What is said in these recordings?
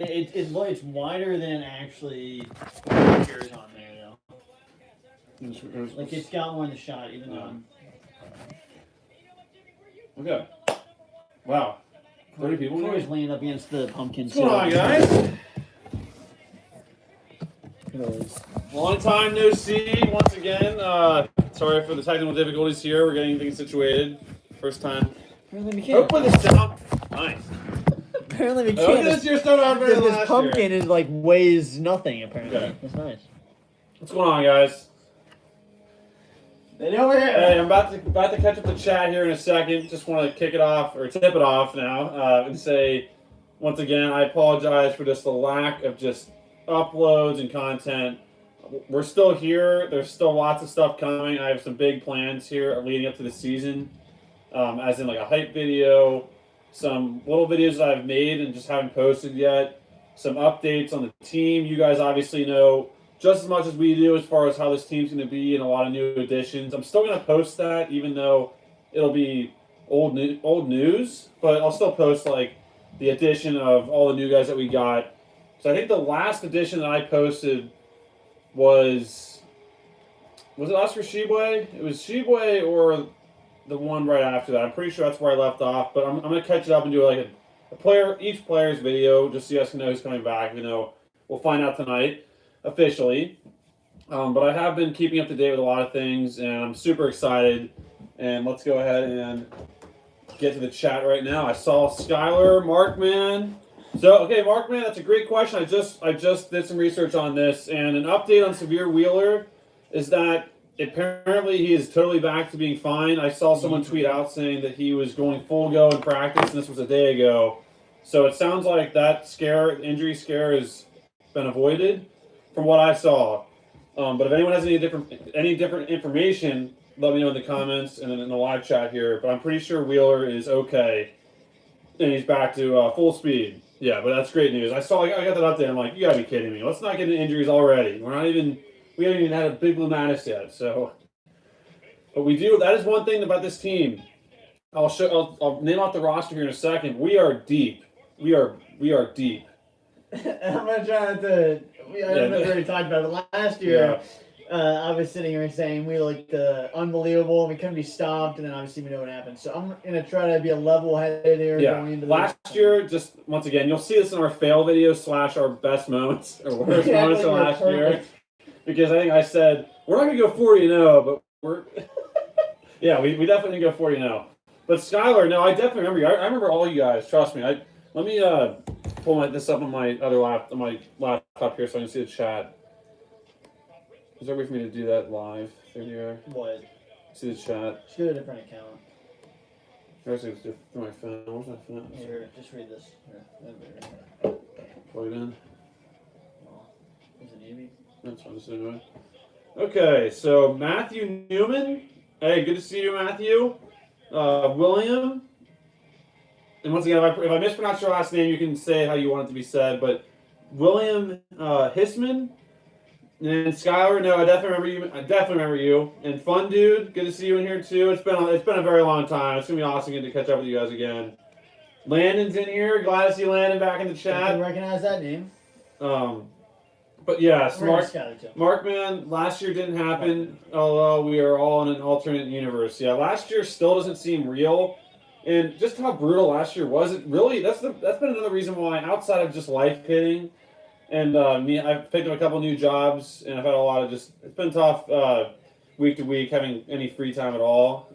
It's wider than actually appears on there though. Like it's got more in the shot, even though. Okay. Wow. 30 people. Corey's laying up against the pumpkin. What's going on, guys? Long time no see once again. Sorry for the technical difficulties here. We're getting things situated. First time. Hopefully this sound nice. Apparently we Look can't. at this year started out better than This last pumpkin year. is like weighs nothing. Apparently, Okay. that's nice. What's going on, guys? They over here. Hey, I'm about to catch up the chat here in a second. Just want to kick it off or tip it off now and say once again I apologize for just the lack of just uploads and content. We're still here. There's still lots of stuff coming. I have some big plans here leading up to the season, as in like a hype video, some little videos that I've made and just haven't posted yet, some updates on the team. You guys obviously know just as much as we do as far as how this team's going to be and a lot of new additions. I'm still going to post that even though it'll be old news, but I'll still post like the addition of all the new guys that we got. So I think the last addition that I posted was it Oscar Sheboy? It was Sheboy or the one right after that. I'm pretty sure that's where I left off, but I'm going to catch it up and do like each player's video just so you guys can know who's coming back. You know, we'll find out tonight officially. But I have been keeping up to date with a lot of things, and I'm super excited. And let's go ahead and get to the chat right now. I saw Skylar, Markman. So, okay, Markman, that's a great question. I just did some research on this, and an update on Severe Wheeler is that apparently he is totally back to being fine. I saw someone tweet out saying that he was going full go in practice, and this was a day ago. So it sounds like that injury scare has been avoided from what I saw. But if anyone has any different information, let me know in the comments and in the live chat here. But I'm pretty sure Wheeler is okay, and he's back to full speed. Yeah, but that's great news. I got that update. I'm like, you gotta be kidding me. Let's not get into injuries already. We haven't even had a big blue Mattis yet. So, but we do. That is one thing about this team. I'll name off the roster here in a second. We are deep. We are deep. I'm gonna try to. I don't know if we already talked about it last year. Yeah. I was sitting here saying we looked unbelievable and we couldn't be stopped, and then obviously we know what happened. So I'm gonna try to be a level-headed here going into last year. Just once again, you'll see this in our fail videos / our best moments or worst moments of last year. Because I think I said we're not gonna go 40-0, but we're we definitely didn't go 40-0. But Skylar, no, I definitely remember you. I remember all you guys. Trust me. Let me pull this up on my laptop here so I can see the chat. Is there a way for me to do that live through here? What? See the chat. Just go to a different account. Here's through my phone. Where's my phone? Here, just read this. Here. Plug it in. Is it Navy? That's fine. Just anyway. Okay, so Matthew Newman. Hey, good to see you, Matthew. William. And once again, if I mispronounce your last name, you can say how you want it to be said. But William Hissman. And Skylar, no, I definitely remember you. And Fun Dude, good to see you in here too. It's been a very long time. It's gonna be awesome getting to catch up with you guys again. Landon's in here. Glad to see Landon back in the chat. I can recognize that name. But yeah, Markman, last year didn't happen. Although we are all in an alternate universe. Yeah, last year still doesn't seem real. And just how brutal last year was, it really that's been another reason why, outside of just life hitting. And I've picked up a couple new jobs, and I've had a lot of it's been tough week to week having any free time at all.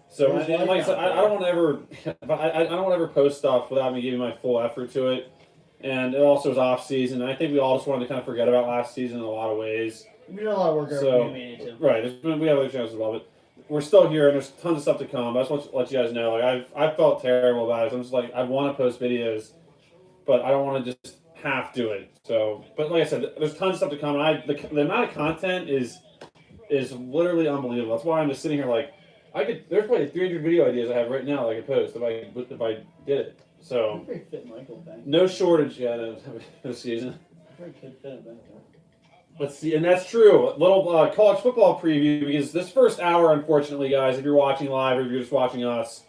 So like I said, I don't want to ever post stuff without me giving my full effort to it. And it also was off season. And I think we all just wanted to kind of forget about last season in a lot of ways. We did a lot of work over here. Right, we have other chances as well, but we're still here, and there's tons of stuff to come. I just want to let you guys know, like I felt terrible about it. I'm just like, I want to post videos, but I don't want to just half do it. So, but like I said, there's tons of stuff to come. And the amount of content is literally unbelievable. That's why I'm just sitting here like there's probably 300 video ideas I have right now that I could post if I did it. So no shortage yet of this season. Let's see, and that's true. A little college football preview, because this first hour, unfortunately, guys, if you're watching live or if you're just watching us,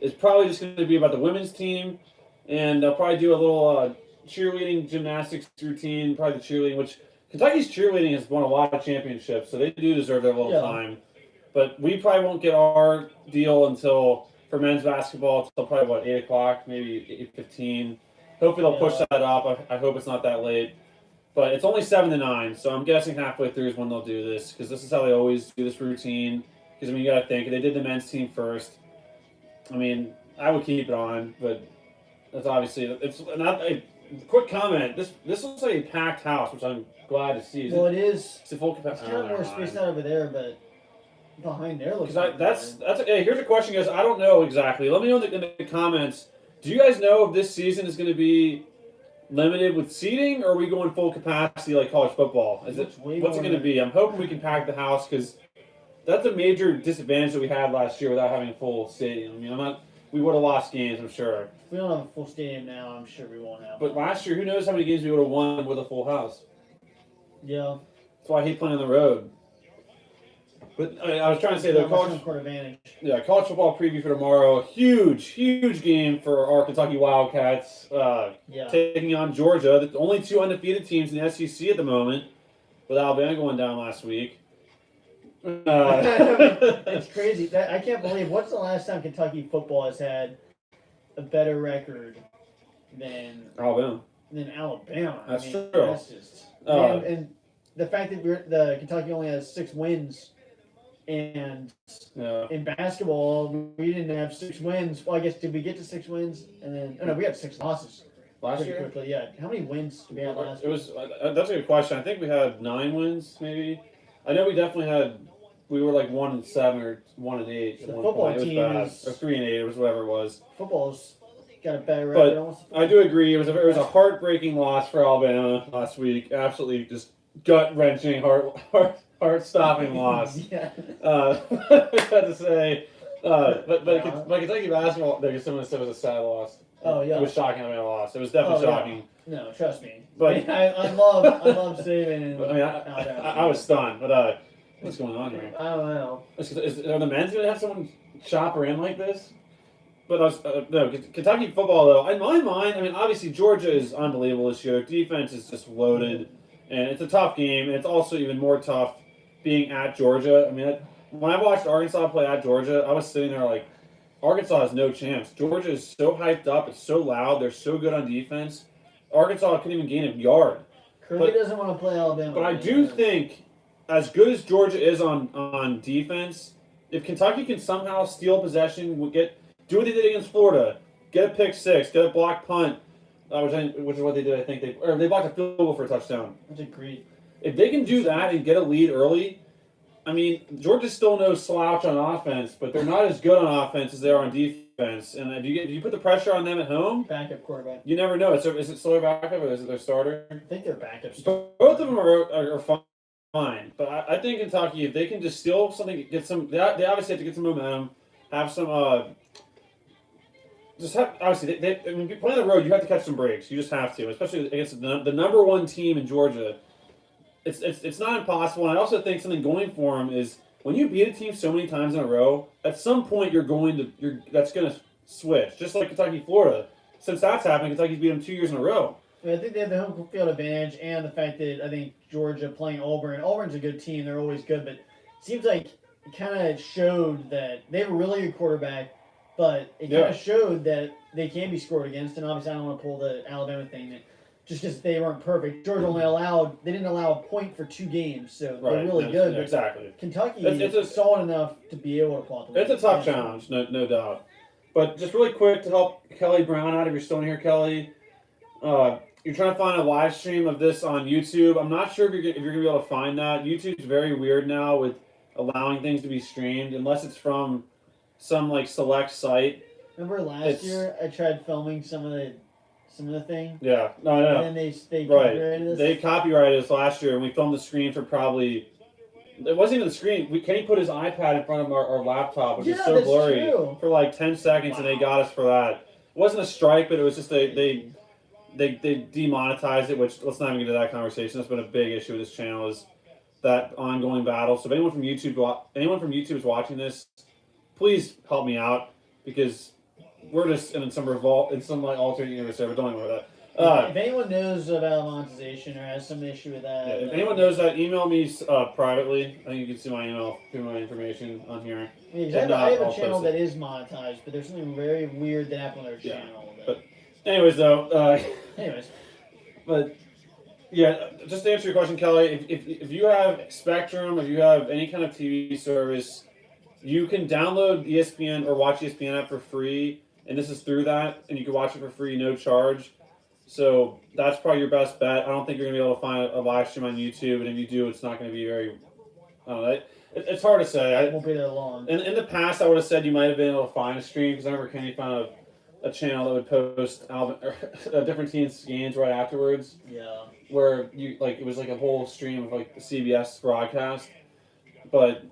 is probably just going to be about the women's team, and I'll probably do a little cheerleading, gymnastics routine, probably the cheerleading, which Kentucky's cheerleading has won a lot of championships, so they do deserve their little time. But we probably won't get our deal until, for men's basketball, until probably, 8 o'clock, maybe 8:15. Hopefully they'll push that up. I hope it's not that late. But it's only 7 to 9, so I'm guessing halfway through is when they'll do this, because this is how they always do this routine. Because, I mean, you got to think, they did the men's team first. I mean, I would keep it on, but that's obviously, it's not a quick comment. This looks like a packed house, which I'm glad to see. Well, it is. It's a full capacity. It's kind of more spaced out over there, but behind there looks like that's hey, here's a question, guys. I don't know exactly. Let me know in the comments. Do you guys know if this season is going to be limited with seating, or are we going full capacity like college football? What's it going to be? I'm hoping we can pack the house, because that's a major disadvantage that we had last year without having a full stadium. I mean, we would have lost games, I'm sure. If we don't have a full stadium now, I'm sure we won't have. But last year, who knows how many games we would have won with a full house? Yeah. That's why I hate playing on the road. But I was trying to say the college football preview for tomorrow. Huge game for our Kentucky Wildcats. Taking on Georgia, the only two undefeated teams in the SEC at the moment, with Alabama going down last week. It's crazy. I can't believe. What's the last time Kentucky football has had a better record than Alabama? That's true. That's just and the fact that the Kentucky only has 6 wins. And in basketball, we didn't have 6 wins. Well, I guess, did we get to 6 wins? And then, we had 6 losses last year. Quickly, yeah. How many wins did we have last year? That's a good question. I think we had 9 wins, maybe. I know we definitely had. We were like 1-7 or 1-8 at the one football point. team it was bad. Or 3-8, it was whatever it was. Football's got a better record. But I do agree. It was a heartbreaking loss for Alabama last week. Absolutely, just gut-wrenching, heart-stopping loss. Yeah. I had to say, but Kentucky basketball, someone said it was a sad loss. Oh yeah. It was shocking how many lost. It was definitely shocking. Yeah. No, trust me. But I love saving. I mean, I was stunned. But what's going on here? I don't know. Are the men's going to have someone chop her in like this? But no, Kentucky football though. In my mind, I mean, obviously Georgia is unbelievable this year. Their defense is just loaded, and it's a tough game. And it's also even more tough being at Georgia. I mean, when I watched Arkansas play at Georgia, I was sitting there like, Arkansas has no chance. Georgia is so hyped up. It's so loud. They're so good on defense. Arkansas couldn't even gain a yard. Kirby doesn't want to play Alabama. But I do think, as good as Georgia is on defense, if Kentucky can somehow steal possession, do what they did against Florida, get a pick 6, get a block punt, which is what they did. I think they blocked a field goal for a touchdown. That's agreed. If they can do that and get a lead early, I mean, Georgia's still no slouch on offense, but they're not as good on offense as they are on defense. And do you put the pressure on them at home? Backup quarterback. You never know. Is it still their backup or is it their starter? I think they're backups. Both of them are fine. But I think Kentucky, if they can just steal something, get some. They obviously have to get some momentum, have some. Obviously, when you play on the road, you have to catch some breaks. You just have to, especially against the number 1 team in Georgia. It's not impossible. And I also think something going for them is when you beat a team so many times in a row, at some point that's going to switch. Just like Kentucky, Florida. Since that's happened, Kentucky's beat them 2 years in a row. I think they have the home field advantage and the fact that I think Georgia playing Auburn. Auburn's a good team. They're always good, but it seems like it kind of showed that they have a really good quarterback, but it kind of showed that they can be scored against. And obviously, I don't want to pull the Alabama thing just because they weren't perfect. Georgia they didn't allow a point for 2 games, so they're really good. Exactly. Kentucky is solid enough to be able to pull out the win. It's a tough challenge, no doubt. But just really quick to help Kelly Brown out, if you're still in here, Kelly, you're trying to find a live stream of this on YouTube. I'm not sure if you're going to be able to find that. YouTube's very weird now with allowing things to be streamed, unless it's from some like select site. Remember last year I tried filming some of the thing? Yeah. No, I know. And then they copyrighted us? They copyrighted us last year, and we filmed the screen for probably... It wasn't even the screen. Kenny put his iPad in front of our laptop, which is so blurry, for like 10 seconds, and they got us for that. It wasn't a strike, but it was just they demonetized it, which let's not even get into that conversation. That's been a big issue with this channel, is that ongoing battle. So if anyone from YouTube is watching this, please help me out, because we're just in some alternate universe there, but don't even worry about that. If anyone knows about monetization or has some issue with that, if anyone knows that, email me privately. I think you can see my email through my information on here. Yeah, I have a channel that is monetized, but there's something very weird that happened on their channel. But anyways, though. Anyways. But yeah, just to answer your question, Kelly, if you have Spectrum, if you have any kind of TV service, you can download ESPN or watch ESPN app for free, and this is through that, and you can watch it for free, no charge. So that's probably your best bet. I don't think you're going to be able to find a live stream on YouTube, and if you do, it's not going to be very... I don't know. It's hard to say. It won't be that long. In the past, I would have said you might have been able to find a stream, because I remember Kenny found a channel that would post different teams' games right afterwards. Yeah. Where it was like a whole stream of like the CBS broadcast. But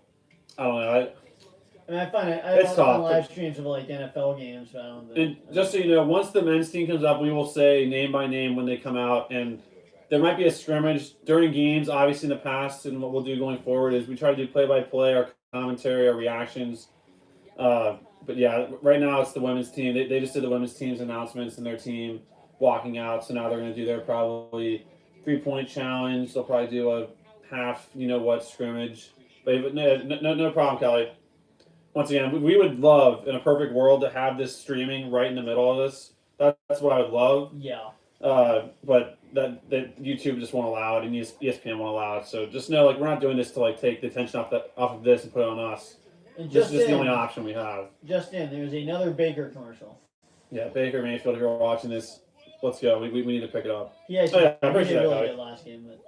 I don't know. I find it's find live streams of like NFL games found. And just so you know, once the men's team comes up, we will say name by name when they come out, and there might be a scrimmage during games. Obviously, in the past, and what we'll do going forward is we try to do play-by-play, our commentary, our reactions. But yeah, right now it's the women's team. They just did the women's team's announcements and their team walking out, so now they're going to do their probably 3-point challenge. They'll probably do a half, scrimmage. But no problem, Kelly. Once again, we would love, in a perfect world, to have this streaming right in the middle of this. That's what I would love. Yeah. But that YouTube just won't allow it, and ESPN won't allow it. So just know, we're not doing this to take the attention off of this and put it on us. And this is the only option we have. Just in, there's another Baker commercial. Yeah, Baker Mayfield, if you're watching this, let's go. We need to pick it up. Yeah, I appreciate that, really good last game, but...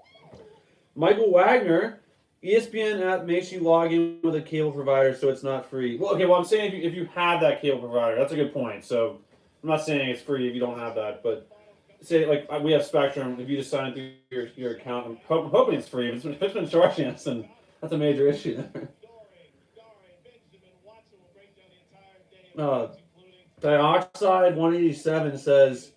Michael Wagner, ESPN app makes you log in with a cable provider, so it's not free. Well, I'm saying if you have that cable provider, that's a good point. So I'm not saying it's free if you don't have that, but say we have Spectrum. If you just sign in through your account, I'm hoping it's free. If it's been charging us, then that's a major issue there. Dioxide 187 says,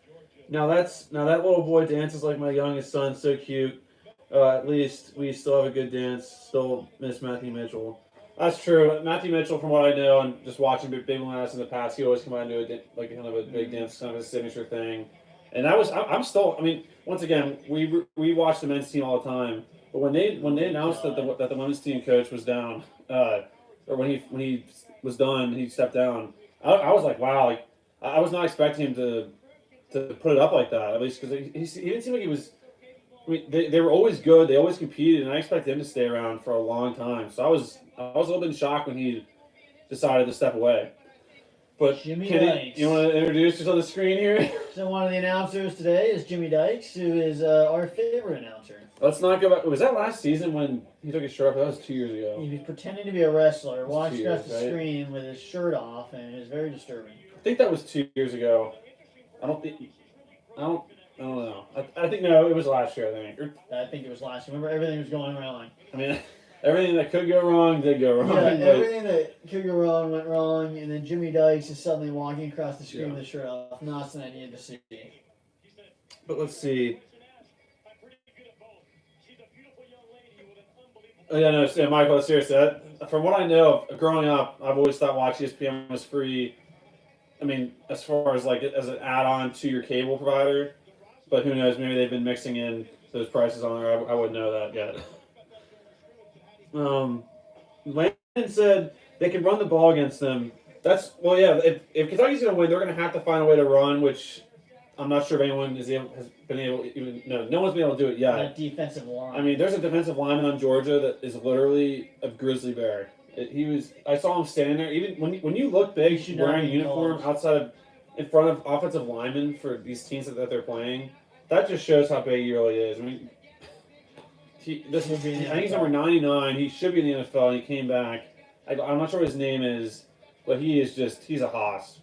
now that little boy dances like my youngest son, so cute. At least we still have a good dance. Still miss Matthew Mitchell. That's true. Matthew Mitchell, from what I know, and just watching Big Blue in the past, he always combined to kind of a big dance, kind of a signature thing. And that was, I'm still, once again, we watch the men's team all the time. But when they announced that the women's team coach was down, or when he was done, he stepped down. I was like, wow, I was not expecting him to put it up like that. At least because he didn't seem like he was. They were always good. They always competed, and I expected him to stay around for a long time. So I was a little bit in shock when he decided to step away. But Jimmy Kenny, Dykes. You want to introduce us on the screen here? So one of the announcers today is Jimmy Dykes, who is our favorite announcer. Let's not go back. Was that last season when he took his shirt off? That was 2 years ago. He was pretending to be a wrestler, walking across the right? screen with his shirt off, and it was very disturbing. I think that was 2 years ago. I don't know. I think, no, it was last year, I think. I think it was last year. Remember, everything was going wrong. Everything that could go wrong did go wrong. Yeah, everything that could go wrong went wrong, and then Jimmy Dykes is suddenly walking across the screen with his shirt off. Not something I needed to see. But let's see. Oh, yeah, no, Michael, seriously, from what I know, growing up, I've always thought Watch ESPN was free. As far as as an add-on to your cable provider, but who knows? Maybe they've been mixing in those prices on there. I wouldn't know that yet. Landon said they can run the ball against them. Yeah. If Kentucky's going to win, they're going to have to find a way to run, which I'm not sure if anyone has been able. No one's been able to do it yet. That defensive line. There's a defensive lineman on Georgia that is literally a grizzly bear. I saw him standing there. Even when you look big, wearing a uniform in front of offensive linemen for these teams that they're playing, that just shows how big he really is. I think he's number 99. He should be in the NFL, and he came back. I'm not sure what his name is, but he's a hoss.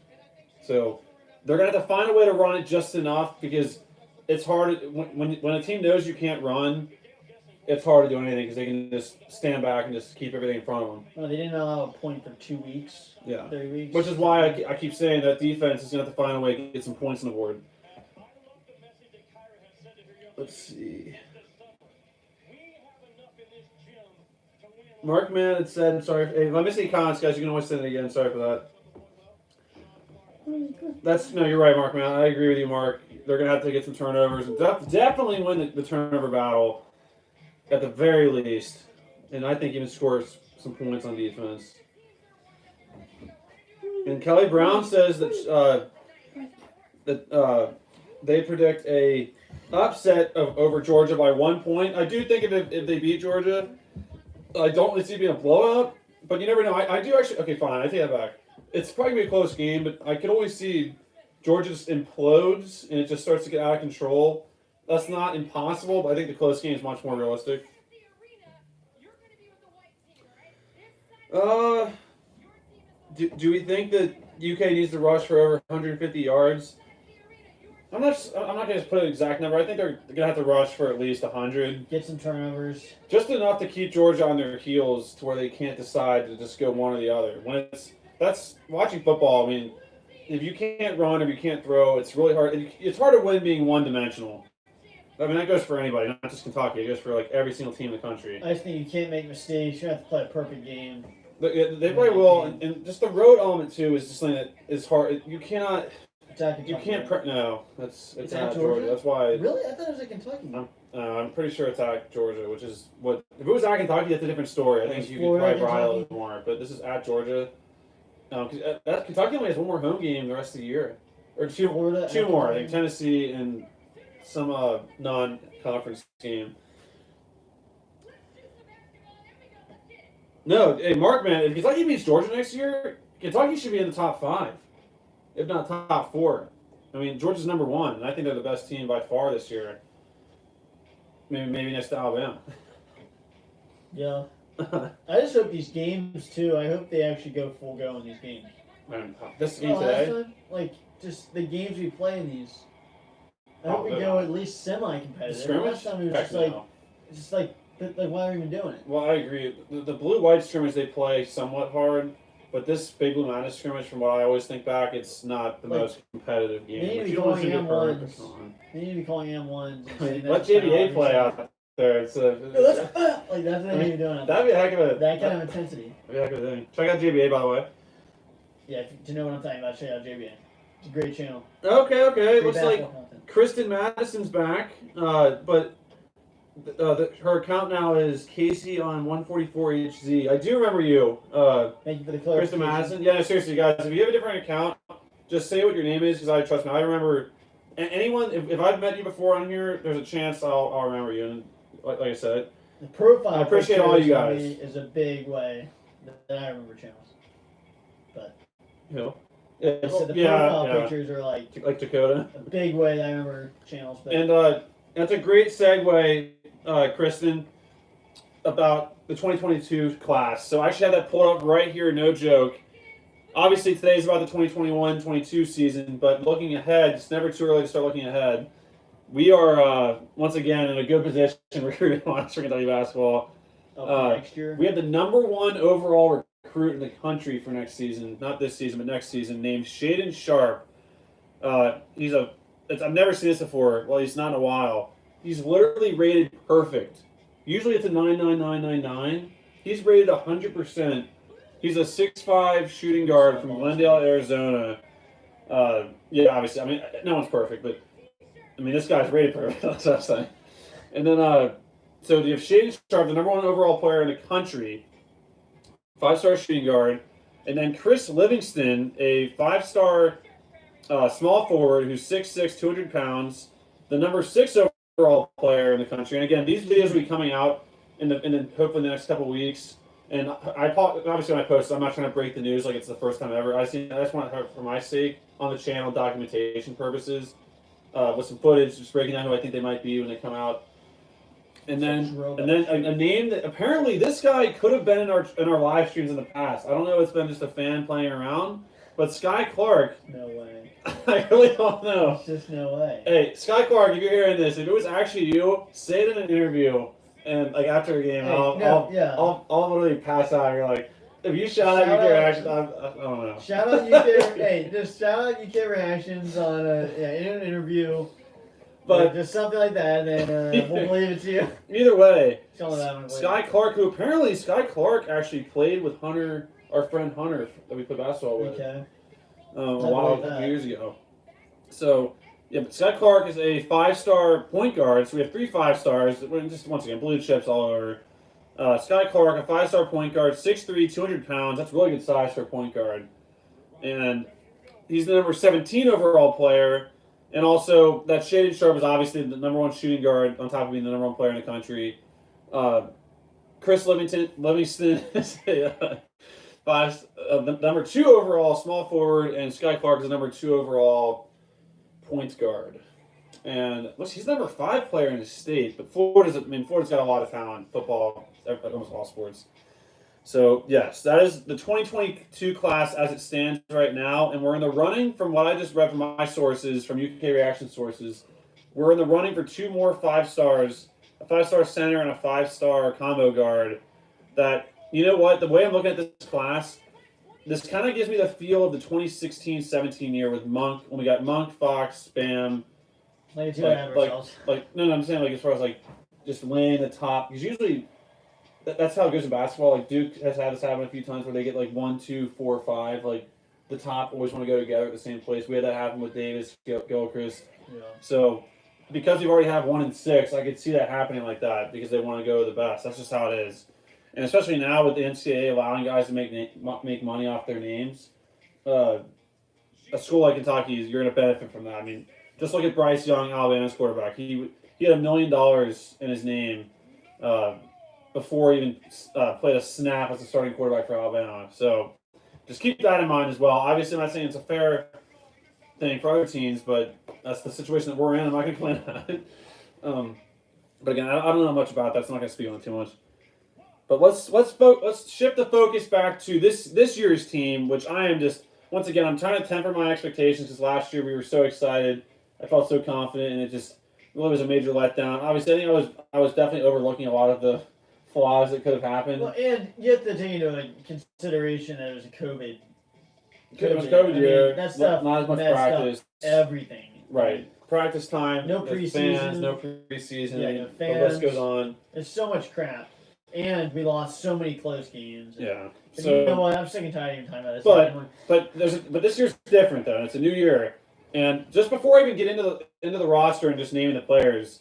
So they're going to have to find a way to run it just enough, because it's hard. When a team knows you can't run, it's hard to do anything because they can just stand back and just keep everything in front of them. Well, they didn't allow a point for 2 weeks. Yeah. 3 weeks. Which is why I keep saying that defense is going to have to find a way to get some points on the board. Let's see. Mark Man had said, sorry. Hey, let me see comments, guys. You can always send it again. Sorry for that. No, you're right, Mark Man. I agree with you, Mark. they're going to have to get some turnovers. And definitely win the turnover battle at the very least. And I think even scores some points on defense. And Kelly Brown says that they predict a upset over Georgia by 1 point. I do think if they beat Georgia, I don't really see it being a blowout. But you never know. I do actually. Okay, fine. I take that back. It's probably going to be a close game, but I could always see Georgia just implodes and it just starts to get out of control. That's not impossible, but I think the close game is much more realistic. Do we think that UK needs to rush for over 150 yards? I'm not going to just put an exact number. I think they're going to have to rush for at least 100. Get some turnovers. Just enough to keep Georgia on their heels to where they can't decide to just go one or the other. That's watching football. I mean, if you can't run or you can't throw, it's really hard. It's hard to win being one-dimensional. I mean, that goes for anybody, not just Kentucky. It goes for like every single team in the country. I just think you can't make mistakes. You have to play a perfect game. They probably will, and just the road element too is just something that is hard. You cannot. You can't. No, it's at Georgia. That's why. Really, I thought it was at Kentucky. I'm pretty sure it's at Georgia, which is what. If it was at Kentucky, that's a different story. I think you could probably ride a little more. But this is at Georgia. Kentucky only has one more home game the rest of the year, or two more. I think Tennessee and some non-conference game. No, hey Mark, man, if Kentucky beats Georgia next year, Kentucky should be in the top 5, if not top 4. I mean, Georgia's number 1, and I think they're the best team by far this year. Maybe next to Alabama. Yeah. I just hope these games too. I hope they actually go full go in these games. Man, this game today, like just the games we play in these. I hope we go at least semi-competitive. Scrimmage? Last time it was just like why are we even doing it? Well, I agree. The blue-white scrimmage they play somewhat hard, but this Big Blue Madness scrimmage, from what I always think back, it's not the most competitive game. They need to be calling M1s. They need to be calling M1s. Let JBA play out there. That's what they need to be doing. That'd be a heck of a that kind of intensity. That'd be a heck of a thing. Check out JBA, by the way. Yeah, to know what I'm talking about, check out JBA. It's a great channel. Okay. Great Looks like content. Kristen Madison's back, but her account now is Casey on 144HZ. I do remember you. Thank you for the clarification. Kristen Madison. Yeah, no, seriously, guys. If you have a different account, just say what your name is, because trust me, I remember. Anyone, if I've met you before on here, there's a chance I'll remember you. And like I said, the profile. I appreciate all you guys. Is a big way that I remember channels. But the profile pictures are like Dakota. A big way that I remember channels. But And that's a great segue, Kristen, about the 2022 class. So I actually have that pulled up right here, no joke. Obviously, today's about the 2021-22 season, but looking ahead, it's never too early to start looking ahead. We are, once again, in a good position recruiting-wise for Kentucky basketball. Next year? We have the #1 overall recruit in the country for next season. Not this season, but next season, named Shaden Sharp. I've never seen this before. Well, he's not in a while. He's literally rated perfect. Usually it's a 9.9999. He's rated 100%. He's a 6'5" shooting guard from Glendale, Arizona. Obviously, I mean, no one's perfect, but I mean, this guy's rated perfect. That's what I'm saying. And then, so you have Shaden Sharp, the #1 overall player in the country, 5-star shooting guard, and then Chris Livingston, a 5-star small forward who's 6'6", 200 pounds, the #6 overall player in the country. And again, these videos will be coming out in hopefully the next couple weeks. And obviously when I post, I'm not trying to break the news like it's the first time ever. I just want to, for my sake, on the channel, documentation purposes, with some footage, just breaking down who I think they might be when they come out. And then a name that apparently this guy could have been in our live streams in the past. I don't know if it's been just a fan playing around, but Sky Clark. No way. I really don't know. There's just no way. Hey, Sky Clark, if you're hearing this, if it was actually you, say it in an interview. And like after a game, I'll literally pass out. You're like, if you shout out UK reactions, I don't know. Shout out UK. Hey, just shout out UK reactions on in an interview, but just something like that, and we'll believe it's you. Either way, Sky Clark, Sky Clark actually played with Hunter, our friend Hunter that we played basketball with, a few years ago. So Yeah, but Sky Clark is a 5-star point guard, so we have 3 5-stars. Just once again, blue chips all over. Sky Clark, a 5-star point guard, 6'3", 200 pounds. That's really good size for a point guard. And he's the number 17 overall player. And also, that shaded sharp is obviously the number 1 shooting guard on top of being the number 1 player in the country. Chris Livingston is the number 2 overall small forward, and Sky Clark is the number 2 overall point guard. And look, he's number 5 player in the state, but Florida's got a lot of talent, football, almost all sports. So yes, that is the 2022 class as it stands right now, and we're in the running from what I just read from my sources, from UK Reaction sources. We're in the running for 2 more 5-stars, a 5-star center and a 5-star combo guard. That, you know what, the way I'm looking at this class, this kind of gives me the feel of the 2016-17 year with Monk, when we got Monk, Fox, Bam. I'm saying as far as just laying the top, because usually that's how it goes in basketball. Like Duke has had this happen a few times where they get 1, 2, 4, 5. Like the top always want to go together at the same place. We had that happen with Davis, Gilchrist. Yeah. So because we already have 1 and 6, I could see that happening like that because they want to go the best. That's just how it is. And especially now with the NCAA allowing guys to make money off their names, a school like Kentucky, you're going to benefit from that. I mean, just look at Bryce Young, Alabama's quarterback. He had $1 million in his name before he even played a snap as a starting quarterback for Alabama. So just keep that in mind as well. Obviously, I'm not saying it's a fair thing for other teams, but that's the situation that we're in. I'm not going to complain about it. But again, I don't know much about that, so I'm not going to speak on it too much. But let's shift the focus back to this year's team, which I am just, once again, I'm trying to temper my expectations because last year we were so excited. I felt so confident, and it just really was a major letdown. Obviously, I think I was definitely overlooking a lot of the flaws that could have happened. Well, and you have to take into consideration that it was a COVID. It was COVID year. That stuff not as much practice. Everything. Right. Practice time. No preseason. Fans, no preseason. Yeah, no the fans. list goes on. There's so much crap. And we lost so many close games. Yeah. But So, you know what? I'm sick and tired of even talking about this. but this year's different though. It's a new year, and just before I even get into the roster and just naming the players,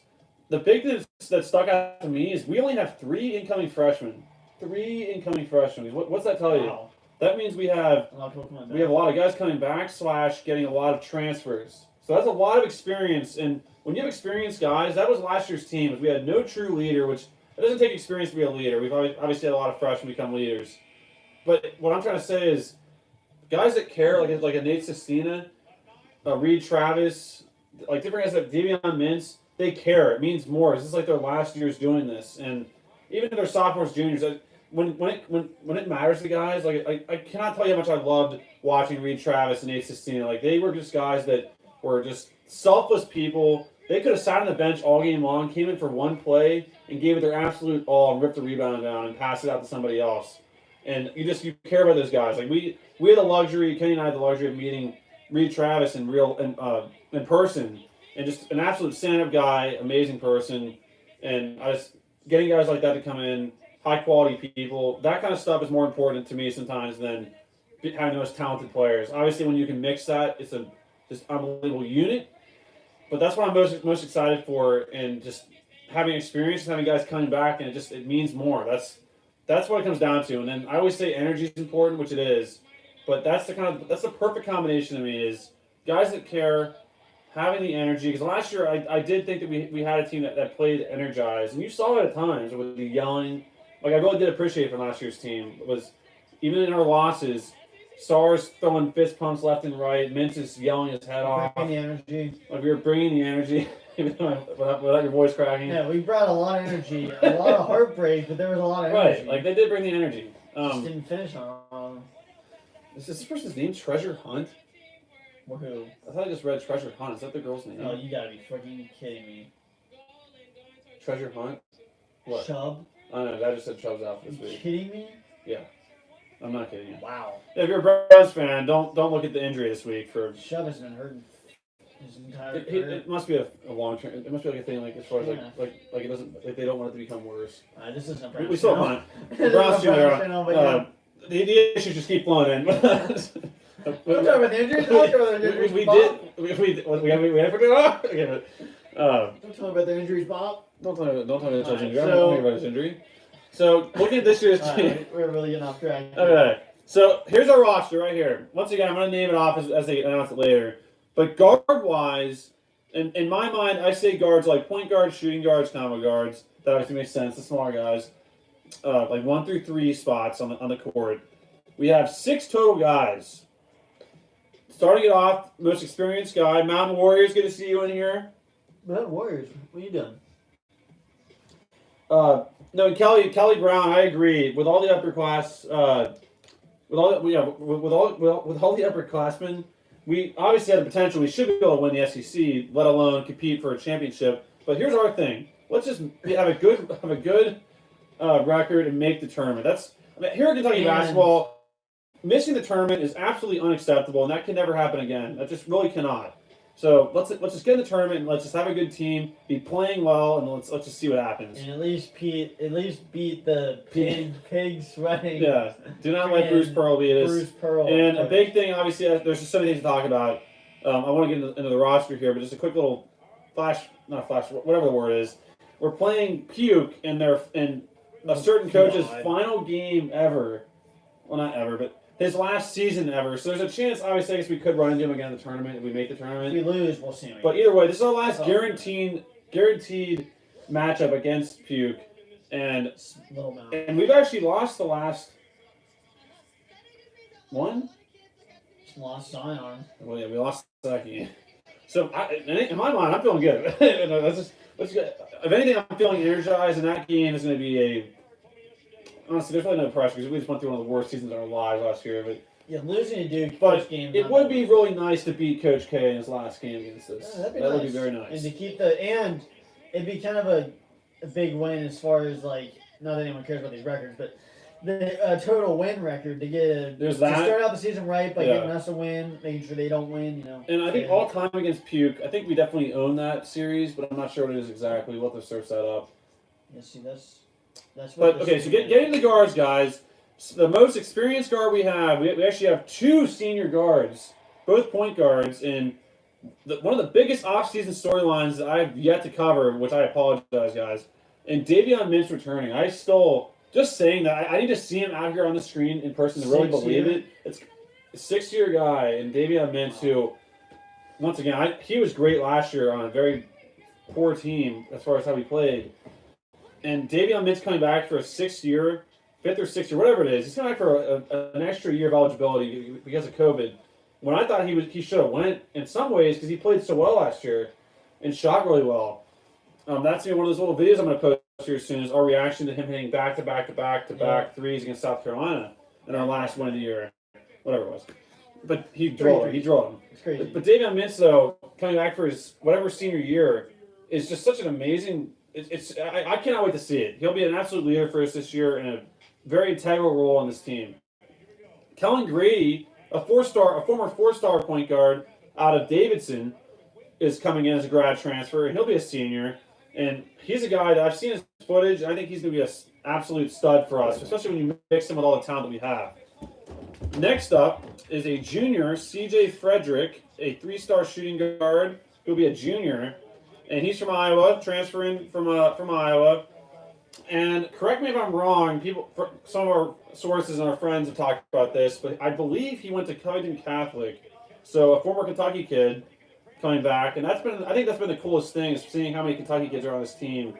the big thing that stuck out to me is we only have 3 incoming freshmen. 3 incoming freshmen. What's that tell you? Wow. That means we have A lot of people coming back. a lot of guys coming back / getting a lot of transfers. So that's a lot of experience. And when you have experienced guys, that was last year's team. We had no true leader, which it doesn't take experience to be a leader. We've obviously had a lot of freshmen become leaders. But what I'm trying to say is guys that care, like a Nate Sestina, Reed Travis, like different guys like Davion Mintz, they care. It means more. This is like their last years doing this. And even if they're sophomores, juniors, when it matters to guys, I cannot tell you how much I loved watching Reed Travis and Nate Sestina. Like they were just guys that were just selfless people. They could have sat on the bench all game long, came in for one play, and gave it their absolute all and ripped the rebound down and passed it out to somebody else. And you care about those guys. Like we had the luxury, Kenny and I had the luxury of meeting Reed Travis in person, and just an absolute stand-up guy, amazing person. And getting guys like that to come in, high-quality people, that kind of stuff is more important to me sometimes than having those talented players. Obviously, when you can mix that, it's a just unbelievable unit. But that's what I'm most excited for, and just having experience and having guys coming back, and it means more. That's what it comes down to. And then I always say energy is important, which it is, but that's the perfect combination to me is guys that care, having the energy. Because last year I did think that we had a team that played energized, and you saw it at times with the yelling. Like I really did appreciate from last year's team. It was even in our losses. Stars throwing fist pumps left and right. Mintz is yelling his head off. Bringing the energy. Like we were bringing the energy without your voice cracking. Yeah, we brought a lot of energy. A lot of heartbreak, but there was a lot of energy. Right, like they did bring the energy. Just didn't finish on. Is this person's name Treasure Hunt? Or who? I thought I just read Treasure Hunt. Is that the girl's name? Oh, you gotta be freaking kidding me. Treasure Hunt? What? Chubb? I don't know. I just said Chubb's out this Are you week. kidding me? Yeah. I'm not kidding you. Wow. If you're a Browns fan, don't look at the injury this week for. Chubb has been hurting his entire It career. must be a long term. It must be like a thing like as far as Yeah. like it doesn't like they don't want it to become worse. This isn't a Browns We still channel. hunt. This The isn't a Browns Browns channel, but yeah. The issues just keep flowing in. Don't talk about the injuries. I'll talk about the injuries. we Bob. we have to okay, Don't tell me about their injuries, Bob. don't tell me about his Alright, injury. I so- don't know about his injury. So looking at this year's team. We're really getting off track. Okay, so here's our roster right here. Once again, I'm going to name it off as they announce it later. But guard-wise, in my mind, I say guards like point guards, shooting guards, combo guards. That obviously makes sense. The smaller guys, like 1 through 3 spots on the court. We have 6 total guys. Starting it off, most experienced guy, Mountain Warriors. Good to see you in here. But Warriors, what are you doing? No, Kelly Brown. I agree with all the upperclass. With all the upperclassmen, we obviously had the potential. We should be able to win the SEC, let alone compete for a championship. But here's our thing: let's just have a good record and make the tournament. Here at Kentucky basketball. Missing the tournament is absolutely unacceptable, and that can never happen again. That just really cannot. So let's just get in the tournament and let's just have a good team, be playing well, and let's just see what happens. And at least beat the pig sweating. Yeah. Do not let Bruce Pearl beat us. Bruce Pearl. And a big thing, obviously, there's just so many things to talk about. I want to get into the roster here, but just a quick little whatever the word is. We're playing Puke in a certain coach's final game ever. Well, not ever, but his last season ever. So there's a chance, obviously, I guess we could run into him again in the tournament if we make the tournament. If we lose, we'll see him. But either way, this is our last guaranteed matchup against Puke. And we've actually lost the last one. Just lost Zion. Well, yeah, we lost the second game. So in my mind, I'm feeling good. Let's get, if anything, I'm feeling energized, and that game is going to be honestly, there's really no pressure because we just went through one of the worst seasons of our lives last year. But yeah, losing to Duke first game. It would be really nice to beat Coach K in his last game against us. Yeah, that would be very nice. And to keep it'd be kind of a big win as far as like, not that anyone cares about these records, but the total win record to start out the season right by getting us a win, making sure they don't win, And I think all time against Puke, I think we definitely own that series, but I'm not sure what it is exactly. We'll have to search that up. Yeah, see, that's but okay, so getting the guards, guys. The most experienced guard we have, we actually have 2 senior guards, both point guards, and one of the biggest off-season storylines that I've yet to cover, which I apologize, guys, and Davion Mintz returning. I still, just saying that, I need to see him out here on the screen in person to really believe it. It's a 6-year guy, and Davion Mintz, who, once again, he was great last year on a very poor team as far as how he played. And Davion Mintz coming back for a 5th or 6th year, whatever it is. He's coming back for an extra year of eligibility because of COVID. When I thought he should have went in some ways because he played so well last year and shot really well. That's one of those little videos I'm going to post here soon is our reaction to him hitting back-to-back threes against South Carolina in our last win of the year, whatever it was. But he drilled him. It's crazy. But Davion Mintz, though, coming back for his whatever senior year is just such an amazing. I cannot wait to see it. He'll be an absolute leader for us this year and a very integral role on this team. Kellen Grady, a former 4-star point guard out of Davidson, is coming in as a grad transfer, and he'll be a senior. And he's a guy that I've seen his footage, and I think he's going to be an absolute stud for us, especially when you mix him with all the talent that we have. Next up is a junior, C.J. Frederick, a 3-star shooting guard. He'll be a junior. And he's from Iowa, transferring from Iowa. And correct me if I'm wrong, some of our sources and our friends have talked about this, but I believe he went to Covington Catholic. So a former Kentucky kid coming back. And I think that's been the coolest thing is seeing how many Kentucky kids are on this team.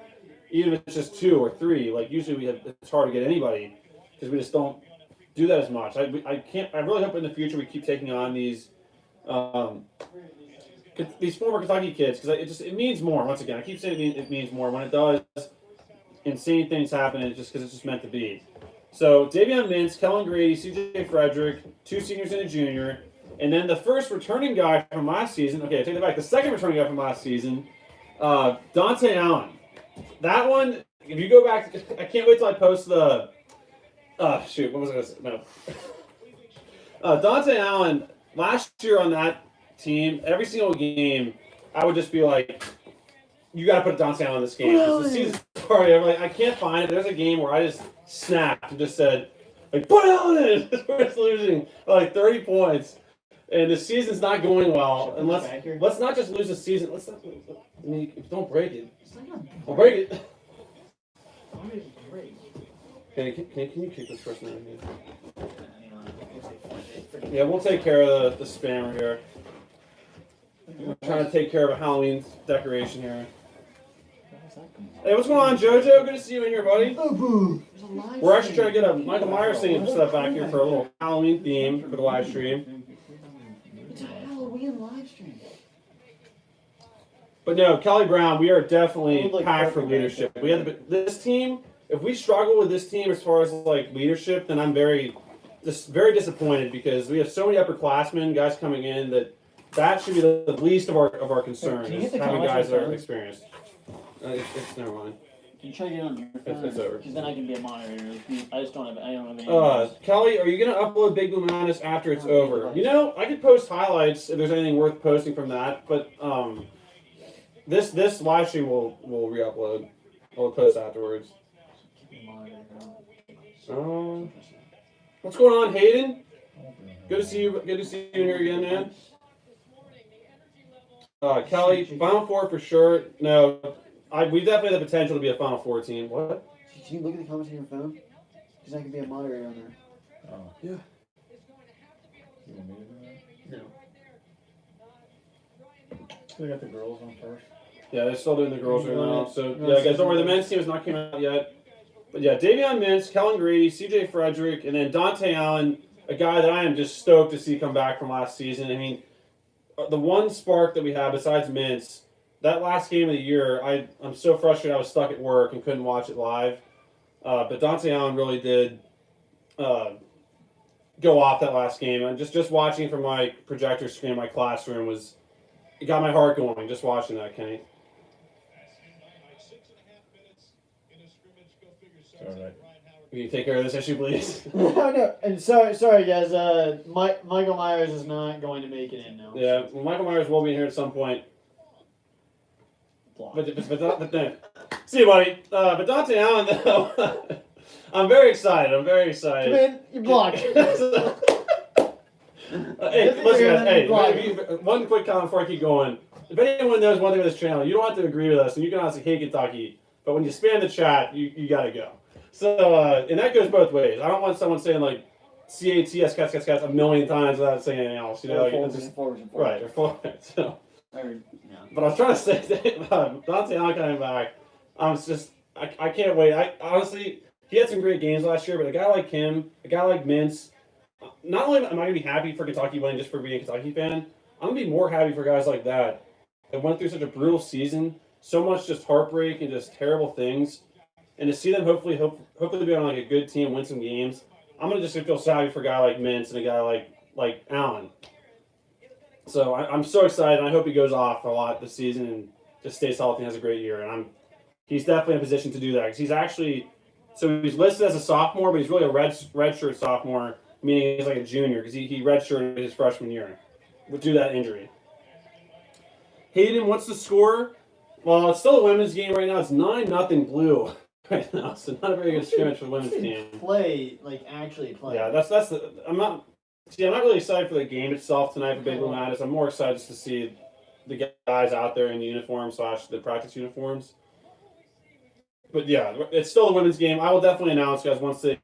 Even if it's just 2 or 3. Like usually it's hard to get anybody because we just don't do that as much. I really hope in the future we keep taking on these former Kentucky kids, because it means more. Once again, I keep saying it means more. When it does, insane things happen, because it's just meant to be. So, Davion Mintz, Kellen Grady, C.J. Frederick, 2 seniors and a junior, and then the first returning guy from last season, okay, I take that back, the second returning guy from last season, Dante Allen. That one, if you go back, I can't wait till I post the, what was I going to say? No. Dante Allen, last year on that team, every single game, I would just be like, you got to put Dante Allen in this game. The season's started. I'm like, I can't find it. There's a game where I just snapped and just said, like, put Allen in! We're just losing by like 30 points. And the season's not going well. And Back here. let's not just lose the season. Let's not. I mean, don't break it. It's not gonna Don't break it. Why would it break? Can you kick this person out of here? Hang on. Yeah, we'll take care of the spammer here. We're trying to take care of a Halloween decoration here. Hey, what's going on, JoJo? Good to see you in here, buddy. We're actually trying to get a Michael Myers thing set up back here for a little Halloween theme for the live stream. It's a Halloween live stream. But no, Kelly Brown, we are definitely Like packed for perfect. leadership. We have this team. If we struggle with this team as far as like leadership, then I'm very disappointed because we have so many upperclassmen, guys coming in that should be the least of our concerns. Can you hit the Having comments guys on that your are phone? experienced. It's never mind. Can you try to get on your phone? It's over. Because then I can be a moderator. I just don't have any. Kelly, are you gonna upload Big Blue Madness after it's over? You know, I could post highlights if there's anything worth posting from that, but this live stream will re-upload. We'll post afterwards. What's going on, Hayden? Good to see you. Good to see you here again, man. Kelly, Final Four for sure. No, we definitely have the potential to be a Final Four team. What? Can you look at the comments on your phone? Because I can be a moderator on there. Oh. Yeah. You want me to do that? No. We got the girls on first. Yeah, they're still doing the girls right now. So You yeah, wanna guys, say don't worry. The something? men's team has not come out yet. But yeah, Davion Mintz, Kellen Grady, CJ Frederick, and then Dante Allen, a guy that I am just stoked to see come back from last season. I mean, the one spark that we have besides Mintz, that last game of the year, I'm so frustrated I was stuck at work and couldn't watch it live. But Dante Allen really did go off that last game. And just watching from my projector screen in my classroom it got my heart going just watching that, Kenny. All right. Will you take care of this issue, please? No. And sorry guys. Michael Myers is not going to make it in now. Yeah, well, Michael Myers will be in here at some point. Block. But then, see you, buddy. But Dante Allen, though, I'm very excited. Come in. You're blocked. Hey, listen, guys. Hey, one quick comment before I keep going. If anyone knows one thing with this channel, you don't have to agree with us, and you can honestly hate Kentucky. But when you spam the chat, you got to go. So, and that goes both ways. I don't want someone saying like CATS, cats, a million times without saying anything else. You know, like, it's just, right, or forward. So, but I was trying to say about Dante Allen coming back. I can't wait. Honestly, he had some great games last year, but a guy like him, a guy like Mintz, not only am I going to be happy for Kentucky winning just for being a Kentucky fan, I'm going to be more happy for guys like that went through such a brutal season, so much just heartbreak and just terrible things, and to see them hopefully be on like a good team, win some games. I'm going to just feel sorry for a guy like Mintz and a guy like Allen. So I'm so excited, and I hope he goes off a lot this season and just stays healthy and has a great year. And he's definitely in a position to do that because he's listed as a sophomore, but he's really a redshirt sophomore, meaning he's like a junior because he redshirted his freshman year due to that injury. Hayden, what's the score? Well, it's still a women's game right now. It's 9-0 blue right now, so not a very good scrimmage for the women's team. Actually play. Yeah, that's the. I'm not really excited for the game itself tonight for Big Blue Madness. I'm more excited just to see the guys out there in uniform / the practice uniforms. But yeah, it's still a women's game. I will definitely announce, guys, once they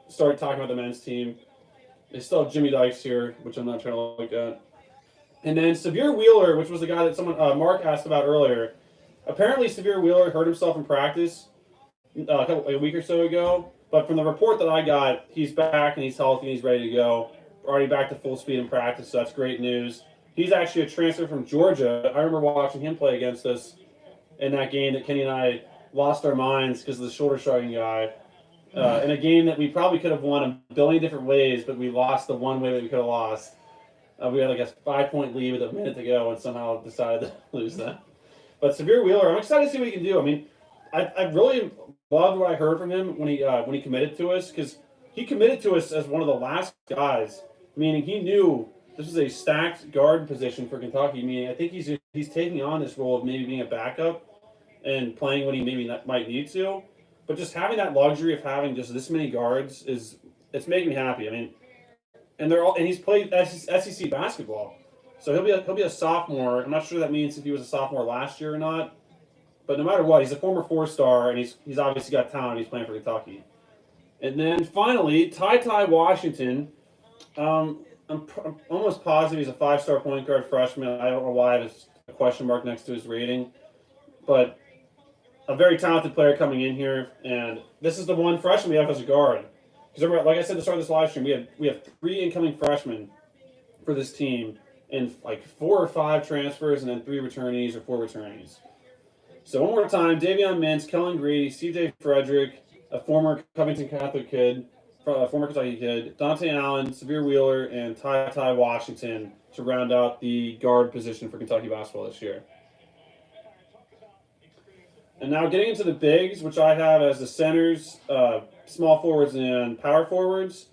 start talking about the men's team. They still have Jimmy Dykes here, which I'm not trying to look at. And then Severe Wheeler, which was the guy that Mark asked about earlier. Apparently, Severe Wheeler hurt himself in practice a week or so ago. But from the report that I got, he's back and he's healthy and he's ready to go. Already back to full speed in practice, so that's great news. He's actually a transfer from Georgia. I remember watching him play against us in that game that Kenny and I lost our minds because of the shoulder shrugging guy. In a game that we probably could have won a billion different ways, but we lost the one way that we could have lost. We had like a 5-point lead with a minute to go and somehow decided to lose that. But Severe Wheeler, I'm excited to see what he can do. I mean, I really loved what I heard from him when he committed to us, because he committed to us as one of the last guys, meaning he knew this was a stacked guard position for Kentucky. Meaning I think he's taking on this role of maybe being a backup and playing when he maybe might need to. But just having that luxury of having just this many guards it's making me happy. I mean, and he's played SEC basketball, so he'll be a sophomore. I'm not sure that means if he was a sophomore last year or not, but no matter what, he's a former 4-star, and he's obviously got talent. He's playing for Kentucky. And then finally, Ty Washington. I'm almost positive he's a 5-star point guard freshman. I don't know why there's a question mark next to his rating, but a very talented player coming in here, and this is the one freshman we have as a guard. Because like I said at the start of this live stream, we have 3 incoming freshmen for this team, and like 4 or 5 transfers, and then 3 returnees or 4 returnees. So one more time: Davion Mintz, Kellen Grady, C.J. Frederick, a former Covington Catholic kid, a former Kentucky kid, Dante Allen, Severe Wheeler, and Ty Washington to round out the guard position for Kentucky basketball this year. And now getting into the bigs, which I have as the centers, small forwards, and power forwards.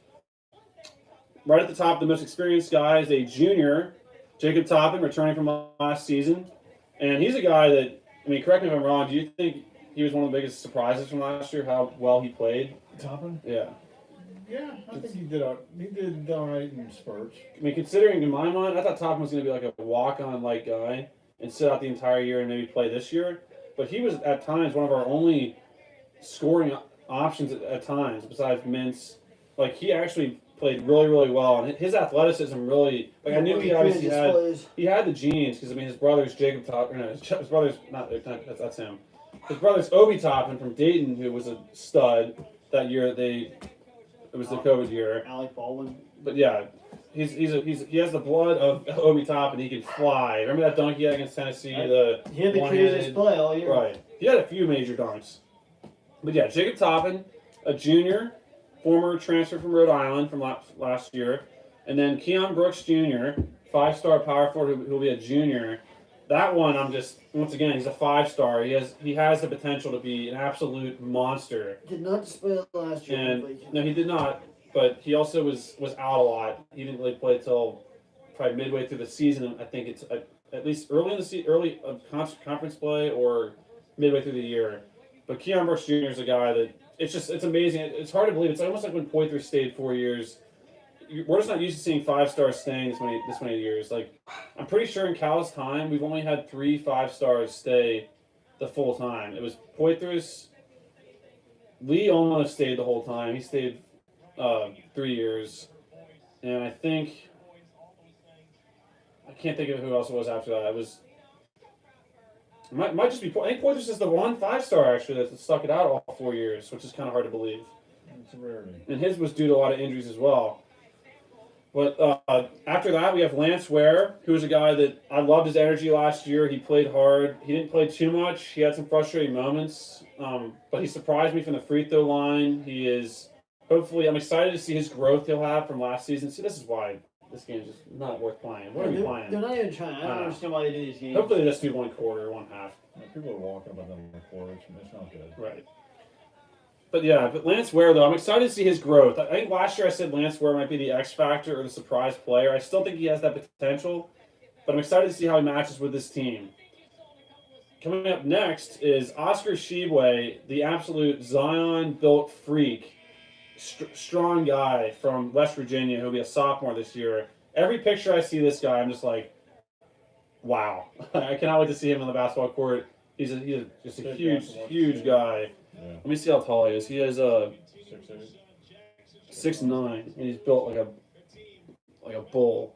Right at the top, the most experienced guy is a junior, Jacob Toppin, returning from last season. And he's a guy that, I mean, correct me if I'm wrong, do you think he was one of the biggest surprises from last year, how well he played? Toppin? Yeah. Yeah, I think he did all right in spurts. I mean, considering in my mind, I thought Toppin was going to be like a walk-on like guy and sit out the entire year and maybe play this year. But he was at times one of our only scoring options at times, besides Mintz. Like, he actually played really, really well, and his athleticism really. Like, I knew he obviously had the genes, because I mean his brother's Jacob Toppin. No, his brother's not that's him. His brother's Obi Toppin from Dayton, who was a stud that year. It was the COVID year. Alec Baldwin. But yeah, he has the blood of Obi Toppin. He can fly. Remember that dunk he had against Tennessee? He had the craziest play all year. Right. He had a few major dunks. But yeah, Jacob Toppin, a junior, former transfer from Rhode Island from last year, and then Keon Brooks Jr., 5-star power forward who will be a junior. That one, once again, he's a 5-star. He has the potential to be an absolute monster. Did not display it last year. And no, he did not. But he also was out a lot. He didn't really play till probably midway through the season. I think it's at least early in the conference play or midway through the year. But Keon Brooks Jr. is a guy that it's amazing. It's hard to believe. It's almost like when Poitras stayed 4 years. We're just not used to seeing 5-stars staying this many years. Like, I'm pretty sure in Cal's time, we've only had 3 5-stars stay the full time. It was Poitras. Lee almost stayed the whole time. He stayed 3 years. And I can't think of who else it was after that. It might just be, I think Poitras is the one 5-star actually that stuck it out all 4 years, which is kind of hard to believe. It's a rarity. And his was due to a lot of injuries as well. But after that, we have Lance Ware, who is a guy that I loved his energy last year. He played hard. He didn't play too much. He had some frustrating moments. But he surprised me from the free throw line. Hopefully, I'm excited to see his growth he'll have from last season. See, this is why this game is just not worth playing. What are we playing? They're not even trying. I don't understand why they do these games. Hopefully, they just do 1 quarter, 1 half. Yeah, people are walking about them in the quarters. It's not good. Right. But Lance Ware, though, I'm excited to see his growth. I think last year I said Lance Ware might be the X factor or the surprise player. I still think he has that potential, but I'm excited to see how he matches with this team. Coming up next is Oscar Shibwe, the absolute Zion-built freak, strong guy from West Virginia who'll be a sophomore this year. Every picture I see of this guy, I'm just like, wow. I cannot wait to see him on the basketball court. He's just a huge guy. Yeah. Let me see how tall he is. He is 6'8". 6'9", and he's built like a bull.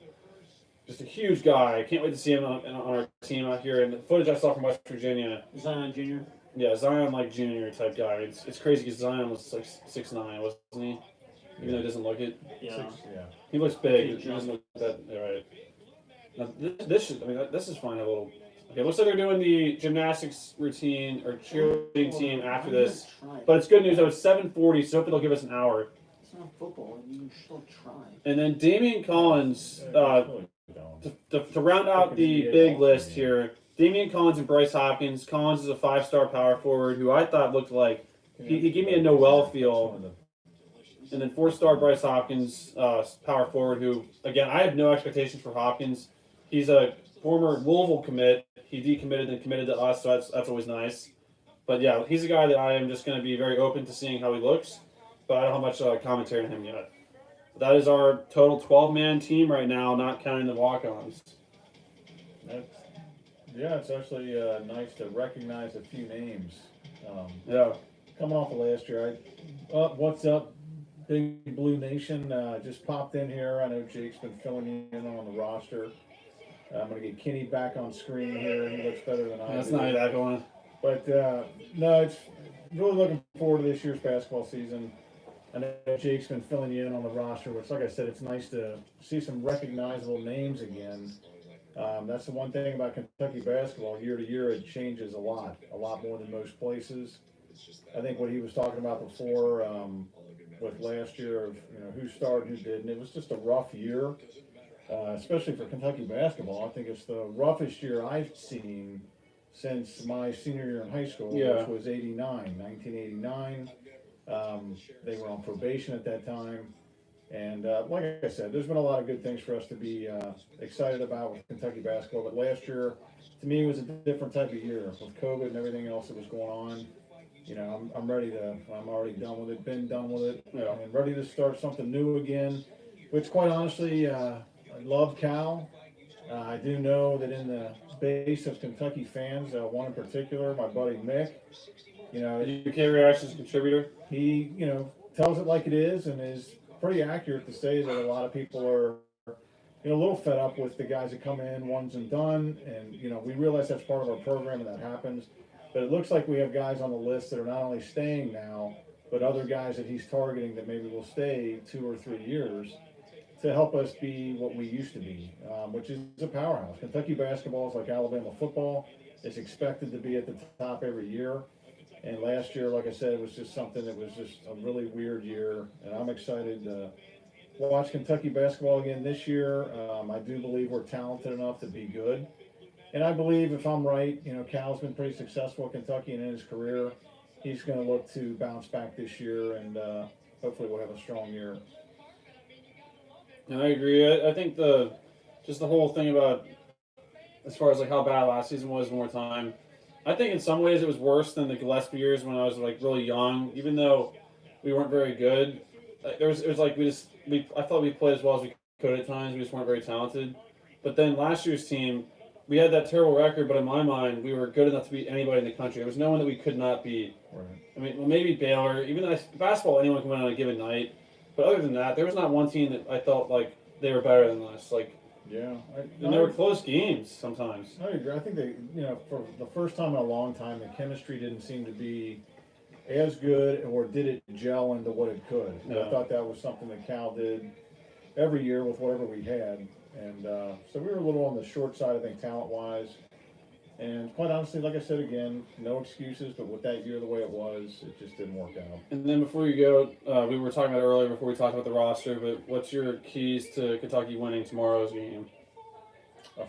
Just a huge guy. I can't wait to see him on our team out here. And the footage I saw from West Virginia. Zion Jr. Yeah, Zion like Jr. type guy. It's crazy because Zion was like 6'9", wasn't he? Even though he doesn't look it. Yeah. He looks big. He doesn't look that. Yeah, right. Now this is fine. A little. Okay, it looks like they're doing the gymnastics routine or cheerleading team after this. But it's good news though. It's 7:40, so hopefully they'll give us an hour. It's not football. You can still try. And then Damian Collins, to round out the big list here, Damian Collins and Bryce Hopkins. Collins is a 5-star power forward who I thought looked like he gave me a Noel feel. And then 4-star Bryce Hopkins, power forward, who again I have no expectations for Hopkins. He's a former Louisville commit. He decommitted and committed to us, so that's always nice. But yeah, he's a guy that I am just going to be very open to seeing how he looks, but I don't have much commentary on him yet. That is our total 12-man team right now, not counting the walk-ons. It's actually nice to recognize a few names. Yeah. Coming off of last year, what's up, Big Blue Nation? Just popped in here. I know Jake's been filling you in on the roster. I'm going to get Kenny back on screen here. He looks better than I do. That's not that going. But no, it's really looking forward to this year's basketball season. I know Jake's been filling you in on the roster, which, like I said, it's nice to see some recognizable names again. That's the one thing about Kentucky basketball. Year to year, it changes a lot more than most places. I think what he was talking about before with last year of who started, who didn't. It was just a rough year, especially for Kentucky basketball. I think it's the roughest year I've seen since my senior year in high school, which was 1989. They were on probation at that time. And like I said, there's been a lot of good things for us to be excited about with Kentucky basketball. But last year, to me, was a different type of year with COVID and everything else that was going on. I'm ready to. I'm already done with it. Been done with it, and ready to start something new again. Which, quite honestly, I love Cal. I do know that in the base of Kentucky fans, one in particular, my buddy Mick. UK Reactions contributor. He, tells it like it is, and is pretty accurate to say that a lot of people are, a little fed up with the guys that come in once and done. And we realize that's part of our program, and that happens. But it looks like we have guys on the list that are not only staying now, but other guys that he's targeting that maybe will stay 2 or 3 years to help us be what we used to be, which is a powerhouse. Kentucky basketball is like Alabama football. It's expected to be at the top every year. And last year, like I said, it was just something that was just a really weird year. And I'm excited to watch Kentucky basketball again this year. I do believe we're talented enough to be good. And I believe, if I'm right, Cal's been pretty successful at Kentucky and in his career. He's going to look to bounce back this year, and hopefully we'll have a strong year. And I agree. I think the whole thing about, as far as like how bad last season was one more time, I think in some ways it was worse than the Gillespie years when I was like really young. Even though we weren't very good, it was like I thought we played as well as we could at times. We just weren't very talented. But then last year's team, we had that terrible record, but in my mind, we were good enough to beat anybody in the country. There was no one that we could not beat. Right. I mean, well, maybe Baylor. Even though basketball, anyone can win on a given night. But other than that, there was not one team that I felt like they were better than us. And they were close games sometimes. I agree. I think they, for the first time in a long time, the chemistry didn't seem to be as good, or did it gel into what it could. And I thought that was something that Cal did every year with whatever we had. And so we were a little on the short side, I think, talent-wise. And quite honestly, like I said again, no excuses, but with that year the way it was, it just didn't work out. And then before you go, we were talking about it earlier before we talked about the roster, but what's your keys to Kentucky winning tomorrow's game?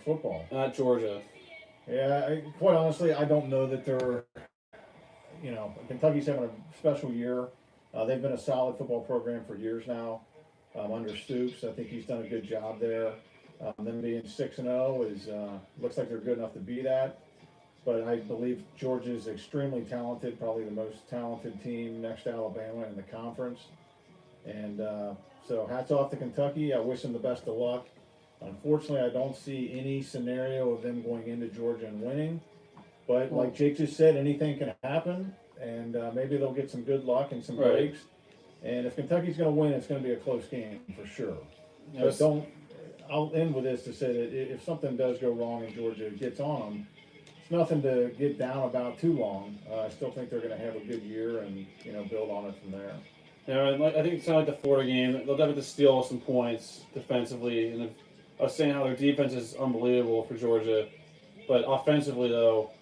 Football. Not Georgia. Yeah, quite honestly, I don't know that they're, Kentucky's having a special year. They've been a solid football program for years now. Under Stoops, I think he's done a good job there. Them being 6-0 is looks like they're good enough to be that. But I believe Georgia is extremely talented, probably the most talented team next to Alabama in the conference. And so hats off to Kentucky. I wish them the best of luck. Unfortunately, I don't see any scenario of them going into Georgia and winning. But like Jake just said, anything can happen, and maybe they'll get some good luck and some breaks. And if Kentucky's going to win, it's going to be a close game for sure. But I'll end with this to say that if something does go wrong and Georgia gets on them, it's nothing to get down about too long. I still think they're going to have a good year and build on it from there. Yeah, I think it's kind of like the Florida game. They'll have to steal some points defensively, and I was saying how their defense is unbelievable for Georgia, but offensively though,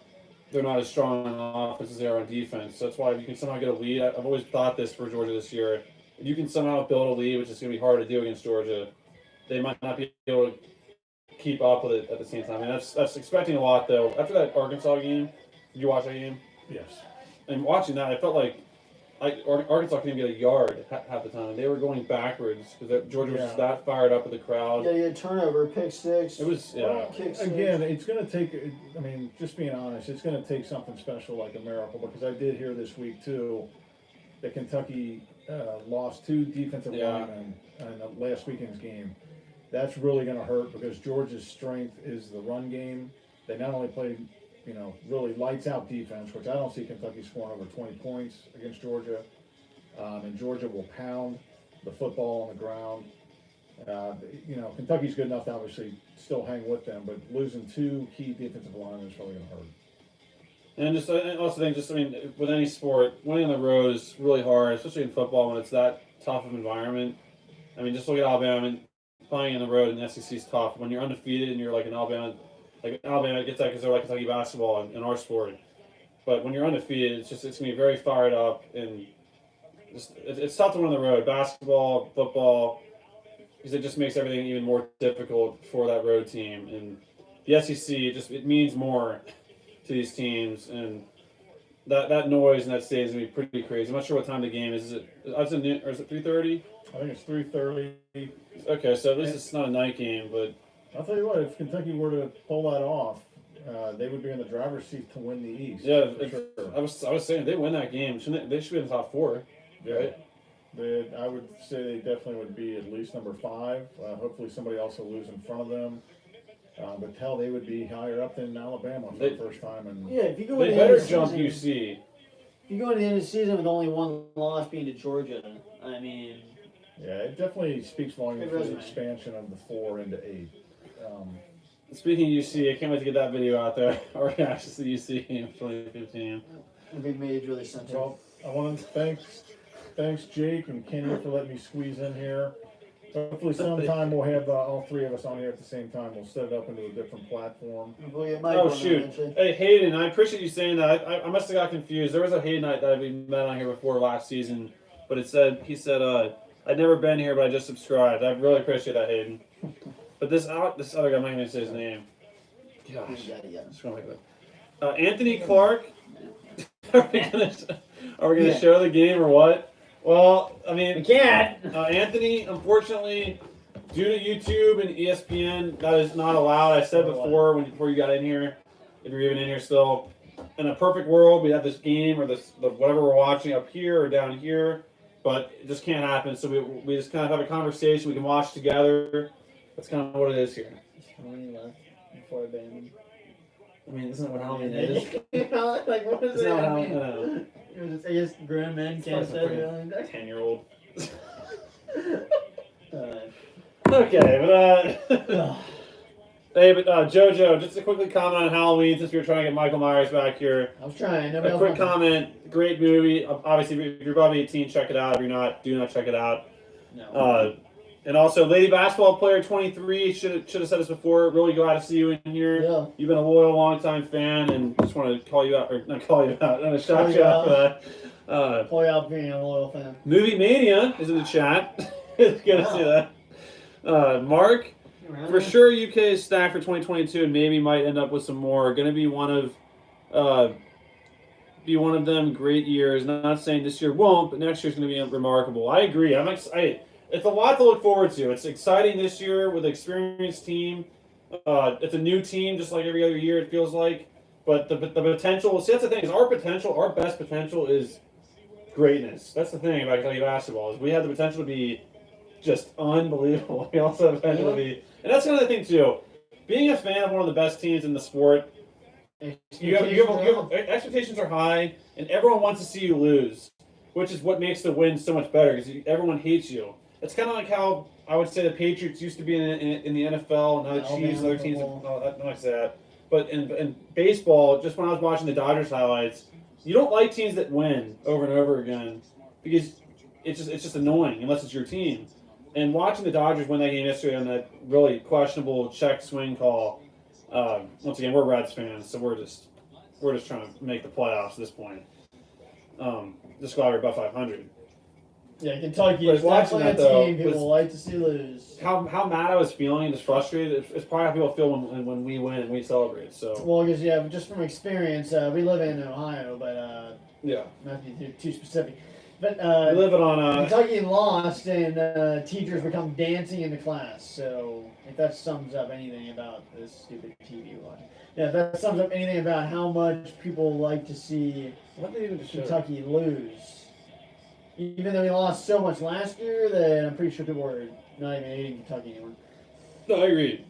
they're not as strong on offense as they are on defense. So that's why if you can somehow get a lead, I've always thought this for Georgia this year. If you can somehow build a lead, which is going to be hard to do against Georgia, they might not be able to keep up with it at the same time. I mean, that's expecting a lot though. After that Arkansas game, did you watch that game? Yes. And watching that, I felt like Arkansas couldn't even get a yard half the time. They were going backwards because Georgia was just that fired up with the crowd. Yeah, you had turnover, pick six. It was, Kick six. Again, it's going to take, just being honest, it's going to take something special like a miracle, because I did hear this week too that Kentucky lost 2 defensive linemen in last weekend's game. That's really going to hurt because Georgia's strength is the run game. They not only play, really lights out defense, which I don't see Kentucky scoring over 20 points against Georgia. And Georgia will pound the football on the ground. Kentucky's good enough to obviously still hang with them, but losing 2 key defensive linemen is probably going to hurt. And I also think with any sport, winning on the road is really hard, especially in football when it's that tough of an environment. Just look at Alabama. Playing on the road in the SEC is tough. When you're undefeated and you're like in Alabama gets that because they're like Kentucky basketball in our sport. But when you're undefeated, it's going to be very fired up and it's tough to win on the road. Basketball, football, because it just makes everything even more difficult for that road team. And the SEC, it means more to these teams, and that noise in that stadium is going to be pretty crazy. I'm not sure what time the game is. Is it 3:30? I think it's 3:30. Okay, so at least it's not a night game, but I'll tell you what, if Kentucky were to pull that off, they would be in the driver's seat to win the East. Yeah, sure. I was saying, if they win that game, they should be in the top 4, right? I would say they definitely would be at least number 5. Hopefully somebody else will lose in front of them. But they would be higher up than Alabama for the first time. And if you go they into better the jump season, UC. If you go into the end of the season with only 1 loss being to Georgia, yeah, it definitely speaks volumes for the resume. Expansion of the 4 into 8. Speaking of UC, I can't wait to get that video out there. Our reactions to UC in 2015. a big majorly centered. Well, I want to thanks Jake and Kenny for letting me squeeze in here. Hopefully sometime we'll have all 3 of us on here at the same time. We'll set it up into a different platform. We'll get Mike Oh, on shoot. eventually. Hey, Hayden, I appreciate you saying that. I must have got confused. There was a Hayden night that we met on here before last season, but he said, I'd never been here, but I just subscribed. I really appreciate that, Hayden. But this other guy, I'm not going to say his name. Gosh. Just gonna like that. Anthony Clark. Are we gonna show the game or what? Well, We can't. Anthony, unfortunately, due to YouTube and ESPN, that is not allowed. I said before before you got in here, if you're even in here still, in a perfect world, we have this game or whatever we're watching up here or down here, but it just can't happen. So we just kind of have a conversation. We can watch together. That's kind of what it is here. How many left before I ban him? Isn't that what Halloween is? What does Isn't that that what mean? Halloween? I guess grown men can't say Freaking that. 10-year-old. Uh, Okay, but hey, but JoJo, just to quickly comment on Halloween since we were trying to get Michael Myers back here. I was trying. A quick comment. Great movie. Obviously, if you're above 18, check it out. If you're not, do not check it out. No. And also, Lady Basketball Player 23, should have said this before. Really glad to see you in here. Yeah. You've been a loyal, long-time fan, and just want to call you out, or not call you out, I'm shout you out for that. Play out being a loyal fan. Movie Mania is in the chat. It's good to see that. Mark, for sure UK is stacked for 2022 and maybe might end up with some more. Going to be one of them great years. Not saying this year won't, but next year's going to be remarkable. I agree. I'm excited. It's a lot to look forward to. It's exciting this year with an experienced team. It's a new team, just like every other year it feels like. But the potential, see, that's the thing, is our best potential is greatness. That's the thing about Kentucky basketball, is we have the potential to be just unbelievable. We also have the potential to be, and that's another thing too. Being a fan of one of the best teams in the sport, expectations are high, and everyone wants to see you lose, which is what makes the win so much better, because everyone hates you. It's kind of like how I would say the Patriots used to be in the NFL, and now the Chiefs and other teams. No, I say that. But in baseball, just when I was watching the Dodgers highlights, you don't like teams that win over and over again because it's just annoying unless it's your team. And watching the Dodgers win that game yesterday on that really questionable check swing call. Once again, we're Reds fans, so we're just trying to make the playoffs at this point. Just glad we're above 500. Yeah, Kentucky But is watching definitely that, a though, team people like to see lose. How mad I was feeling and just frustrated. It's probably how people feel when we win and we celebrate. So Well, because just from experience, we live in Ohio, but yeah, not to be too specific. But we live it on. Kentucky lost, and teachers become dancing in the class. So if that sums up anything about this stupid TV watching, if that sums up anything about how much people like to see What did they even just show? Kentucky lose. Even though we lost so much last year, that I'm pretty sure people were not even hating Kentucky anymore. No, I agree.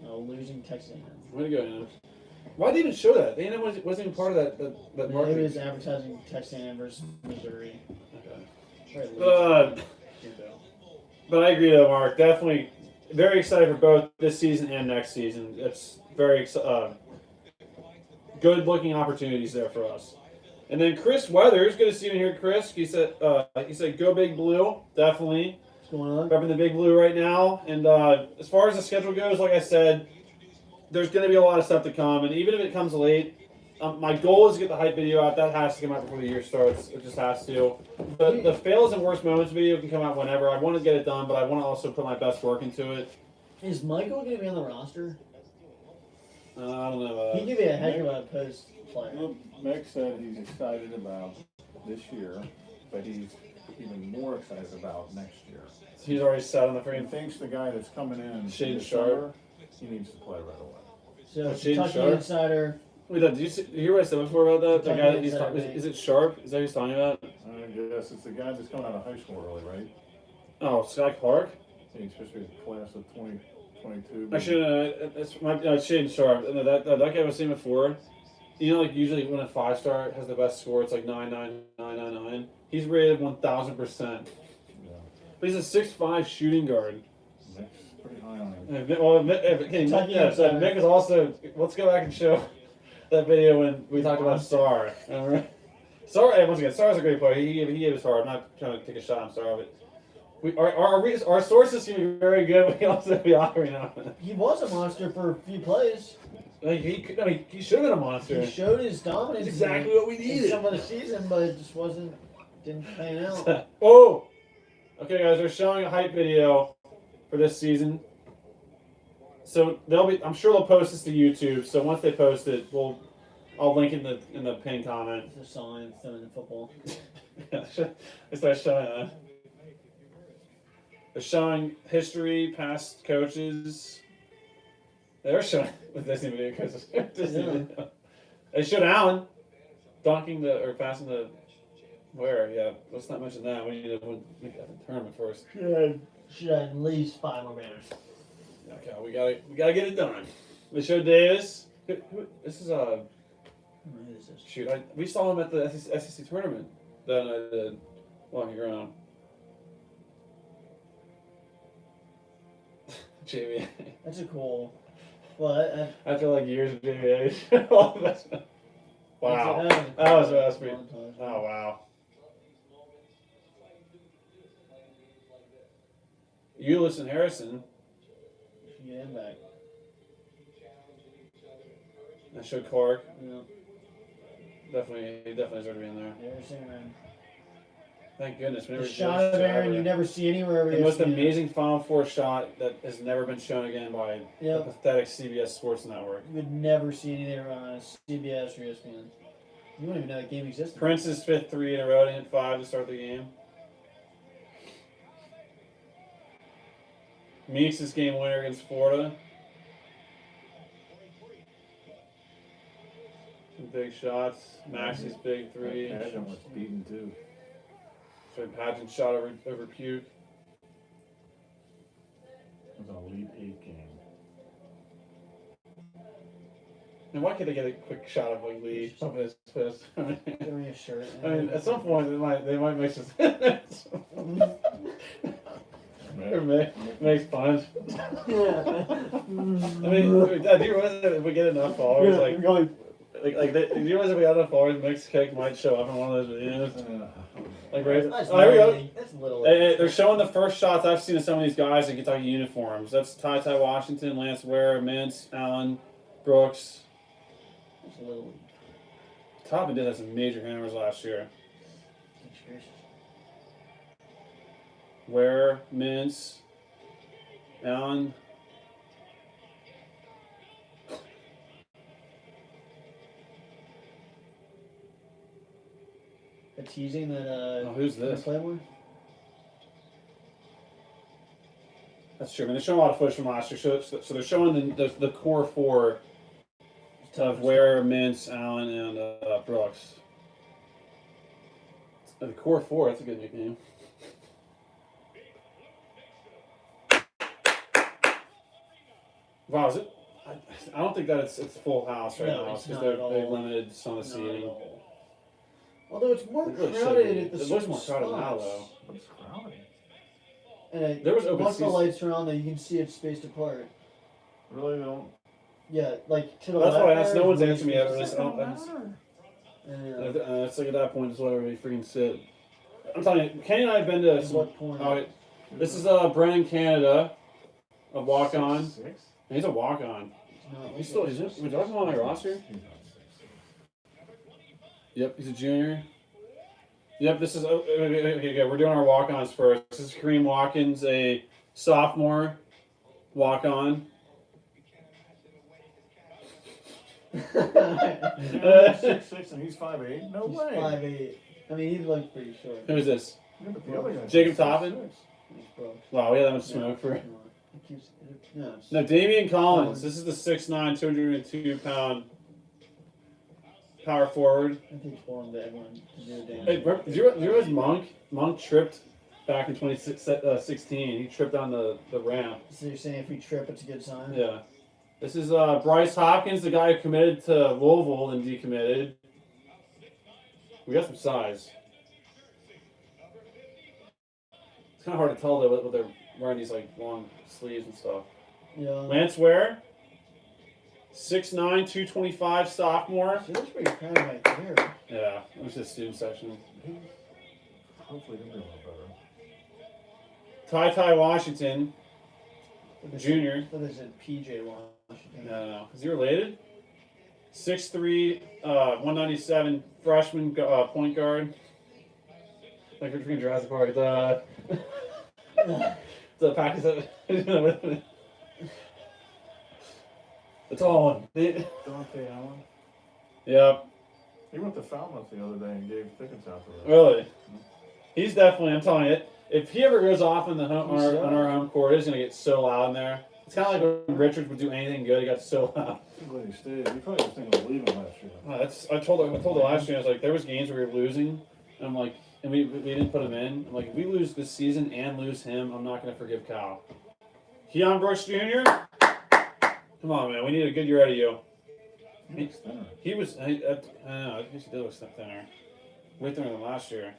Losing Texas A&M. Way to go, Anna. Why did they even show that? A&M wasn't even part of that marketing. It was advertising Texas A&M versus Missouri. Okay. Right, But I agree, though, Mark. Definitely very excited for both this season and next season. It's very good-looking opportunities there for us. And then Chris Weathers, good to see you here, Chris. He said, "Go Big Blue." Definitely. What's going on? Repping the Big Blue right now. And as far as the schedule goes, like I said, there's going to be a lot of stuff to come. And even if it comes late, my goal is to get the hype video out. That has to come out before the year starts. It just has to. The fails and worst moments video can come out whenever. I want to get it done, but I want to also put my best work into it. Is Michael going to be on the roster? I don't know about He could be a heck of a post player. Well, Mick said he's excited about this year, but he's even more excited about next year. He's already set on the He frame. thinks the guy that's coming in Shaden this Sharp. summer, he needs to play right away. So, Shaden Kentucky Sharp? Insider. Wait, did you hear what I said before about that? The Kentucky guy that he's Insider, talking, is it Sharp? Is that who he's talking about? I guess it's the guy that's coming out of high school early, right? Oh, Scott Clark? He's supposed to be the class of 2022. Actually, it's Shaden Sharp. No, that guy I was saying before. You know, like usually when a 5-star has the best score, it's like 99999. He's rated 1000%. Yeah. But he's a 6'5" shooting guard. Mick's pretty high on him. Mick is also. Let's go back and show that video when we talked about Sar. Remember? Sar, once again, Sar's a great player. He gave his heart. I'm not trying to take a shot on Sar, but our sources seem to be very good, but he also be awkward now. He was a monster for a few plays. Like he should have been a monster. He showed his dominance. That's exactly what we in needed. some of the season, but it just didn't pan out. Oh! Okay, guys, they're showing a hype video for this season. So I'm sure they'll post this to YouTube. So once they post it, I'll link it in the pinned comment. It's a song throwing the football. They start showing that. They're showing history, past coaches. They're showing with Disney video coaches. They showed Allen passing the. Where? Yeah, let's not mention that. We need to make that the tournament first. Should have at least 5 more banners. Okay, we gotta get it done. They showed Davis. This is Who is this? shoot. We saw him at the SEC tournament. Then I did walking around. JVA. That's a cool. Well, After like years of JVA. Wow. That was sweet. Oh wow. Eulis and Harrison. Get him back. I showed Clark. Yeah. He definitely deserved to be in there. Harrison, man. Thank goodness. The shot of Aaron you never see anywhere. The most amazing Final Four shot that has never been shown again by the pathetic CBS Sports Network. You would never see anything on CBS or ESPN. You wouldn't even know that game existed. Prince's 5th 3 in a row to hit 5 to start the game. Meeks' game winner against Florida. Some big shots. Maxie's big 3. Pageant was beaten too. So Pageant shot over Puke. It was an Elite 8 game. And why can't they get a quick shot of like Lee up his fist? Give me a shirt. I mean, at some point they might make some. Or makes punch. Yeah. I mean, do you realize that if we get enough followers, do you realize if we had enough followers, Mixed Kick might show up in one of those videos? Like, right? That's Oh, here we go. That's little. Hey, they're showing the first shots I've seen of some of these guys in Kentucky uniforms. That's Ty Washington, Lance Ware, Mintz, Allen, Brooks. That's little. Toppin did have some major hammers last year. Ware, Mintz, Allen. A teasing that. Who's this? Play more? That's true. I mean, they're showing a lot of footage from last year. So they're showing the core 4 of Ware, Mintz, Allen, and Brooks. The Core 4, that's a good nickname. Wow, is it? I don't think that it's full house right No, now it's because not at all. they've limited some of the Not at seating. all. Although it's more It really should crowded be. at the It looks certain more crowded now, spots. though. What's crowded? And There was open once the seats. lights are on there, you can see it spaced apart. Really, they don't. Yeah, like to the That's left. why I asked. there No is one's way answered me yet. spaced I don't- apart. Yeah. It's like at that point, just let everybody freaking sit. I'm telling you, Kenny and I have been to At some. what point? Oh, this is Brennan Canada, a walk on. 6'6"? He's a walk on. No, He's still. We talking about my roster? He's not 6'6". Yep, he's a junior. Yep, this is okay. We're doing our walk-ons first. This is Kareem Watkins, a sophomore walk-on. He's 6'6" and he's 5'8". No He's way. 5'8". I mean, he looks pretty short. Who is this? Yeah, but the other guy's Jacob 6'6". Toppin? He's broke. Wow, we had that much smoke for. It keeps. No, it's, No, Damian Collins. This is the 6'9", 202-pound power forward. I think it's for him to everyone to do a damn. Hey, did you realize Monk tripped back in 2016? He tripped on the ramp. So you're saying if we trip, it's a good sign? Yeah. This is Bryce Hopkins, the guy who committed to Louisville and decommitted. We got some size. It's kind of hard to tell though what they're wearing, these like long sleeves and stuff. Yeah. Lance Ware, 6'9", 225, sophomore. She looks pretty proud right there. Yeah, it was the student section. Hopefully he'll be a little better. Ty Washington, junior. What is it? PJ Washington. No. Is he related? 6'3", 197, freshman point guard. Like we're freaking Jurassic Park. The Packers. The tall one. Dante Allen. Yep. He went to Falmouth the other day and gave tickets out to them. Really. He's definitely. I'm telling you, if he ever goes off in the home on our home court, it's gonna get so loud in there. It's kind of like when Richards would do anything good, he got so loud. I'm glad he stayed. He probably was thinking of leaving last year. I told her last year. I was like, there was games where we were losing, and I'm like, and we didn't put him in. I'm like, if we lose this season and lose him, I'm not gonna forgive Kyle. Keon Brooks Jr. Come on, man. We need a good year out of you. He was. I don't know. I guess he did look thinner. Way thinner than last year.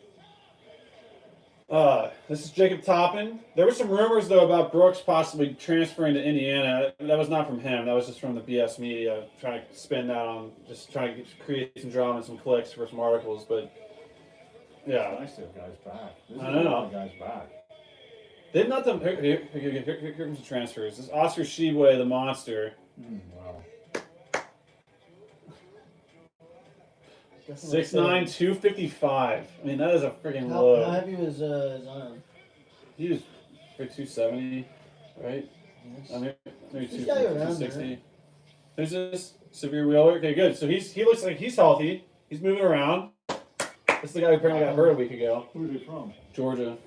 This is Jacob Toppin. There were some rumors though about Brooks possibly transferring to Indiana. That was not from him. That was just from the BS media trying to spin that on, just trying to create some drama and some clicks for some articles. But yeah, It's nice to have guys back. This I is know. a lot of guys back. they've not done. Here comes the transfers. This is Oscar Shibwe, the monster. Wow. 6'9", 255. I mean, that is a freaking How load. heavy was his arm? He was for 270, right? Yes. I mean, maybe He's got you around 260. Who's this? Severe Wheeler. Okay, good. So he looks like he's healthy. He's moving around. This is the guy who apparently got hurt a week ago. Who's he from? Georgia.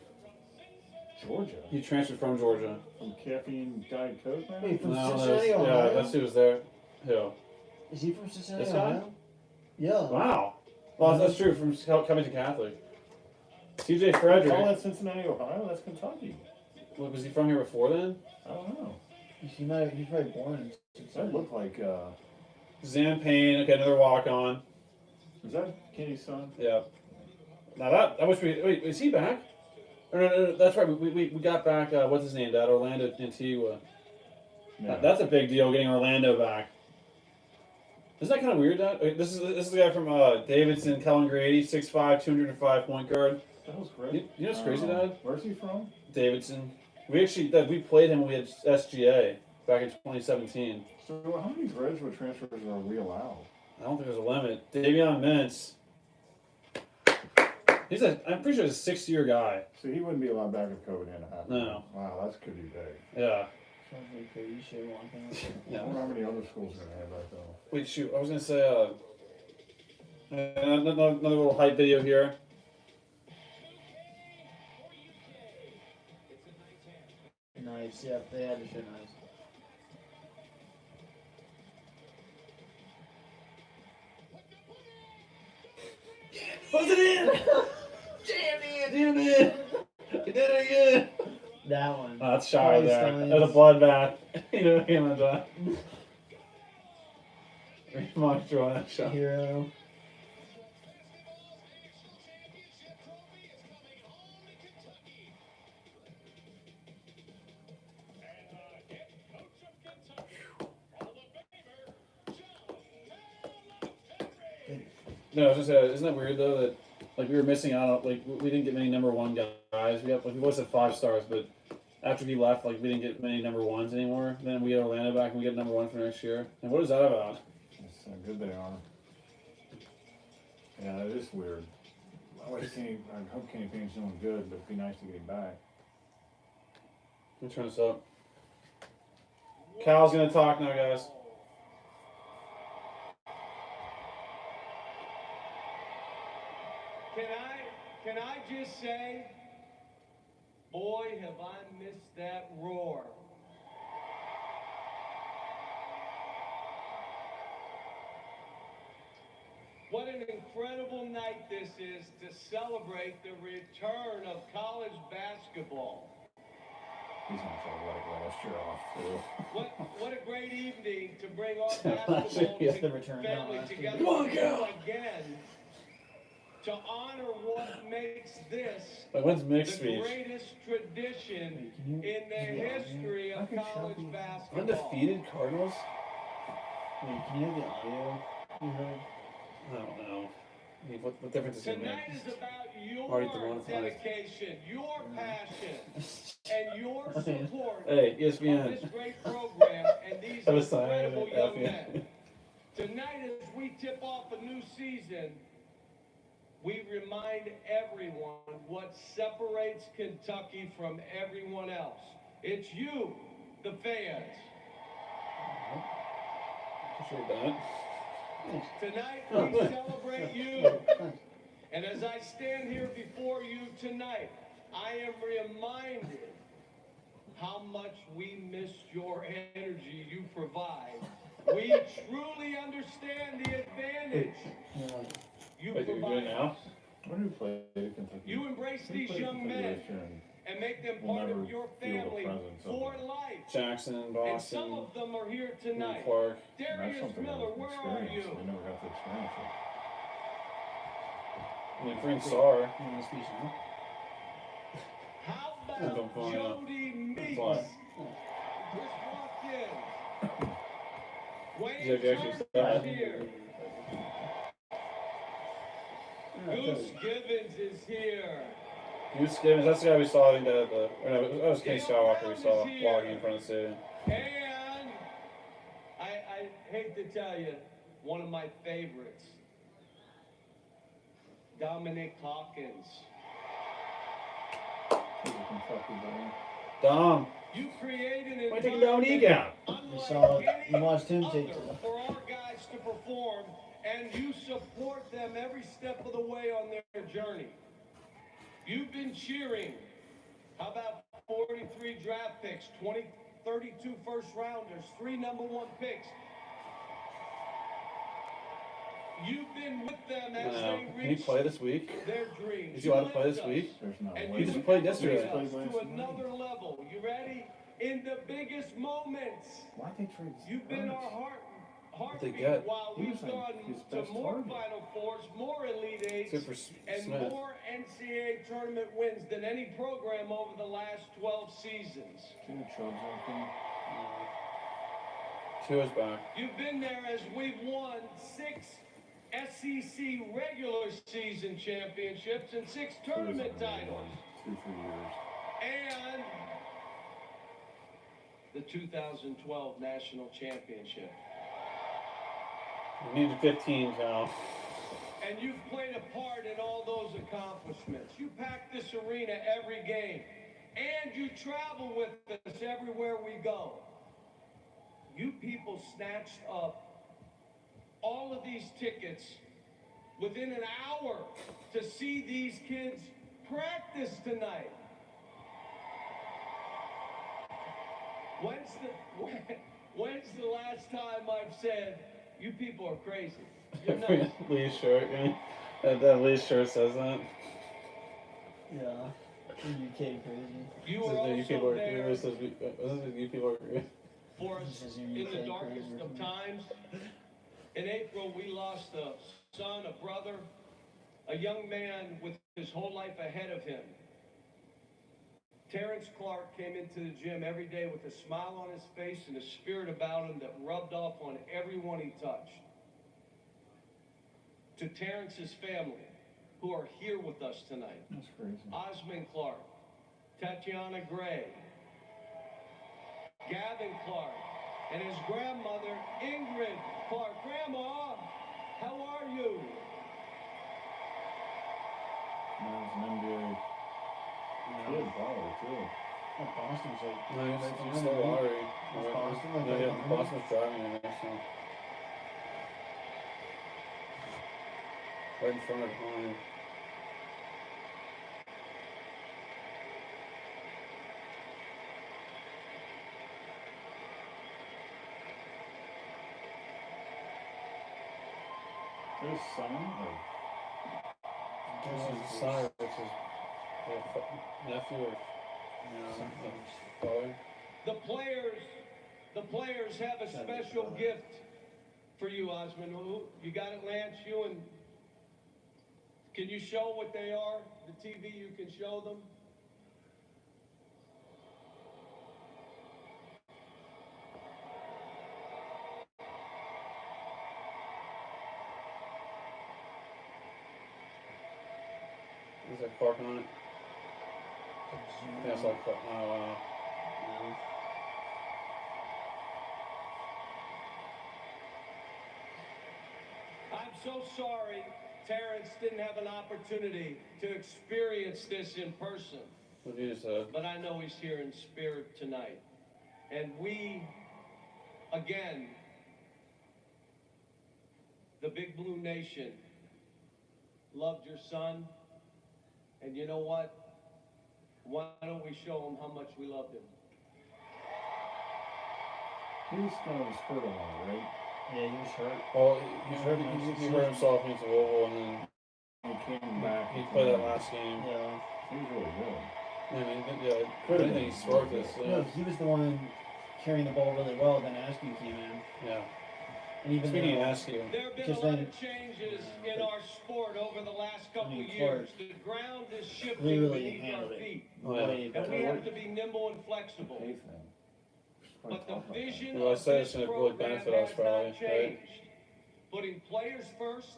Georgia. He transferred from Georgia. From Caffeine Diet Coke, man? Wait, from No, Cincinnati, yeah, Ohio? that's who was there. Who? Is he from Cincinnati, This guy? Ohio? Yeah. Wow. Well, that's true. From Covington Catholic. TJ Oh, Frederick. that's Cincinnati, Ohio? That's Kentucky. Well, was he from here before then? I don't know. He's probably born in That Cincinnati. looked like, Zan Payne. Okay, another walk on. is that Kenny's son? Yeah. Now that I wish we wait. Is he back? Or no, that's right. We got back. What's his name? That Orlando Antigua. Yeah. That's a big deal. Getting Orlando back. Isn't that kind of weird? Dad? This is the guy from Davidson, Kellen Grady, 6'5", 205 point guard. That was great. You know what's crazy, Dad? Where's he from? Davidson. We played him when we had SGA back in 2017. So how many graduate transfers are we allowed? I don't think there's a limit. Davion Mintz. I'm pretty sure he's a 6-year guy. So he wouldn't be allowed back if COVID hadn't happened. No. Wow, that could be big. Yeah. Sounds like you should want him. I Yeah. wonder how many other schools are going to have that, though. Wait, shoot. I was going to say, another little hype video here. Nice, yeah, they had to show nice. Was it in? that's shy Holy there. Steins. There's a bloodbath. You know what I mean, John? Remark drawing that shot. Hero. No, I was just isn't that weird though that like we were missing out on we didn't get many number one guys. We got we've always had 5 stars, but after he left, we didn't get many number ones anymore. Then we get Orlando back and we get number 1 for next year. And what is that about? That's how good they are. Yeah, it is weird. I hope Kenny Payne's doing good, but it'd be nice to get him back. Let me turn this up. Cal's gonna talk now, guys. Can I just say, boy, have I missed that roar. What an incredible night this is to celebrate the return of college basketball. He's not trying to let last year off, too. What a great evening to bring our basketball Yes, the return family last year. together Come on, Cal. again to honor what makes this When's mixed the speech? greatest tradition in the history of college basketball. Undefeated Cardinals? Wait, can you have the audio you heard? I don't know. I mean, what difference does it Tonight make? is about your Already demonetized. dedication, your passion, and your support Hey, of this ESPN. great program and these Have a sign incredible of it, young FBN. men. Tonight, as we tip off a new season, we remind everyone what separates Kentucky from everyone else. It's you, the fans. Appreciate that. Tonight, we celebrate you. And as I stand here before you tonight, I am reminded how much we miss your energy you provide. We truly understand the advantage you Wait, you're doing provide. now? When who played Kentucky? You embrace Who these played young Kentucky men this year and and make them will part never of your feel the family presence of for them. life. Jackson, And some Boston, of them are here New tonight. Clark. That's Darius something Miller, that where was are experience. you? They never got to experience it. I mean, Frank Sarr. You want to speech now? How Don't about fall out. Jody Meeks? Fly. Just walked in. Wayne Jack actually Turner's started. here. Goose Givens is here. Goose Givens, that's the guy we saw, I think, that that was Kenny Skywalker we saw walking in front of the stadium. And I hate to tell you, one of my favorites, Dominic Hawkins. He's a Kentucky boy. Dom, You created an why take Dominique out? You saw it. You watched him other take it. for our guys to perform, and you support them every step of the way on their journey. You've been cheering. How about 43 draft picks, 32 first rounders, 3 number 1 picks? You've been with them as No. they Can he reach play this week? their dreams. Is he allowed to play this You week? lift us. There's no And way. He you just played elevate yesterday. us to another level. You ready? In the biggest moments. Why'd they trade You've been our they heartbeat get? while He we've was like gone his to best more target. Final Fours, more Elite Except Eights, for and Smith. more NCAA tournament wins than any program over the last 12 seasons. Tua's back. You've been there as we've won 6 SEC regular season championships and 6 tournament titles. 2-3 years. And the 2012 national championship. We needed 15, Cal. And you've played a part in all those accomplishments. You pack this arena every game. And you travel with us everywhere we go. You people snatched up all of these tickets within an hour to see these kids practice tonight. When's the last time I've said, you people are crazy? You're nuts. Lee's shirt, that Lee's shirt says that. Yeah. UK crazy. You This were is the UK also board. there This is the UK board. for us This is in your the UK darkest crazy. of times. In April, we lost a son, a brother, a young man with his whole life ahead of him. Terrence Clark came into the gym every day with a smile on his face and a spirit about him that rubbed off on everyone he touched. To Terrence's family, who are here with us tonight, That's crazy. Osmond Clark, Tatiana Gray, Gavin Clark, and his grandmother, Ingrid Clark. Grandma, how are you? Now it's an NBA. Good probably too. Oh, Boston's like. No, it's the lottery. Boston, like, No, yeah, Boston's driving in there, so. Right in front of home. His son or This is his son, which is nephew or father. The players have a special gift for you, Osmond. You got it, Lance? You and can you show what they are? The TV, you can show them. Is there Clark on it? Yeah, it's like Clark. Oh, wow. I'm so sorry Terrence didn't have an opportunity to experience this in person. What you just said. But I know he's here in spirit tonight. And we, again, the Big Blue Nation, loved your son. And you know what? Why don't we show him how much we loved him? he was kind of hurt a lot, right? Yeah, he was hurt. Well, he hurt himself against Louisville, and then He came back. he played that last game. Yeah. He was really good. I mean, yeah, I think he scored this. No, he was the one carrying the ball really well. Then Askew came in, Yeah. and even Speaking though, of Askew, There have been a Because lot then- of changes in our sport over the last couple I mean, years. The ground is shifting we really beneath our handled it. feet. Oh, yeah. way And better. we have to be nimble and flexible. Pay thing. But the vision Well, I of said this it's gonna really program benefit us has probably, not right? changed. Putting players first,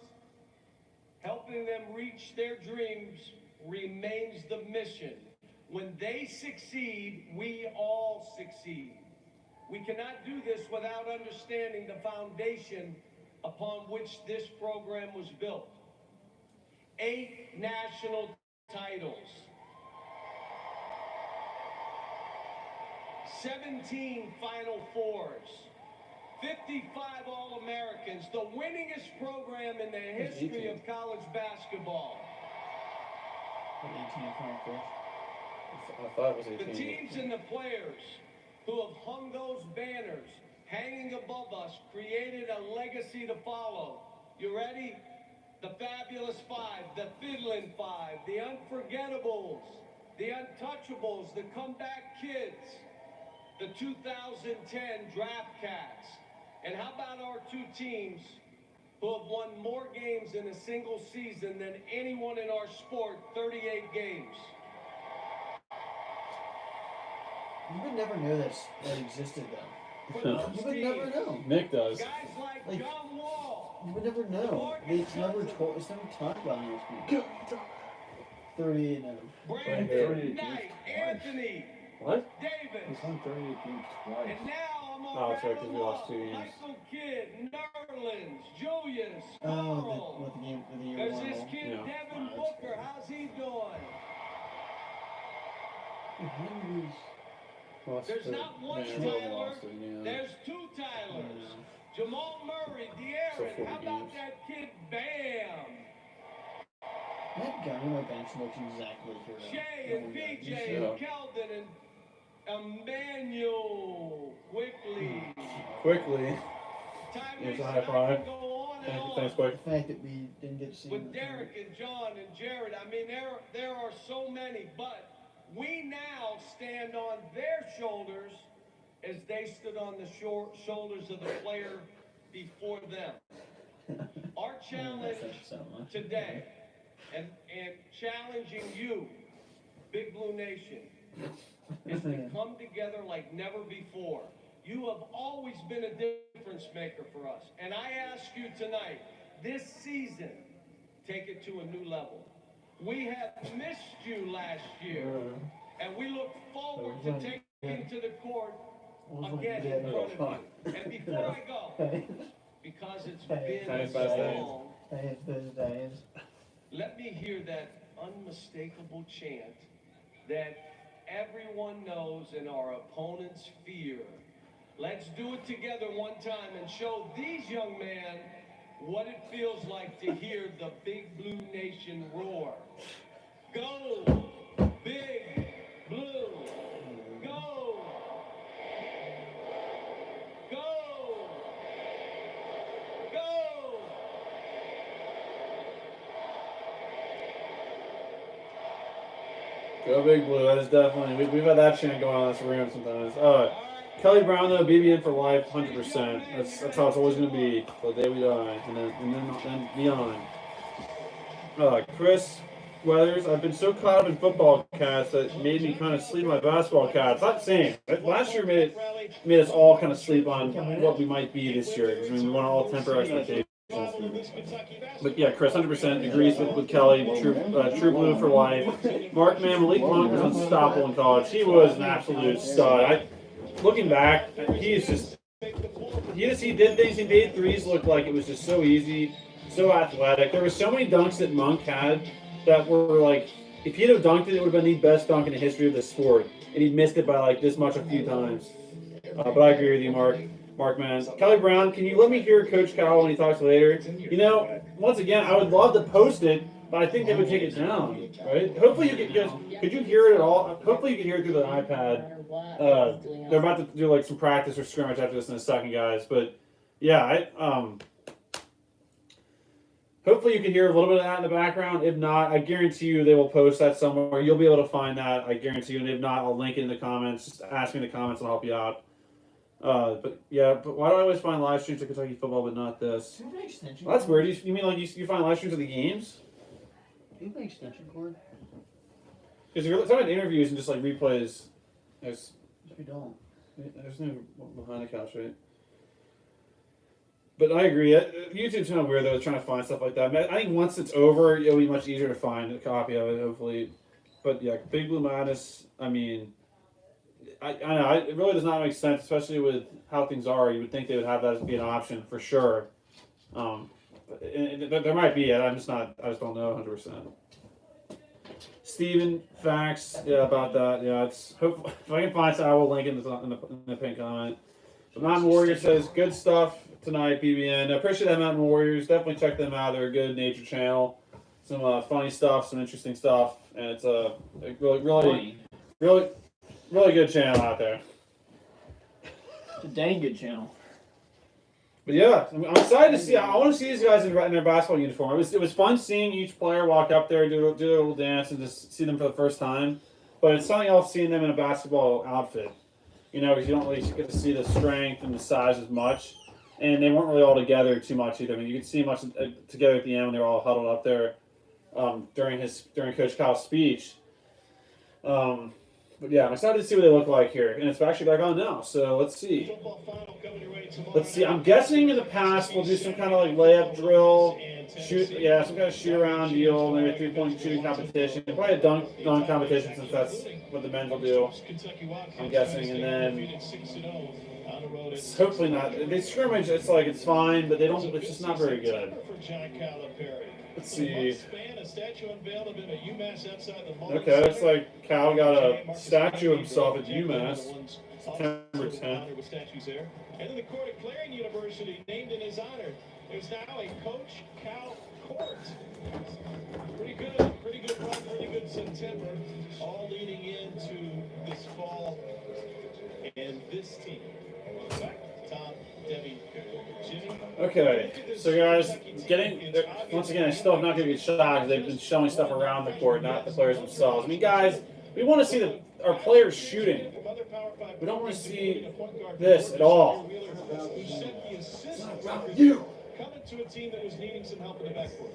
helping them reach their dreams remains the mission. When they succeed, we all succeed. We cannot do this without understanding the foundation upon which this program was built. 8 national titles. 17 Final Fours, 55 All-Americans, the winningest program in the history of college basketball. 18 conference. I thought it was The 18. teams and the players who have hung those banners hanging above us created a legacy to follow. You ready? The Fabulous Five, the Fiddlin' Five, the Unforgettables, the Untouchables, the Comeback Kids, the 2010 Draft Cats. And how about our 2 teams who have won more games in a single season than anyone in our sport, 38 games. You would never know that existed though. For those You would never teams, know. Nick does. guys like John Wall, You would never know. It's never told. It's never talked about in this game. 38 now. Brandon 38 Knight, games Anthony What? Davis. He's won 38 games twice. And now I'm Oh, on that's right, 'cause we lost 2 games. Michael Kidd, Nerlens, Julius, Oh, Carl. with the game of the year There's one. this kid, Yeah. Devin Oh, that's Booker. good. How's he doing? Well, There's not one yeah, Tyler. lost it, yeah. There's 2 Tylers. Jamal Murray, So De'Aaron. 40 How about games. that kid, Bam? That guy on my bench looks exactly like her. Shay and PJ Yeah. and Keldon and Emmanuel quickly. Quickly. Here's a high five. Go on and Thanks, on. thanks, The quick. fact that we didn't get to see With him. Derek and John and Jared, I mean, there are so many, but We now stand on their shoulders as they stood on the shoulders of the player before them. Our challenge today, and challenging you, Big Blue Nation, is to come together like never before. You have always been a difference maker for us. And I ask you tonight, this season, take it to a new level. We have missed you last year, and we look forward to taking to the court again in front of you. And before I go, because it's been so long, let me hear that unmistakable chant that everyone knows and our opponents fear. Let's do it together one time and show these young men what it feels like to hear the Big Blue Nation roar. Go, Big Blue. Go. Go. Go. Go Big Blue. That is definitely, we've had that chant going on in this room sometimes. Kelly Brown, though, BBN for life, 100%. That's how it's always going to be till the day we die, and then beyond. Chris Weathers, I've been so caught up in football cats that it made me kind of sleep on my basketball cats. Not the same. Last year made us all kind of sleep on what we might be this year, because we want to all temper expectations. But yeah, Chris 100% agrees with Kelly. True Blue for life. Mark, man, Malik Monk was unstoppable in college. He was an absolute stud. Looking back, he did things. He made threes look like it was just so easy, so athletic. There were so many dunks that Monk had that were like, if he'd have dunked it, it would have been the best dunk in the history of the sport, and he missed it by like this much a few times. But I agree with you, Mark, man. Kelly Brown, can you let me hear Coach Kyle when he talks later? You know, once again, I would love to post it, but I think they would take it down, right? Hopefully could you hear it at all? Hopefully you can hear it through the iPad. They're about to do like some practice or scrimmage after this in a second, guys. But yeah, hopefully you can hear a little bit of that in the background. If not, I guarantee you they will post that somewhere. You'll be able to find that. I guarantee you. And if not, I'll link it in the comments. Just ask me in the comments and I'll help you out. But why do I always find live streams of Kentucky football but not this? Well, that's weird. You mean like you find live streams of the games? Do you have an extension cord? Because you're talking about interviews and just like replays. There's no behind the couch, right? But I agree. YouTube's kind of weird though, trying to find stuff like that. I think once it's over, it'll be much easier to find a copy of it, hopefully. But yeah, Big Blue Madness. I mean, I don't know. It really does not make sense, especially with how things are. You would think they would have that as be an option for sure. There might be it. I just don't know 100%. Steven, facts, about that. Yeah, it's hopefully if I can find some, I will link it in the pin comment. But Mountain Warrior says good stuff tonight, BBN. I appreciate that, Mountain Warriors. Definitely check them out. They're a good nature channel. Some funny stuff, some interesting stuff, and it's a really good channel out there. It's a dang good channel. But yeah, I'm excited to see. I want to see these guys in their basketball uniform. It was fun seeing each player walk up there, do a little dance, and just see them for the first time. But it's something else seeing them in a basketball outfit. You know, because you don't really get to see the strength and the size as much. And they weren't really all together too much either. I mean, you could see much together at the end when they were all huddled up there during Coach Kyle's speech. But yeah, I'm excited to see what they look like here. And it's actually back on now, so let's see. I'm guessing in the past we'll do some kind of like layup drill, some kind of shoot around deal, maybe a 3-point shooting competition, probably a dunk competition since that's what the men will do. I'm guessing, and then hopefully not. They scrimmage, it's fine, but it's just not very good. Let's see. Okay, it's like Cal got a statue of himself at UMass, September 10th. And then the court at Clarion University named in his honor. There's now a Coach Cal Court. Pretty good run, pretty good September, all leading into this fall. And this team, Tom, Debbie, Jimmy. Okay, so guys, once again, I still have not going to get shot because they've been showing stuff around the court, not the players themselves. I mean, guys, We want to see our players shooting. We don't want to see this at all. You coming to a team that was needing some help in the backcourt.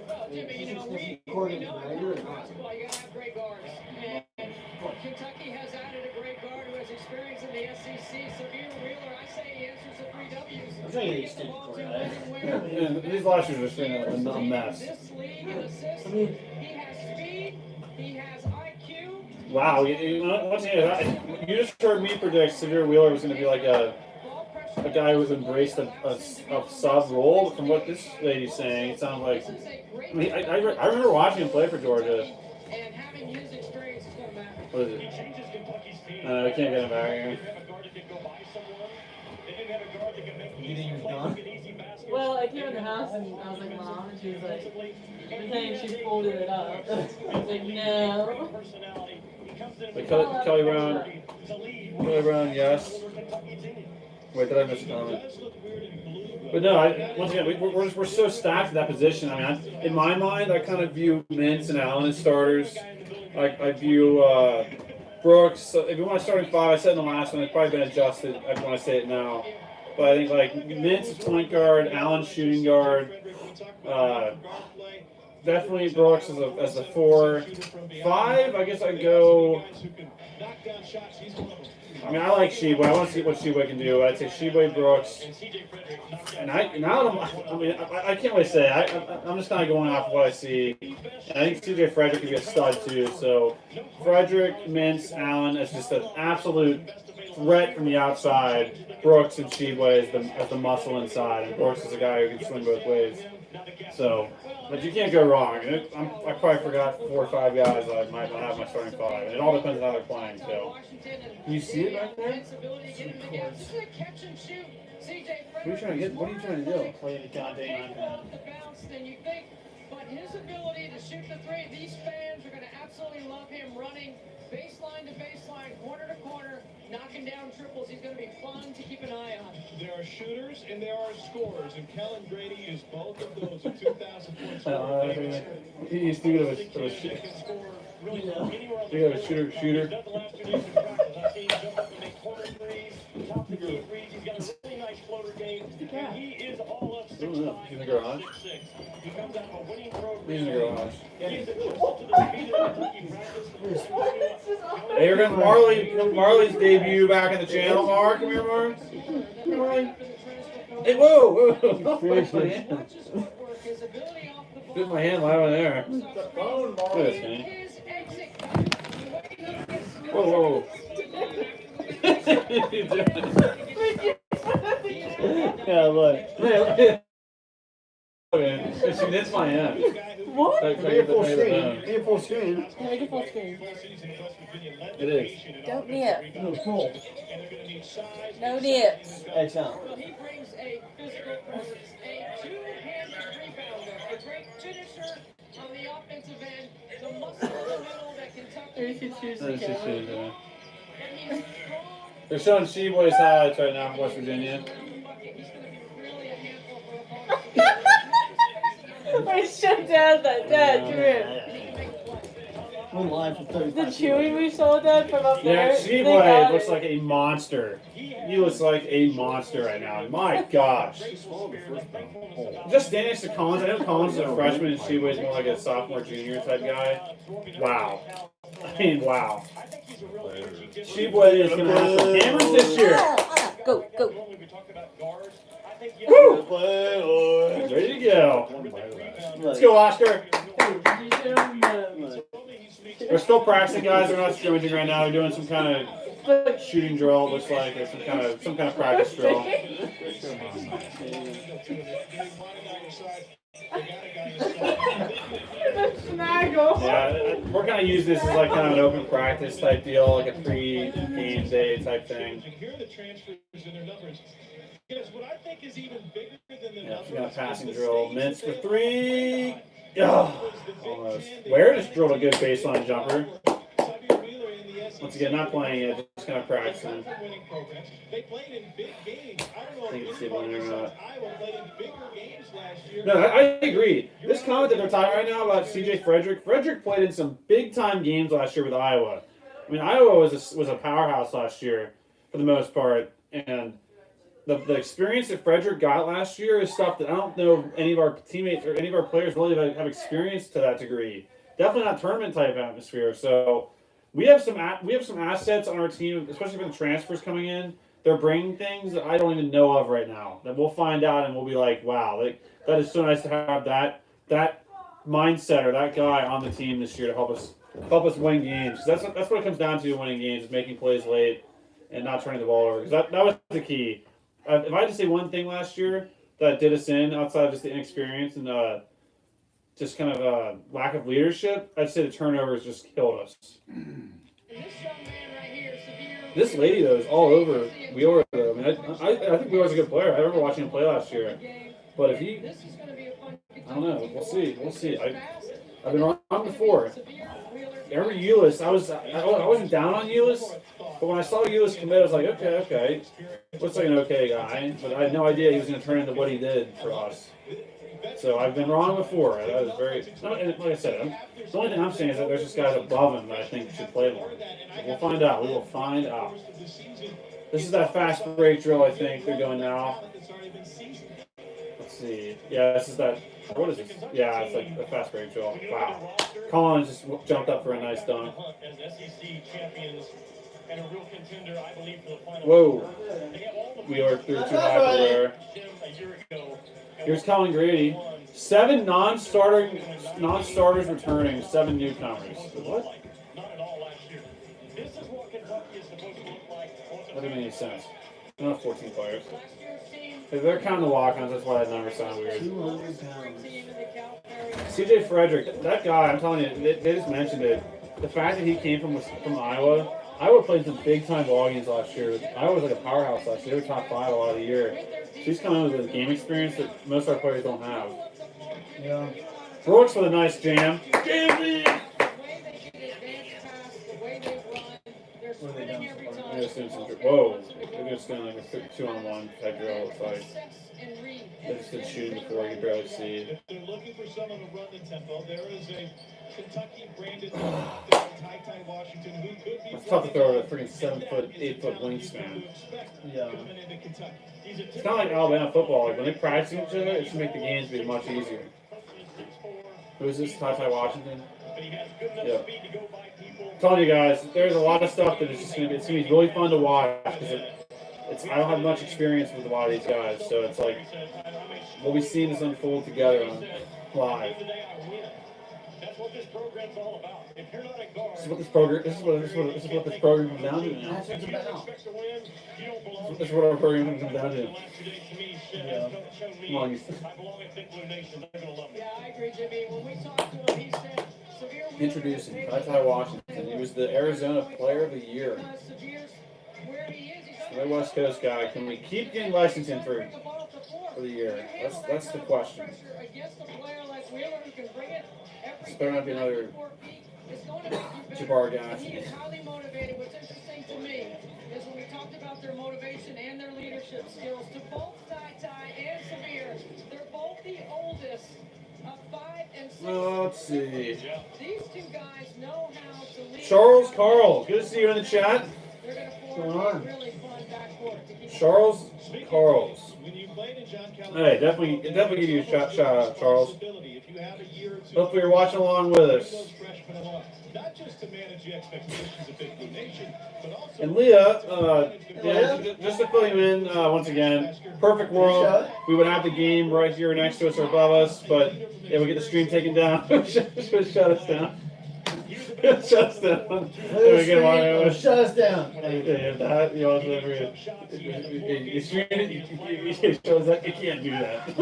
Well, Jimmy, we know in college basketball you gotta have great guards. And Kentucky has added a great guard who has experience in the SEC. Severe Wheeler, I say he answers the 3 W's. I'm trying to get the ball to And these last years are just been a mess. This league in assists, he has speed, he has IQ. Wow, once again, you just heard me predict Severe Wheeler was going to be like a guy who's embraced a sub role. From what this lady's saying, it sounds like. I mean, I remember watching him play for Georgia. And having his experience is going to matter. What is He changes Kentucky's team. We can't get him back here. They didn't have a guard that could go by someone. They didn't have a guard that could make easy plays, get easy baskets. Well, I came in the house and I was like, Mom, and she was like, pretending she folded it up. I was like, no. Like Kelly Brown, yes. Wait, did I miss a comment? But no, once again, we're so stacked at that position. I mean, in my mind, I kind of view Mintz and Allen as starters. I view Brooks. So if you want a starting 5, I said in the last one, it's probably been adjusted. I want to say it now. But I think like Mintz is point guard, Allen shooting guard. Definitely Brooks as the 4. 5, I guess I'd go. I mean, I like Sheboy. I want to see what Sheboy can do. I'd say Sheboy, Brooks, and I can't really say. I'm just kind of going off of what I see. And I think CJ Frederick could be a stud too. So Frederick, Mintz, Allen as just an absolute threat from the outside. Brooks and Sheboy as the muscle inside, and Brooks is a guy who can swing both ways. So, but you can't go wrong. I probably forgot 4 or 5 guys I might not have my starting 5. And it all depends on how they're playing. So, can you see it back there? What are you trying to get? What are you trying to do? Play the goddamn iPad. But his ability to shoot the 3, these fans are going to absolutely love him running baseline to baseline, corner to corner, knocking down triples. He's going to be fun to keep an eye on. There are shooters and there are scorers, and Kellen Grady is both of those at 2,000 points. He's too good of a shooter. Shooter. The last 2 days of practice, I've seen him jump up and make corner threes, top the key threes. He's got a really nice floater game, and he is all of 6'5". In the garage. 6'6". He comes out of a winning program. He's in the garage. He is a close to the speed of Kentucky practice. Hey, here comes Marley's debut back in the channel. Mark, come here, Mark. Marley. Hey, whoa! Put my hand right over there. Look at this thing. Whoa! What are you doing? Yeah, look. Man, she knits my hand. What? Make it full screen. Make it full screen. Make it full screen. It is. Don't nip. No, full. No nips. Excellent. Well, he brings a physical presence, a two-handed rebounder, a great finisher on the offensive end, the muscle in the middle that Kentucky lacks. That's just shit, man. And he's strong. They're showing Sheboy's highlights right now from West Virginia. He's going to be really a handful for opponents. I shut down that drip. We're live for 35 The chewy we saw that from up Yeah, there. Sheboy looks like a monster. He looks like a monster right now. My gosh. Just standing next to Collins. I know Collins is a freshman and Sheboy's more like a sophomore, junior type guy. Wow. I mean, wow. Sheboy is going to have some hammers this year. Go. Woo! There you go. Let's go, Oscar. We're still practicing, guys. We're not scrimmaging right now. We're doing some kind of shooting drill. It looks like or some kind of practice drill. Yeah, we're gonna use this as like kind of an open practice type deal, like a pre-game day type thing. Here are the transfers and their numbers. Because what I think is even bigger than the Yeah, numbers. we got a passing drill. Mintz for 3. Oh, almost. Ware just drilled a good baseline jumper. Once again, not playing it, just kind of practicing. They played in big games. I don't know I think if it's you the winner or not. Iowa played in bigger games last year. No, I agree. This comment that they're talking right now about CJ Frederick played in some big-time games last year with Iowa. I mean, Iowa was a powerhouse last year for the most part, and the experience that Frederick got last year is stuff that I don't know any of our teammates or any of our players really have experienced to that degree. Definitely not tournament-type atmosphere. So we have some assets on our team, especially for the transfers coming in. They're bringing things that I don't even know of right now that we'll find out and we'll be like, wow, that is so nice to have that mindset or that guy on the team this year to help us win games. That's what it comes down to, winning games, is making plays late and not turning the ball over. Because that was the key. If I had to say one thing last year that did us in, outside of just the inexperience and just kind of lack of leadership, I'd say the turnovers just killed us. This lady, though, is all over Wheeler, though. I mean, I think Wheeler's a good player. I remember watching him play last year. But if he... I don't know. We'll see. I've been wrong before. Remember Euless? I wasn't down on Euless, but when I saw Euless commit, I was like, okay. Looks like an okay guy. But I had no idea he was going to turn into what he did for us. So I've been wrong before. That was very... Like I said, the only thing I'm saying is that there's just guys above him that I think should play more. But we'll find out. We will find out. This is that fast break drill, I think, they're doing now. Let's see. Yeah, this is that... What is this? Yeah, it's like a fast break drill. Wow. Collins just jumped up for a nice dunk. Whoa. We are through too high for there. Here's Colin Grady. 7 non-starters returning, 7 newcomers. What? That doesn't make any sense. I don't have 14 players. If they're counting the walk-ons, that's why that number sounds weird. 200 pounds. CJ Frederick, that guy, I'm telling you, they just mentioned it. The fact that he came from Iowa, Iowa played some big-time ball games last year. Iowa was like a powerhouse last year. They were top 5 a lot of the year. She's coming with a game experience that most of our players don't have. Yeah. Brooks with a nice jam. Jamie! What are they doing? They're just doing some, whoa. They're just doing like a 2-on-1 type drill. It's like they just did shooting before, you could barely see. If they're looking for someone to run the tempo, there is a Kentucky branded Ty Washington who could be. It's tough to throw at a freaking 7-foot, 8-foot wingspan. Yeah. It's kind of like Alabama football. Like when they practice each other, it should make the games be much easier. Who is this? Ty Washington? Yeah. I'm telling you guys, there's a lot of stuff that is just gonna be really fun to watch because I don't have much experience with a lot of these guys, so it's like we'll be seeing this unfold together on live. That's what this program's all about. If you're not a guard, This is what this program comes down to now. That's what it's about. This is what our program comes down to. Yeah. Come on, Yeah, I agree, Jimmy. When we talked to him, he said severe introducing Ty Washington. He was the Arizona Player of the Year. where he is. He's The West Coast guy. Can we keep getting Lexington for the year? That's the question. Against a player like Wheeler who can bring it every This better not be another it's going to make you better. Jabbar guy. He is highly motivated. What's interesting to me is when we talked about their motivation and their leadership skills to both Ty and Severe, they're both the oldest of 5 and 6. Let's see. These two guys know how to lead. Charles Carl. Good to see you in the chat. They're going to What's form going a on? really fun backcourt to keep Charles Carls. when you played in John Hey, definitely give you a shout out, Charles. If you have a year or two, Hopefully you're watching along with us. those freshmen along, not just to manage the expectations of Big Blue Nation, but also And Leah, just to fill you in once again, perfect world. We would have the game right here next to us or above us, but yeah, we get the stream taken down. Shut us down. Shut us down. There we go. Shut us down. Yeah, that you also agree. You shows that you can't do that.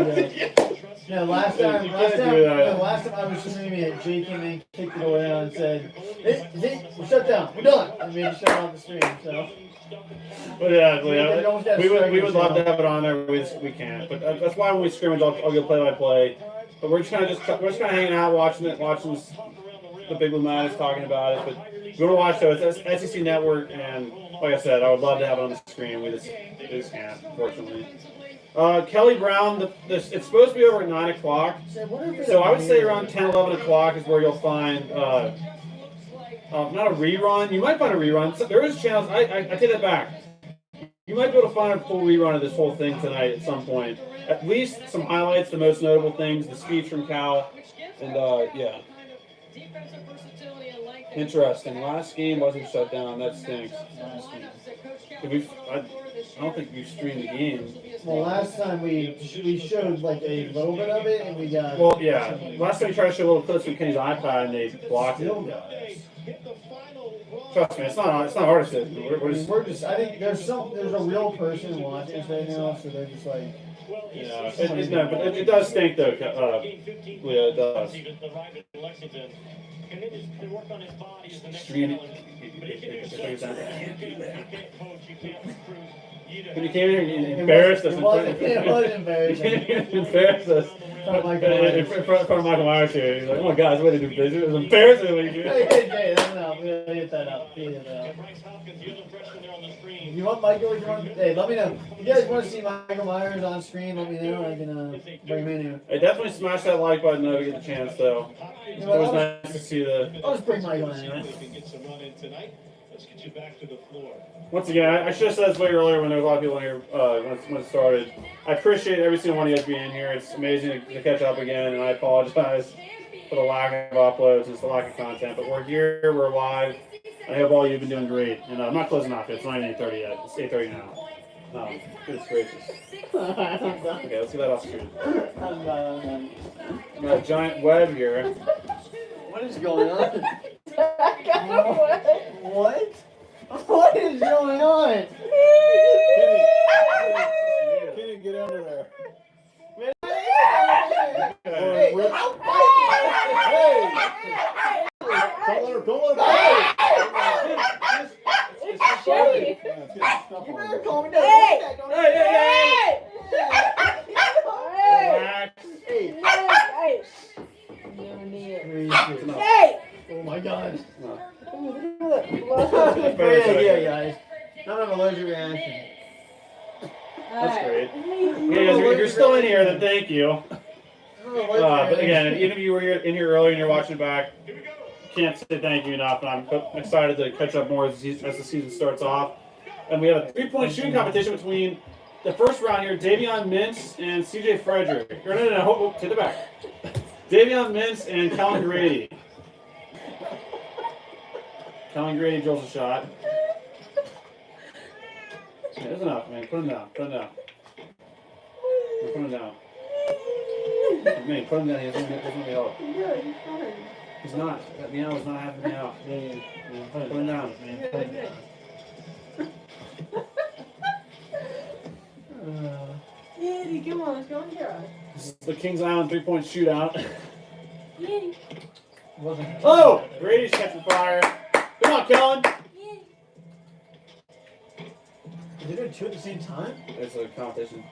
No, last time I was streaming it, Jake came in, kicked it away and said, "Hey, we're shut down. We're done." And made it shut off the stream. So. But yeah, we would love to have it on there. We can't. But that's why when we scrimmage, I'll go play-by-play. But we're just kind of hanging out, watching the Big Blue Madness, talking about it. But you want to watch those, it's SEC Network, and like I said, I would love to have it on the screen. We just can't, unfortunately. Kelly Brown, it's supposed to be over at 9 o'clock. So I would say around 10, 11 o'clock is where you'll find, not a rerun. You might find a rerun. So there is channels, I take that back. You might be able to find a full rerun of this whole thing tonight at some point. At least some highlights, the most notable things, the speech from Cal, and yeah. Interesting. Last game wasn't shut down. That stinks. I don't think we streamed the game. Well, last time we showed like a little bit of it, and we got. Well, yeah. Last time we tried to show a little clips from Kenny's iPad, and they blocked it. Trust me, it's not hard to say. We're just. I think there's a real person watching us right now, so they're just like. Yeah, it does stink though. Yeah, it does. When you came here, you embarrassed us. It was embarrassing. You embarrassed us. In front of Michael Myers here. He's like, oh my God, that's the way to do business. It was embarrassing what you did. Hey, that's enough. We're gonna hit that up. You want Michael? Hey, let me know. If you guys want to see Michael Myers on screen, let me know. I can bring him in here. Hey, definitely smash that like button though if you get the chance though. It's always nice to see the. I'll just bring Michael in anyway. Once again, I should have said this way earlier when there was a lot of people in here when it started. I appreciate every single one of you guys being here. It's amazing to catch up again, and I apologize for the lack of uploads and the lack of content. But we're here, we're live. I hope all of you have been doing great. And I'm not closing off yet. It's not even 8:30 yet. It's 8:30 now. Goodness gracious. Okay, let's get that off screen. We got a giant web here. What is going on? What? What is going on? Kenny, get under there. Hey, don't let her. It's shady. You better calm me down. Hey! Relax. Hey! Oh my God. That's Great idea, guys. Not an allergic reaction. That's great. Hey, if you're still in here, then thank you. But again, even if you were in here earlier and you're watching back, can't say thank you enough. And I'm excited to catch up more as the season starts off. And we have a 3-point shooting competition between the first round here, Davion Mintz and CJ Frederick. No, to the back. Davion Mintz and Kellen Grady. Kellen Grady drills a shot. Yeah, that's enough, man. Put him down. Put him down. Put him down. Man, put him down. He doesn't want me help. He's not. That meow is not having me out. Put him down, man. Put him down. Yeti, come on, let's go and try. This is the Kings Island 3-point shootout. Yeti. Oh! Grady's catching fire. Come on, Kellen. Did they do two at the same time? It's a competition.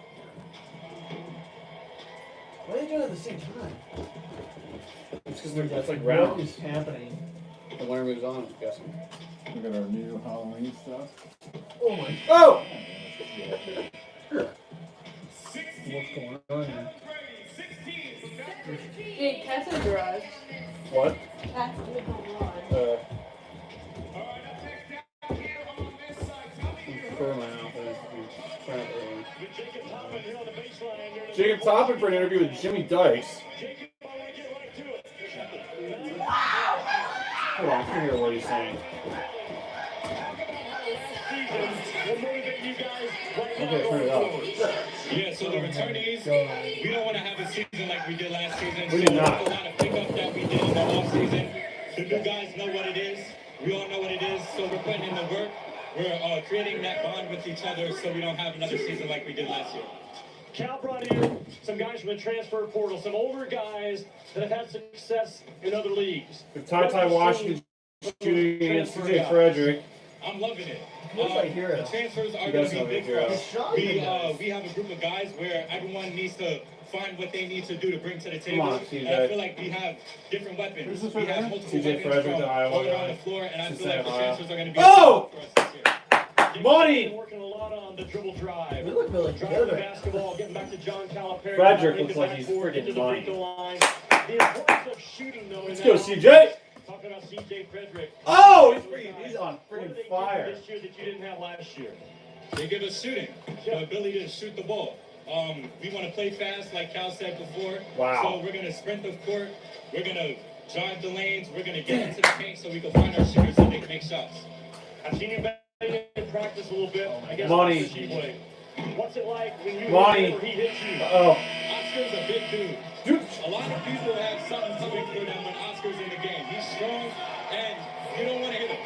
Why are they doing it at the same time? It's because that's like What round. is happening? The winner moves on, I'm guessing. Look at our new Halloween stuff. Oh my. Oh! What's going on here? Hey, cat's in the garage. What? Cat's in the garage. Jacob Toppin for an interview with Jimmy Dykes. Hold on, I can hear what he's saying. Okay, turn it up. Yeah, so the returnees, we don't want to have a season like we did last season. We do not. A lot of pickup that we did in the offseason. The new guys know what it is. We all know what it is, so we're putting in the work. We're creating that bond with each other so we don't have another season like we did last year. Cal brought in some guys from the transfer portal, some older guys that have had success in other leagues. With Ty Washington shooting against CJ Frederick. I'm loving it. Looks like hero. The transfers are He going does to look be like big hero. for He's us. shocking We have a group of guys where everyone needs to find what they need to do to bring to the table. on, and CJ. I feel like we have different weapons. Who's this We right have here? multiple CJ weapons Frederick, from the Iowa all around guy. the floor, and I feel Cincinnati, like the Ohio. transfers are going to be Oh! for us this year. Money! Been working a lot on the dribble drive. We look really Driving good the right basketball, getting back to John Calipari. Frederick into looks like the he's backcourt, freaking into the money. free throw line. The importance of shooting, though. Let's in go, that CJ! Talking about CJ Frederick. Oh, he's on What do freaking they give fire. you this year that you didn't have last year? They give us shooting, the ability to shoot the ball. We want to play fast, like Cal said before. Wow. So we're going to sprint the court. We're going to drive the lanes. We're going to get into the paint so we can find our shooters and they can make shots. I've seen you in practice a little bit. I guess Money. that's the G-Way. What's it like when you Money. hit or he hits you? Uh-oh. Oscar's a big dude. Dude. A lot of people have something coming for them when Oscar's in the game. He's strong, and you don't want to hit him.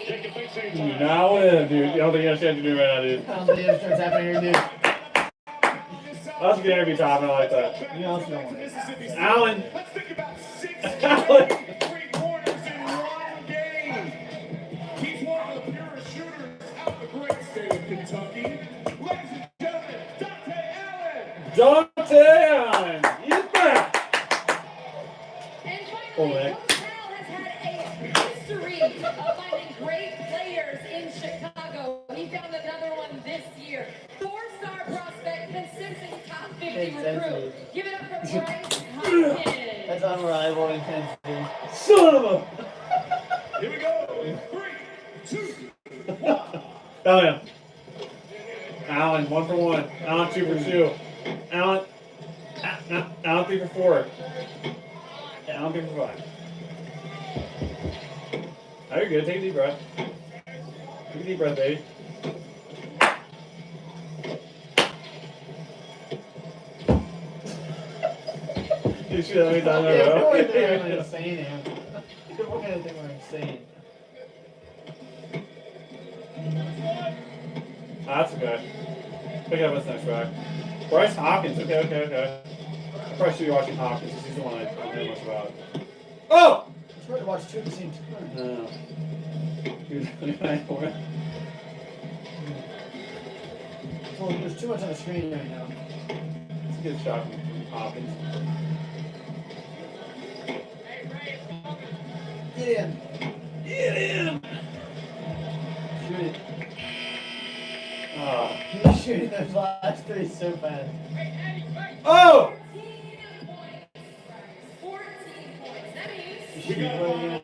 Jacob, thanks for your You time. now win, dude. I don't think you have a chance to do it right now, dude. I don't think anything's happening here, dude. That's a good interview time. I like that. You know, else you don't want it. Alan. Let's think about 6 Alan. three-pointers in one game. He's one of the purest shooters out of the great state of Kentucky. Ladies and gentlemen, Dante Allen. Dante Allen. He's back. And Oh, finally, man. Coach Cal has had a history of finding great players in Chicago. He found another one this year. Four-star prospect, consensus top 50 recruit. Give it up for Bryce Hopkins. That's unrivaled intensity. Son of a. Here we go. 3, 2, 1. Allen. Allen, 1 for 1. Allen, 2 for 2. Allen. Allen, 3 for 4. Allen, 3 for 5. Oh, you're good. Take a deep breath. Take a deep breath, baby. You should have made that in a Yeah, row. people think we're insane, man. People gonna think we're insane. That's okay. Pick it up this next track. Bryce Hopkins. Okay. I probably should be watching Hopkins. This is the one I don't know much about. Oh! It's hard to watch two at the same time. No. Dude, for it. Well, there's too much on the screen right now. It's a good shot from Hopkins. Get in. Get in! Shoot it. Oh. He's shooting those last three so fast. Oh! 14 points. That means We got a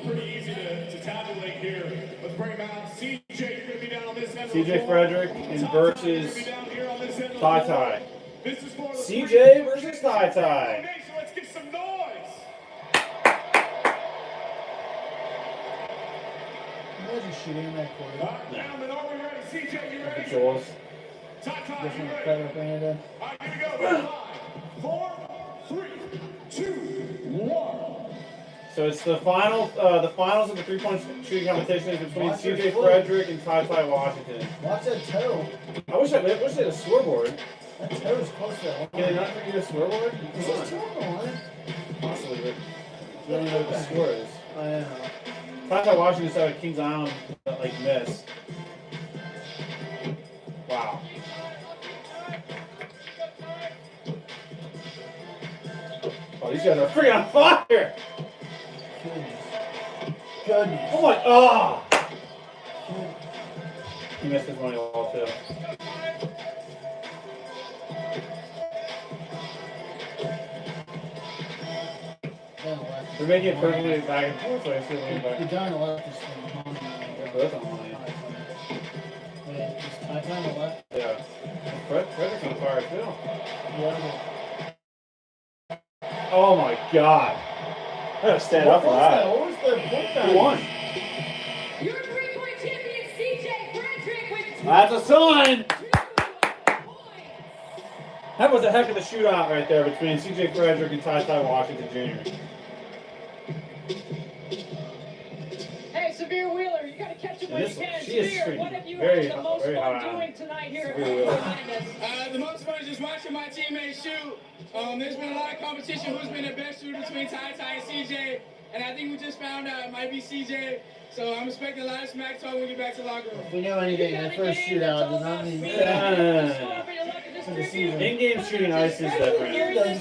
pretty easy to tabulate here. Let's bring him out. CJ, you're going to be down on this end of the CJ floor. Frederick Ty, and you're versus gonna be down here on this end of the Ty floor. Ty. This is for the CJ versus Ty Ty. Nation, let's get some noise. Imagine shooting in that All quarter. right, gentlemen, are we ready? CJ, you ready? Jules. Ty, Just you want to ready? cover up Brandon. All right, here we go. 5, 4, 3, 2, 1. So it's the finals of the three-point shooting competition is between Watch your CJ foot. Frederick and Ty Ty Washington. Watch that toe. I wish they had a scoreboard. That toe is close to that one. Can they not give you a scoreboard? Is this two on the line? Possibly, but we don't know what the score is. I know. Ty Ty Washington started Kings Island like miss. Wow. Oh, these guys are freaking on fire! Goodness. Oh my! Oh! He missed his money all too. Down the left. They're making it perfectly back and forth, so I see it The back. guy on the left is from They're both on money. Wait, is Ty Ty on the left? Yeah. Frederick's on fire too. Yeah. Oh my god. I gotta stand up for that. What was the point Who value? won? your three-point champion, CJ Frederick, with That's a sign! 2 points. That was a heck of a shootout right there between CJ Frederick and Ty Ty Washington Jr. Hey, Severe Wheeler, you got to catch him when you This- can. she is Severe, freaking what have you very had the most very fun high. doing tonight here at Severe Wheeler. behind us? The most fun is just watching my teammates shoot. There's been a lot of competition. Who's been the best shooter between Ty Ty and CJ? And I think we just found out it might be CJ. So I'm expecting a lot of smack talk when we get back to the locker room. If we know anything, that first shootout does not mean for the season. In-game shooting ice is different.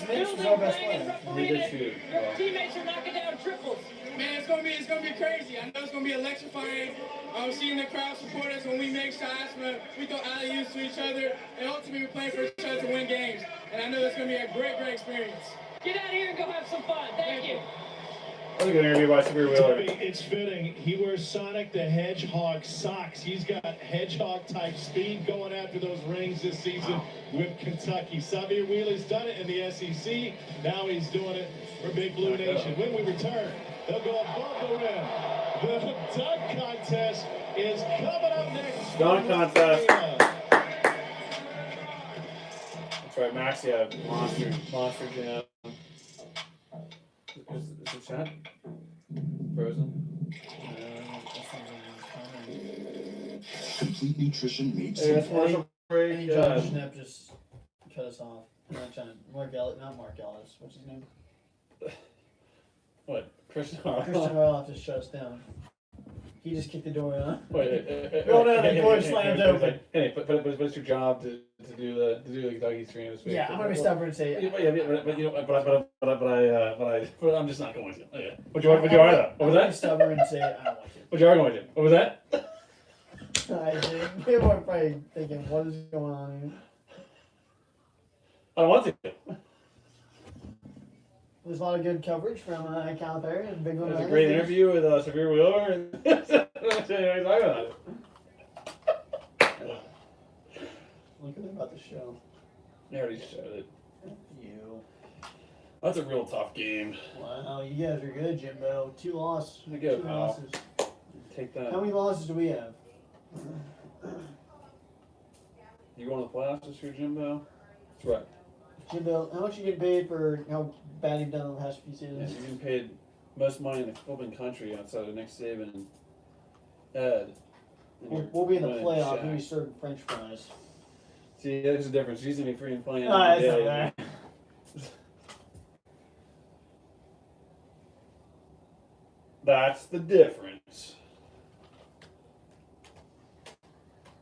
Mitch was our best player. He did shoot. Your teammates are knocking down triples. Man, it's gonna be crazy. I know it's gonna be electrifying. I'm seeing the crowd support us when we make shots, but we throw alley-oops to each other, and ultimately we're playing for each other to win games. And I know that's gonna be a great, great experience. Get out of here and go have some fun. Thank you. That was a good interview by Severe Wheeler. It's fitting. He wears Sonic the Hedgehog socks. He's got Hedgehog-type speed going after those rings this season with Kentucky. Severe Wheeler's done it in the SEC. Now he's doing it for Big Blue Nation. When we return, they'll go above the rim. The dunk contest is coming up next. Dunk contest. That's right, Max, yeah, monster jam. Is the chat frozen? Complete nutrition made Hey, that's commercial break. Any John Schnepp just cut us off. Not Mark Ellis. What's his name? What? Christian Harloff just shut us down. He just kicked the door on. Wait, Rolled out the door, slammed open. Hey, but it's your job to do the Kentucky stream this week. Yeah, I'm gonna be stubborn and say. But you know, but I'm just not going to. Okay. What you are though? What was that? I'm stubborn and say I don't want to. What you are going to? What was that? I think people are probably thinking, what is going on here? I don't want to. There's a lot of good coverage from Calipari and Big One. It was a great interview with Severe Wheeler. And Look at about the show. I already showed it. You. That's a real tough game. Wow, you guys are good, Jimbo. 2 losses. Go, 2 pal. losses. Take that. How many losses do we have? You going to the playoffs this year, Jimbo? That's right. Jimbo, how much you get paid for how bad you've done in the past few Yeah, seasons? you've been paid most money in the flipping country outside of Nick Saban and Ed. And We'll be in the you're playoff. Shaq. We'll be serving French fries. See, there's a difference. She's gonna be free and playing. That's every not day. bad. That's the difference.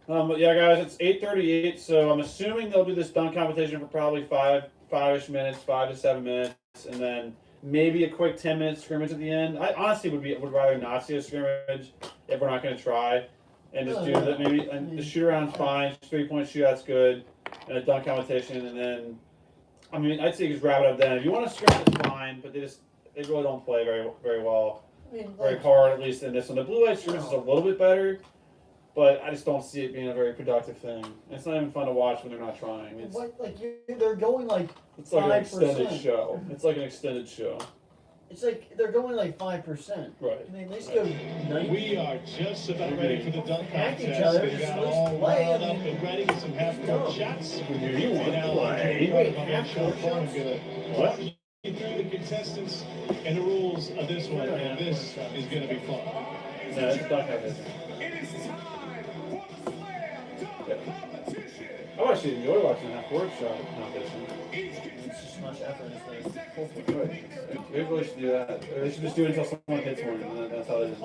But yeah, guys, it's 8:38, so I'm assuming they'll do this dunk competition for probably five-ish minutes, 5 to 7 minutes, and then maybe a quick 10-minute scrimmage at the end. I honestly would rather not see a scrimmage if we're not going to try, and just do that. Maybe and the shoot around's fine, 3-point shootout's good, and a dunk competition, and then I mean I'd say just wrap it up then. If you want to scrimmage, it's fine, but they really don't play very well, very hard at least in this one. The blue-white scrimmage is a little bit better. But I just don't see it being a very productive thing. It's not even fun to watch when they're not trying. They're going like it's like 5%. an extended show. It's like an extended show. It's like they're going like 5%. Right. And they just go 90. We are just about ready for the dunk Hack contest. each other, We've just got at least all play. riled up and ready with some half-court shots. You want to play? Wait, half-court shots? What? Through the contestants and the rules of this one, and this is going to be fun. No, it's dunk competition. It is time for the slam dunk competition. I actually enjoy watching that court shot competition. It's just much effort. It's like full They really should do that. Or they should just do it until someone hits one, and that's how it is.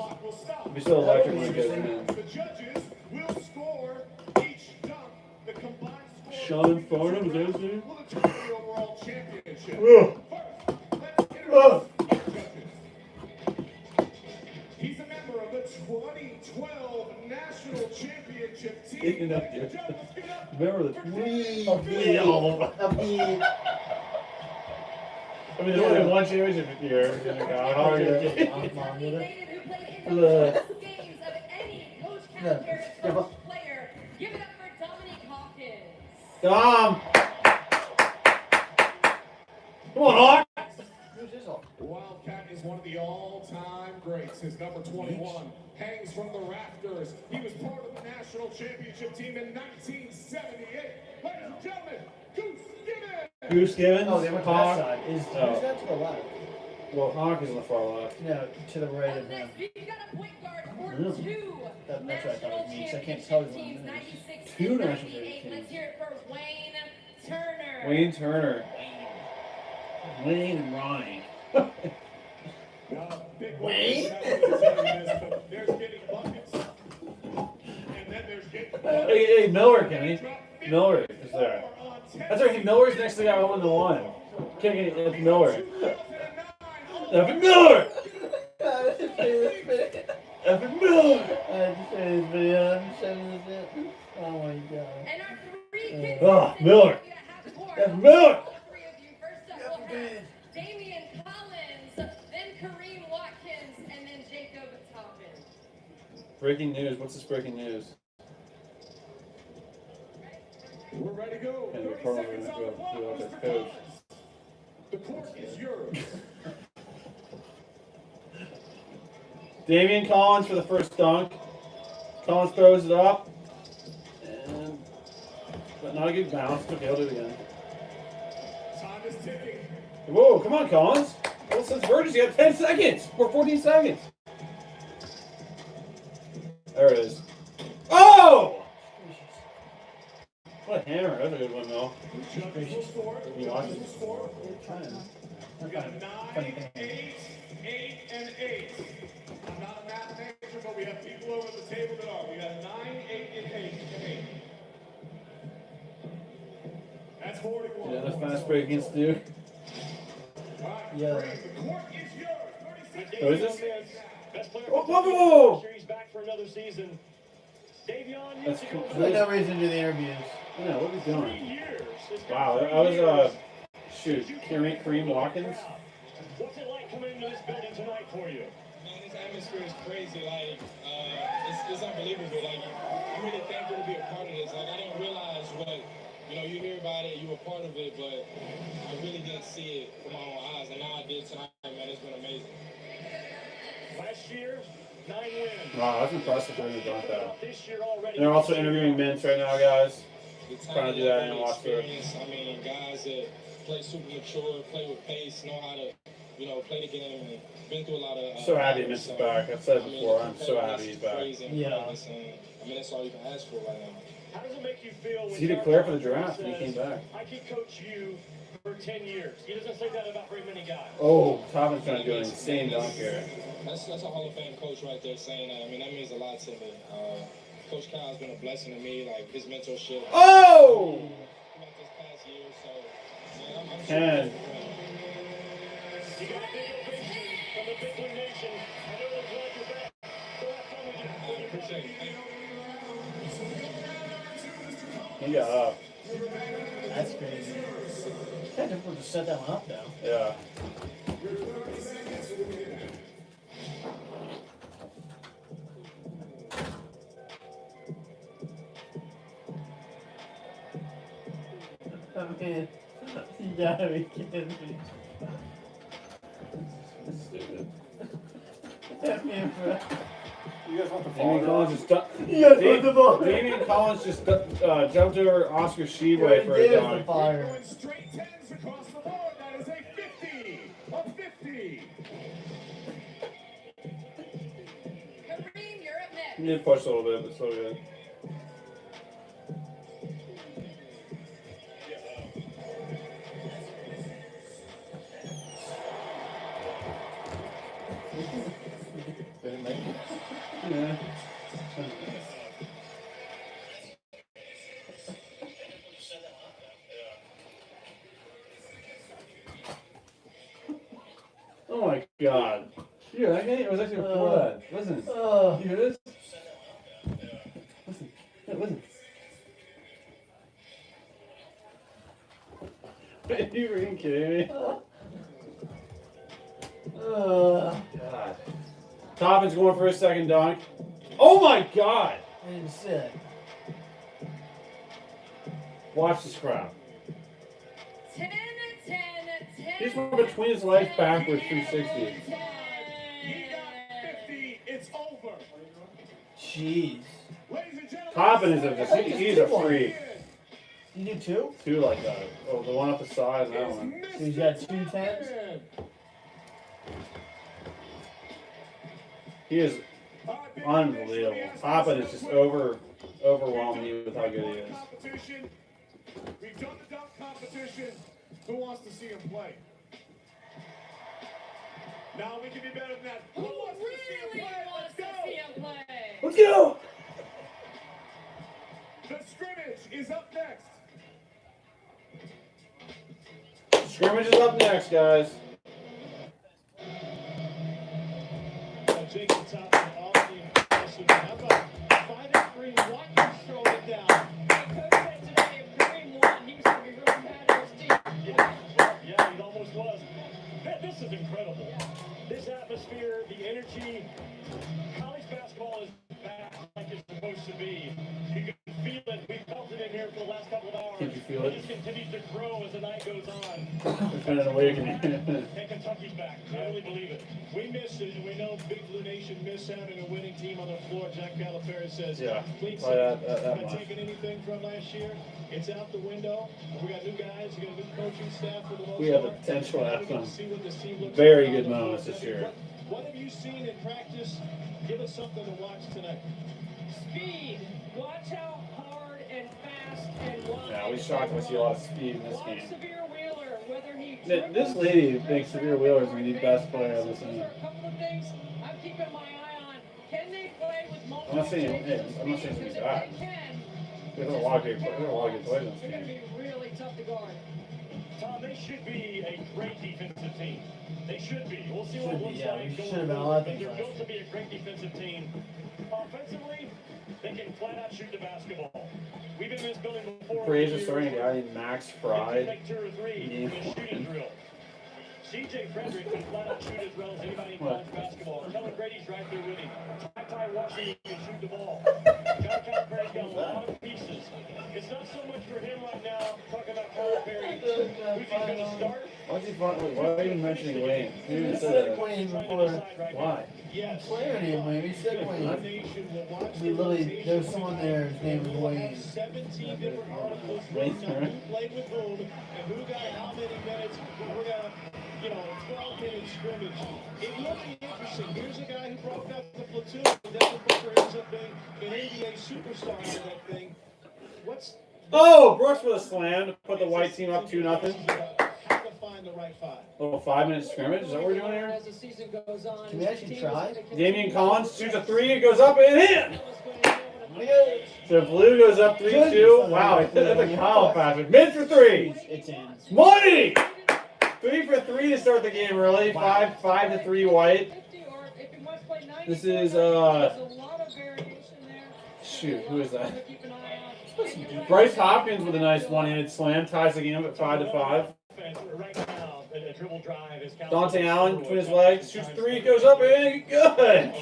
It'd be so electric when it goes in. The judges will score each dunk. The combined score Sean Farnham, is that his name? will determine the overall championship. Ugh. First, let's introduce the judges. He's a member of the 2012 National Championship team. Speaking of Ladies and gentlemen, let's give it up. Remember the I mean, there's only one championship here. How are you? Native who played in the best games of any Coach Calipari's first player. Give it up for Dominique Hawkins. Dom! Come on, Hawk! Wildcat is one of the all-time greats. His number 21 hangs from the rafters. He was part of the national championship team in 1978. Ladies and gentlemen, Goose Gibbons! Goose Gibbons? Oh, they went to that side. Who's that to the left? Well, Hawk is on the far left. No, to the right of him. We've got a point guard for two That's what I thought national it means. I can't championship tell you teams, what it means. 96 Two and national 98. championship Let's hear it for Wayne Turner. Wayne Turner. Wayne and Ryan. Now, big Wayne? There's getting buckets. And then there's getting buckets. Hey, Miller, Kenny. Miller is there. That's right. Miller's next to the guy who won the one. Kenny, it's Miller. Evan Miller! Evan Miller! I just showed this video. I'm showing this bit. Oh my god. And our three kids Miller! Evan Miller! First up, we'll have Damian Collins, then Kareem Watkins, and then Jacob Toppin. Breaking news. What's this breaking news? We're ready to go. And the 30 corner seconds on go the clock, to Mr. their coach. Collins. The court is yours. Damian Collins for the first dunk. Collins throws it up. And but not a good bounce. Okay, he'll do it again. Time is ticking. Whoa, come on, Collins. Well, since Burgess, you have 10 seconds or 14 seconds. There it is. Oh! What a hammer. That's a good one, though. Judges will score. You watch Judges it? will score. We got 9, 8, 8, and 8. I'm not a math major, but we have people over the table that are. We got 9, 8, and 8. That's 41. Yeah, that's fast break against Duke. All right, Yeah. Kareem, the court is yours. 36 Who is this? Best player Whoa, whoa, whoa! He's back for another season. Davion That's needs to cool. go There's no reason to do the interviews. Yeah, what are we 3 doing? years. It's been Wow, 3 I was, years. shoot, Kareem Watkins. What's it like coming into this building tonight for you? Man, this atmosphere is crazy. Like, it's unbelievable. Like, I'm really thankful to be a part of this. Like, I didn't realize what, you hear about it, you were part of it, but I really didn't see it with my own eyes. And now I did tonight, man. It's been amazing. Last year, 9 wins. Wow, that's impressive for him to dunk that. This year already. And they're also interviewing Mints right now, guys. The Trying to do that and watch the- experience. I mean, guys that play super mature, play with pace, know how to, play the game, and been through a lot of. So happy Mints is back. I've said it I mean, before, the I'm so happy he's back. crazy and Yeah. pointless, and, that's all you can ask for right now. How does it make you feel when He declared for the draft and he came back. I can coach you for 10 years. He doesn't say that about very many guys. Oh, Toppin's trying to do an insane dunk here. That's a Hall of Fame coach right there saying that. I mean, that means a lot to me. Coach Kyle's been a blessing to me, like his mentorship. Oh! Throughout this past year, so man, I'm 10. You got a big ovation from the Big Blue Nation. I know they're glad you're back. Go have fun with you. I appreciate it. Thank you. He got up. That's crazy. Kind of difficult to set that one up though. Yeah. I mean, you gotta be kidding me. Stupid. I mean, bro. You guys want the Damian Collins just You guys want the ball. Damian Collins just jumped over Oscar Sheway for a Give us the dunk. fire. Going straight 10s across the board. That is a 50. A 50. Kareem, you're up next. He did push a little bit, but still good. Didn't make it. Yeah. Oh my god. You hear that game? It was actually before that. Listen. You hear this? Listen. Yeah, listen. Are you freaking kidding me? God. Toppin's going for a second dunk. Oh my god! And sick. Watch this crowd. 10, 10, 10. He just went between his legs backwards 360. He got 50. It's over. Jeez. Ladies and gentlemen. Toppin is he's a freak. You do two? Two like that. Oh, the one up the side and that It's one. So he's got 2 10s? He is unbelievable. Toppin is just overwhelmed me with how good he is. Competition. We've done the dunk competition. Who wants to see him play? Now we can be better than that. Who really wants to see him play? Let's go! The scrimmage is up next. Scrimmage is up next, guys. Jacob Toppin off the impressive. How about 5-3 Watkins throwing it down? Coach said today if Kareem won, he was going to be really mad at his team. Yeah, it almost was. This is incredible. This atmosphere, the energy. College basketball is back like it's supposed to be. You can feel it. We felt it in here for the last couple of hours. Did you feel It it? just continues to grow as the night goes on. It's been an awakening. And Kentucky's back. I really believe it. We missed it, and we know Big Blue Nation missed having a winning team on the floor. Jack Calipari says, Yeah. Clean Oh, that not much. taking anything from last year. It's out the window. We got new guys. We got a new coaching staff for the most We have the part. potential to have We get some see what this team looks very like good on the moments floor. this year. What have you seen in practice? Give us something to watch tonight. Speed. Watch how hard and fast and wide. Yeah, we shocked when we see a lot of speed in this Watch game. Severe Wheeler, whether he This lady thinks Severe Wheeler is going to be the best player on this Those team. are a couple of things I'm keeping my eye on. Can they play with multiple I'm not saying changes of I'm not saying speed? he's Because if bad. they can, There's a lot of good players on they're this going to team. be really tough to guard. Tom, they should be a great defensive team. They should be. We'll see what Should it be, looks yeah, like we going should have been a forward, lot of but things they're last built to be a great defensive team. Offensively, they can flat out shoot the basketball. We've been in this building before. Praise is starting a guy named Max They can Fried. make 2 or 3 Game in a shooting drill. CJ Frederick can flat out shoot as well as anybody in college basketball. Kellen Grady's right there with him. Ty Washington can shoot the ball. John Calipari's got a lot of pieces. It's not so much for him right now. Talking about Calipari, who's he going to start? Why are you mentioning Wayne? You even said that. Wayne Trying to before. decide right now. Why? Yes. Player name Wayne. We said Wayne. Nation will watch We the literally, rotation. there's someone there, his name is We will have Wayne. 17 different articles Wayne written on who played with whom and who got how many minutes. We're gonna, 12-minute scrimmage. It will be interesting. Here's a guy who broke out the platoon. Devin Booker ends up being an NBA superstar in that thing. What's Oh, Brooks with a slam to put the white team up 2-0. how to find the right 5? Little 5-minute scrimmage. Is that what we're doing here? As the season goes on, Can we actually try? Damian Collins shoots a 3. It goes up and in. So Blue goes up 3-2. Wow, that's a Kyle Patrick. Mid for 3. It's in. Money. 3 for 3 to start the game. Really, 5 to 3 white. This is shoot, who is that? Bryce Hopkins with a nice one-handed slam ties the game up at 5-5. Right now, a dribble drive is Dante Allen between his legs shoots 3, goes up and good.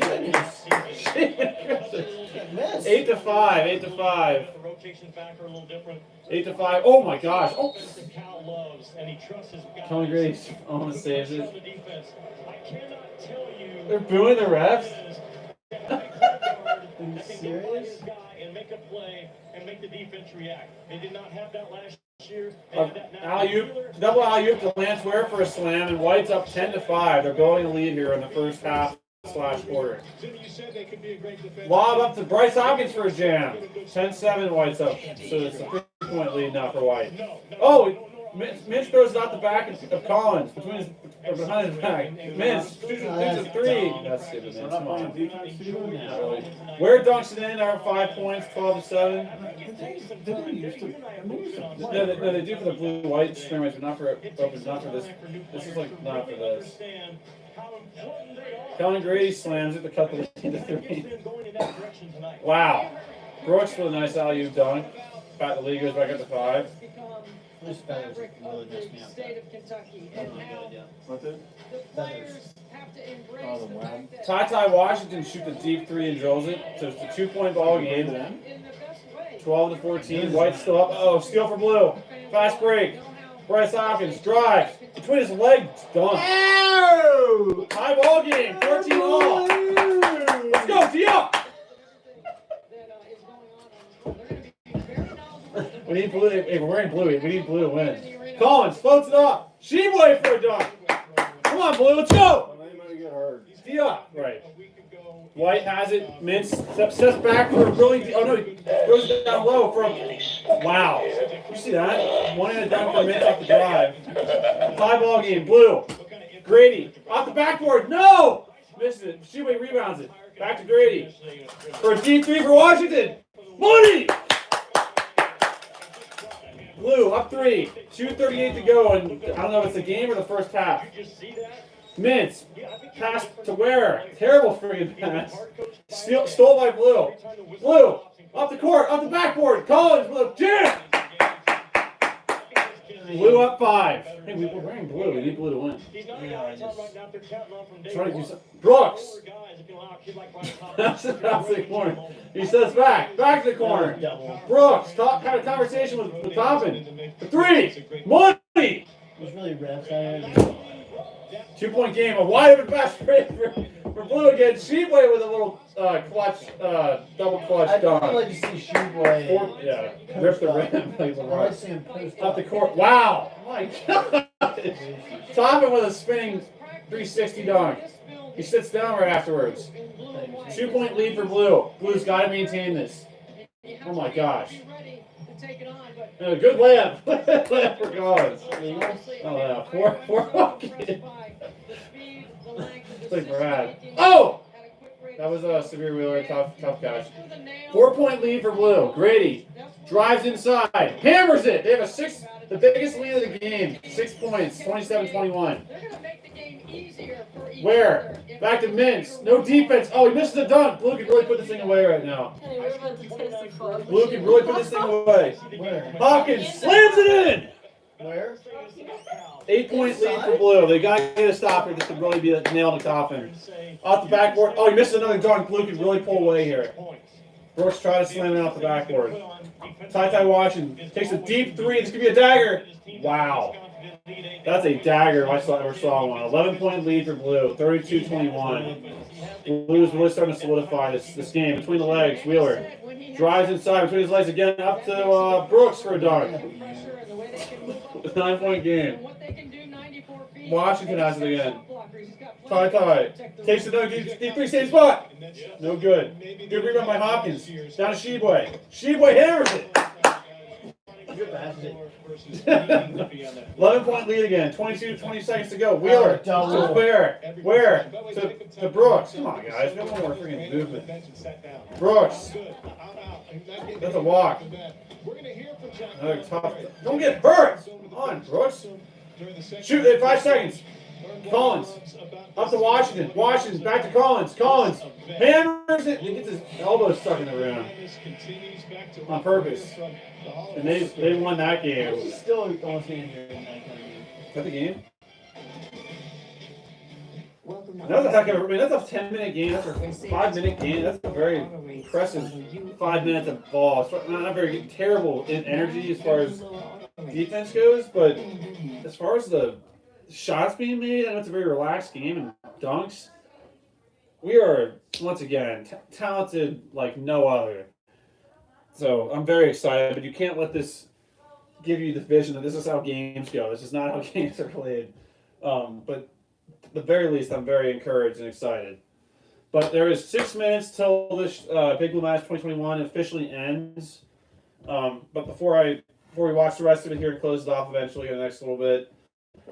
Miss. 8-5, 8-5, The rotation factor a little different. 8-5. Oh my gosh! Oh, Cal loves, and he trusts his guys. Tony Grady almost saves On it. the defense. I cannot tell you. They're booing the refs. Are you serious? And make a play and make the defense react. They did not have that last year. They have that now. Alley-oop, double alley-oop to Lance Ware for a slam, and White's up 10-5. They're building a lead here in the first half / quarter. Jimmy, you said they could be a great defense. Lob up to Bryce Hopkins for a jam. 10-7, White's up. So it's a 3-point lead now for White. Oh, Mitch throws it out the back of Collins behind his back. Mitch shoots a 3. That's stupid, man. Come on. Not really. Ware dunks it in. They're up 5 points, 12-7. No, they do for the blue-white scrimmage, but not for this. This is like not for this. Kellen Grady slams it to cut the lead to 3. Wow. Brooks with a nice alley-oop dunk. The lead goes back up to 5. This feathers really messed me up. State of Kentucky, and how What's it? the players have to embrace the fact that Ty Washington shoots a deep 3 and drills it. So it's a 2-point ball game. in the best way. 12-14. White's still up. Oh, steal for Blue. Fast break. Bryce Hopkins drives between his legs. Done. High ball game. 14 all. Let's go, Dia. We need blue. If we're wearing blue, we need blue to win. Collins floats it up. Sheboy for a dunk. Come on, Blue. Let's go. Dia. Right. White has it. Mintz steps back for a really. Oh no, he goes down low from. Wow. You see that? One-handed dunk for Mintz off the drive. High ball game. Blue. Grady off the backboard. No! Missed it. Sheway rebounds it. Back to Grady. For a deep three for Washington. Money! Blue up 3. 2:38 to go. And I don't know if it's the game or the first half. Mintz. Pass to Ware. Terrible friggin' pass. Stole by Blue. Blue. Off the court. Off the backboard. Collins. Blue. Jam! Blue up 5. Hey, we're wearing blue. We need blue to win. Try to do something. Brooks. That's the corner. He says back. Back to the corner. Brooks. Had a conversation with Toppin. For 3. Money. It's really refs. 2-point game. A wide open pass for Blue again. Sheway with a little clutch, double clutch I'd dunk. like to see Sheway. Yeah. Rip the rim. I'd like to see him post Off the court. Wow. My God. Toppin with a spinning 360 dunk. He sits down right afterwards. 2-point lead for Blue. Blue's got to maintain this. Oh my gosh. Good layup. Layup for Collins. Oh yeah. 4 Like Brad. Oh! That was a severe Wheeler. Tough catch. 4-point lead for Blue. Grady drives inside. Hammers it. They have the biggest lead of the game. 6 points. 27-21. Where? Back to Mintz. No defense. Oh, he missed the dunk. Blue could really put this thing away right now. Hey, we're about to taste the fun. Blue could really put this thing away. Where? Hawkins slams it in. Where? 8-point lead for Blue. They got to get a stopper just to really be a nail in the coffin. Off the backboard. Oh, he missed another dunk. Blue could really pull away here. Brooks tried to slam it off the backboard. Ty Washington takes a deep 3. This could be a dagger. Wow. That's a dagger if I ever saw one. 11-point lead for Blue. 32-21. Blue's really starting to solidify this game. Between the legs, Wheeler drives inside between his legs again. Up to Brooks for a dunk. 9-point game. Washington has it again. Ty takes another deep 3, same spot. No good. Good rebound by Hopkins. Down to Sheway. Sheway hammers it. 11-point lead again. 20 seconds to go. Wheeler to Ware to Brooks. Come on, guys. No more freaking movement. Brooks. That's a walk. Another tough. Don't get hurt. Come on, Brooks. Shoot in 5 seconds. Collins. Up to Washington. Washington back to Collins. Collins hammers it. He gets his elbow stuck in the rim. On purpose. And they won that game. He's still almost injured in that kind of game. Is that the game? That's a heck of that's a 10-minute game. That's a 5-minute game. That's a very impressive 5 minutes of ball. It's not very terrible in energy as far as defense goes, but as far as the shots being made, I know it's a very relaxed game and dunks. We are once again talented like no other. So I'm very excited, but you can't let this give you the vision that this is how games go. This is not how games are played. But at the very least, I'm very encouraged and excited. But there is 6 minutes till this Big Blue Match 2021 officially ends. But before we watch the rest of it here and close it off eventually in the next little bit,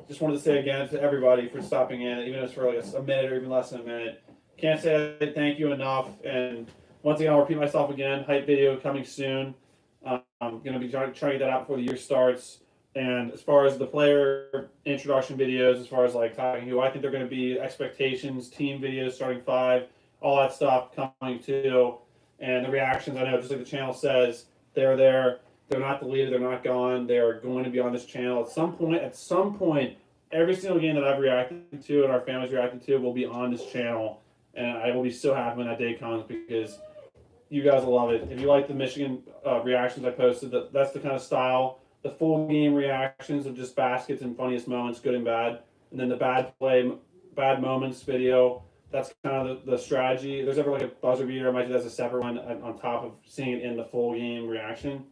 just wanted to say again to everybody for stopping in, even if it's for like a minute or even less than a minute. Can't say thank you enough. And once again, I'll repeat myself again. Hype video coming soon. I'm going to be trying to get that out before the year starts. And as far as the player introduction videos, as far as like talking who I think they're going to be, expectations, team videos starting 5, all that stuff coming too. And the reactions, I know, just like the channel says, they're there. They're not deleted. They're not gone. They are going to be on this channel at some point. Every single game that I've reacted to and our family's reacted to will be on this channel. And I will be so happy when that day comes because you guys will love it. If you like the Michigan reactions I posted, that's the kind of style. The full game reactions of just baskets and funniest moments, good and bad. And then the bad moments video, that's kind of the strategy. If there's ever like a buzzer beater, I might do that as a separate one on top of seeing it in the full game reaction.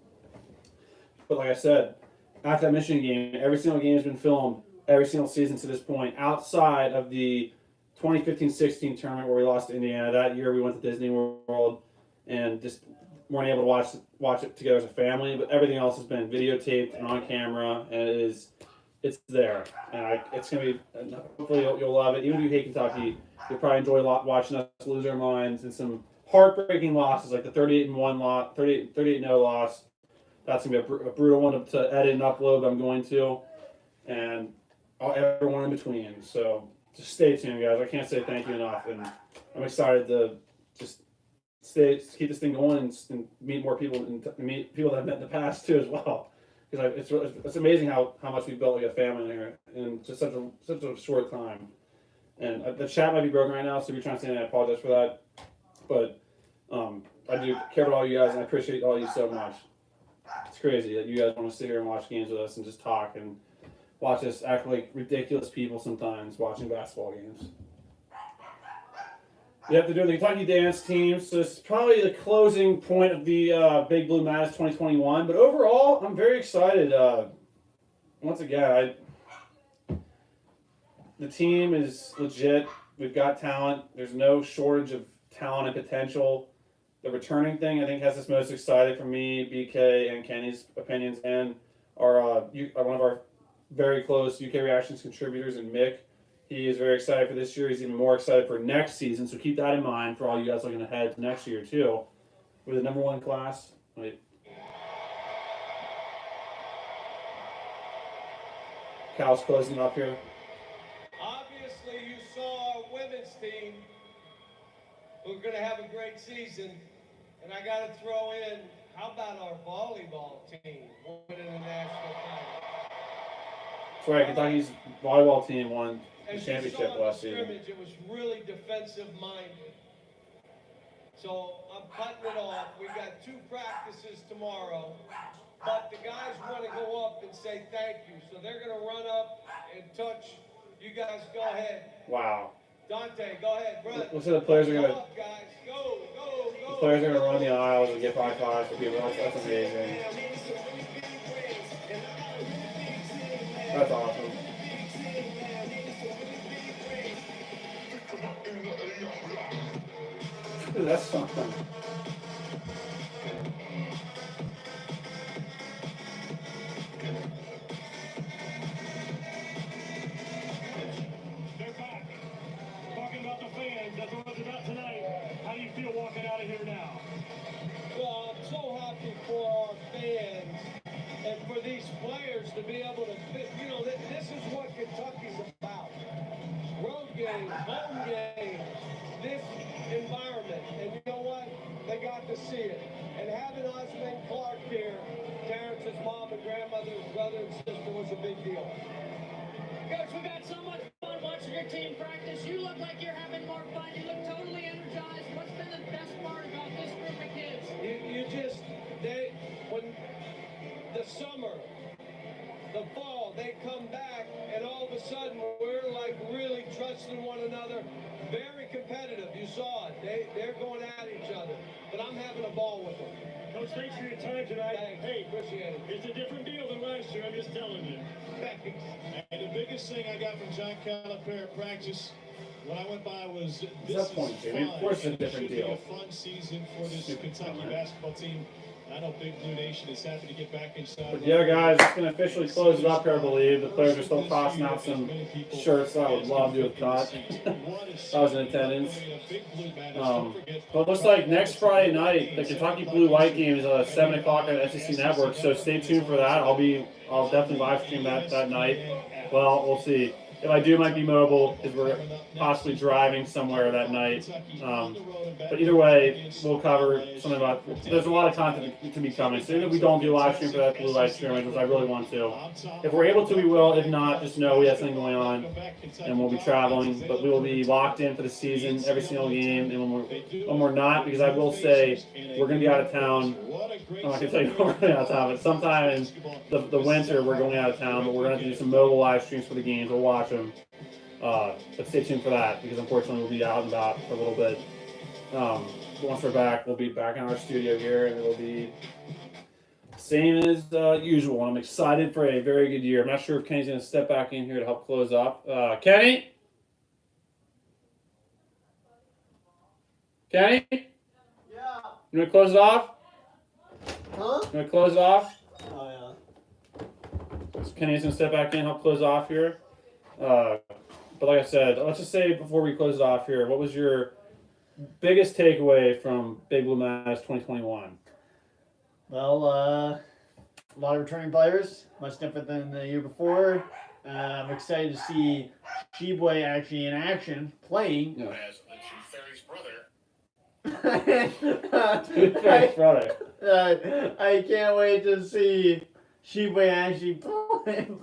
But like I said, after that Michigan game, every single game has been filmed, every single season to this point, outside of the 2015-16 tournament where we lost to Indiana. That year we went to Disney World and just weren't able to watch it together as a family. But everything else has been videotaped and on camera, and it is it's there, and it's gonna be. Hopefully, you'll love it. Even if you hate Kentucky, you'll probably enjoy watching us lose our minds and some heartbreaking losses, like the 38-1 loss, 38-0 loss. That's gonna be a brutal one to edit and upload. But I'm going to, and everyone in between. So just stay tuned, guys. I can't say thank you enough, and I'm excited to just keep this thing going and meet more people and meet people that I've met in the past too as well. Because it's amazing how much we've built like a family here in just such a short time. And the chat might be broken right now, so if you're trying to say that, I apologize for that. But I do care about all you guys, and I appreciate all you so much. It's crazy that you guys want to sit here and watch games with us and just talk and watch us act like ridiculous people sometimes watching basketball games. Yep, they're doing the Kentucky dance team, so it's probably the closing point of the Big Blue Madness 2021. But overall, I'm very excited. Once again, the team is legit. We've got talent. There's no shortage of talent and potential. The returning thing, I think, has us most excited for me, BK, and Kenny's opinions, and one of our very close UK Reactions contributors, and Mick. He is very excited for this year. He's even more excited for next season. So keep that in mind for all you guys looking ahead to next year too. We're the #1 class. Wait. Cal's closing up here. Obviously, you saw our women's team. We're going to have a great season. And I got to throw in, how about our volleyball team winning the national title? That's right. Kentucky's volleyball team won the As championship you saw in the last season. scrimmage, it was really defensive-minded. So I'm cutting it off. We got 2 practices tomorrow, but the guys want to go up and say thank you. So they're going to run up and touch. You guys go ahead. Wow. Dante, go ahead, run. Looks like the players are Go gonna. up, guys. Go. The players are gonna run the aisles and give high fives for people. That's amazing. That's awesome. Dude, that's something. They're back. Talking about the fans, that's what it's about tonight. How do you feel walking out of here now? Well, I'm so happy for our fans and for these players to be able to fit. You know, this is what Kentucky's about. Road games, home games, this environment. And you know what? They got to see it. And having Osmond Clark here, Terrence's mom and grandmother, his brother and sister, was a big deal. Coach, we've had so much fun watching your team practice. You look like you're having more fun. You look totally energized. What's been the best part about this group of kids? When the summer, the fall, they come back, and all of a sudden we're like really trusting one another. Very competitive. You saw it. They're going at each other. But I'm having a ball with them. Coach, thanks for your time tonight. Thanks. Hey, Appreciate it. it's a different deal than last year, I'm just telling you. Thanks. And the biggest thing I got from John Calipari at practice when I went by was this That's point, is Jimmy. fun. Of course it's a It different should deal. be a fun season for this Kentucky basketball team. I know Big Blue Nation is happy to get back inside. But yeah, guys, it's going to officially close it up here, I believe. The players are still tossing out some shirts that I would love to have caught. I was in attendance. But it looks like next Friday night, the Kentucky Blue-White game is at 7 o'clock on SEC Network, so stay tuned for that. I'll definitely live stream that night. Well, we'll see. If I do, it might be mobile because we're possibly driving somewhere that night. But either way, we'll cover something about. There's a lot of content to be coming. So even if we don't do live stream for that Blue Light Scrimmage, which I really want to, if we're able to, we will. If not, just know we have something going on, and we'll be traveling. But we will be locked in for the season, every single game. And when we're not, because I will say we're going to be out of town. I'm not going to tell you when we're going out of town, but sometime in the winter we're going out of town. But we're going to do some mobile live streams for the games. We'll watch them. But stay tuned for that because unfortunately we'll be out and about for a little bit. Once we're back, we'll be back in our studio here, and it'll be same as usual. I'm excited for a very good year. I'm not sure if Kenny's going to step back in here to help close up. Kenny? Kenny? Yeah. You want to close it off? Huh? You want to close it off? Oh, yeah. So Kenny's going to step back in, help close off here. But like I said, let's just say before we close it off here, what was your biggest takeaway from Big Blue Madness 2021? Well, a lot of returning players, much different than the year before. I'm excited to see Sheboy actually in action, playing. Yeah. As the Tooth Fairy's brother. Tooth Fairy's brother. I can't wait to see Sheboy actually playing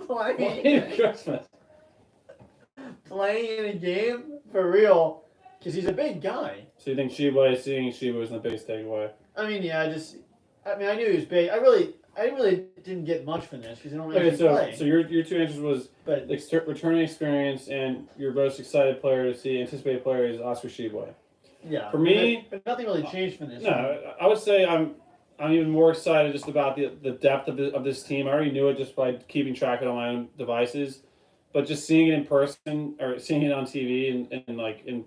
Christmas. playing in a game for real, because he's a big guy. So you think seeing Sheboy was the biggest takeaway? I mean, yeah, I knew he was big. I really didn't get much from this because I don't really play. So your two answers was But returning experience and your most excited player to see, anticipated player is Oscar Sheboy. yeah, For me, but nothing really changed from this. No, I would say I'm even more excited just about the depth of this team. I already knew it just by keeping track of it on my own devices, but just seeing it in person or seeing it on TV and like in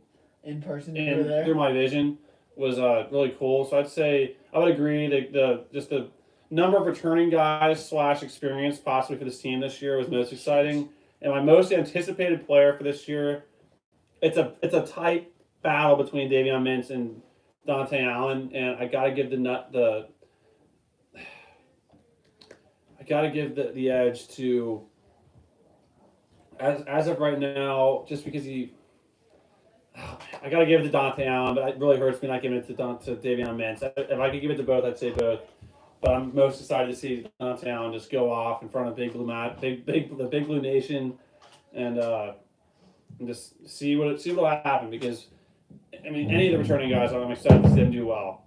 person, you were there. through my vision was really cool. So I'd say I would agree that the number of returning guys / experience possibly for this team this year was most exciting. And my most anticipated player for this year, it's a tight battle between Davion Mintz and Dante Allen, and I gotta give the edge to as of right now, just because I gotta give it to Dante Allen, but it really hurts me not giving it to Davion Mintz. If I could give it to both, I'd say both. But I'm most excited to see Dante Allen just go off in front of Big Blue Nation, and just see what'll happen. Because I mean, any of the returning guys, I'm excited to see them do well.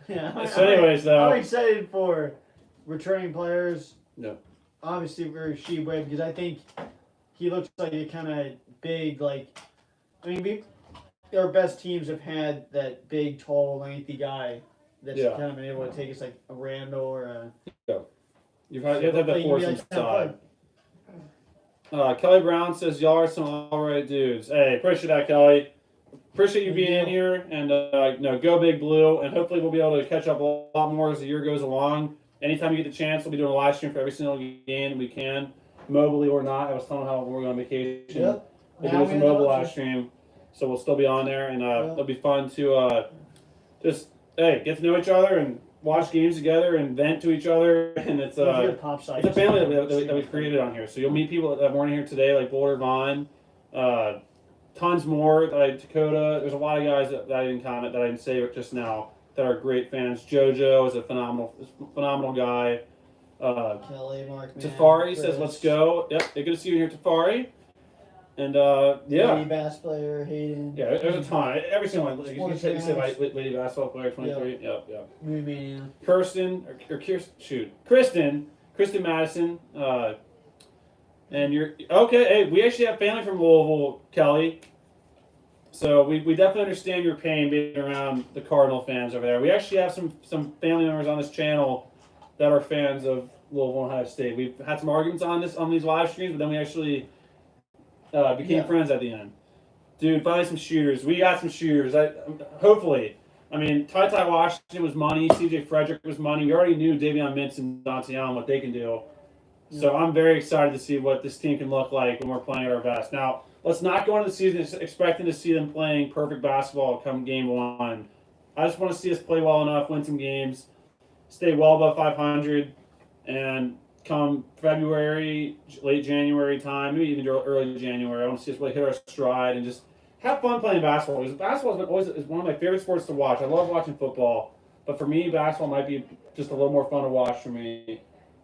Yeah. So, anyways, though, I'm excited for returning players. No. Obviously, for Sheboy because I think he looks like a kind of big, like. I mean, our best teams have had that big, tall, lengthy guy that's kind of been able to take us like a Randall or a. You have to have the force inside. Kelly Brown says, y'all are some alright dudes. Hey, appreciate that, Kelly. Appreciate you being in here, and go Big Blue, and hopefully we'll be able to catch up a lot more as the year goes along. Anytime you get the chance, we'll be doing a live stream for every single game we can, mobily or not. I was telling how we're going on vacation. Yep. We'll do some mobile live stream, so we'll still be on there, and it'll be fun to just get to know each other and watch games together and vent to each other, and it's a family that we created on here. So you'll meet people that weren't here today, like Boulder Vaughn, tons more. Dakota. There's a lot of guys that I didn't comment that I didn't say just now that are great fans. JoJo is a phenomenal guy. Kelly, Mark, Tafari says, "Let's go." Yep, good to see you here, Tafari. And Lady bass player, Hayden. Yeah, there's a ton. Every single one. You say lady basketball player, 23. Yep. Mania. Kristen Madison. And you're okay. Hey, we actually have family from Louisville, Kelly. So we definitely understand your pain being around the Cardinal fans over there. We actually have some family members on this channel that are fans of Louisville and Ohio State. We've had some arguments on these live streams, but then we actually became friends at the end. Dude, finally some shooters. We got some shooters. Hopefully. I mean, Ty Washington was money. CJ Frederick was money. We already knew Davion Mintz and Dante Allen, what they can do. So I'm very excited to see what this team can look like when we're playing at our best. Now, let's not go into the season expecting to see them playing perfect basketball come game one. I just want to see us play well enough, win some games, stay well above 500, and come February, late January time, maybe even early January, I want to see us hit our stride and just have fun playing basketball. Because basketball is one of my favorite sports to watch. I love watching football, but for me, basketball might be just a little more fun to watch for me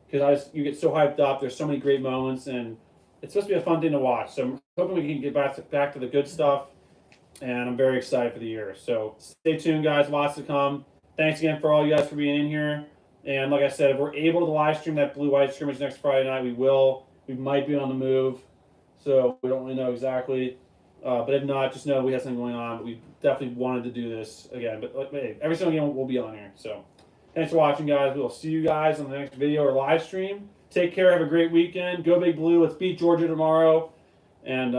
because you get so hyped up. There's so many great moments, and it's supposed to be a fun thing to watch. So I'm hoping we can get back to the good stuff, and I'm very excited for the year. So stay tuned, guys. Lots to come. Thanks again for all you guys for being in here. And like I said, if we're able to live stream that blue-white scrimmage next Friday night, we will. We might be on the move, so we don't really know exactly. But if not, just know we have something going on. But we definitely wanted to do this again. But hey, every single game we'll be on here. So thanks for watching, guys. We will see you guys on the next video or live stream. Take care. Have a great weekend. Go Big Blue. Let's beat Georgia tomorrow. And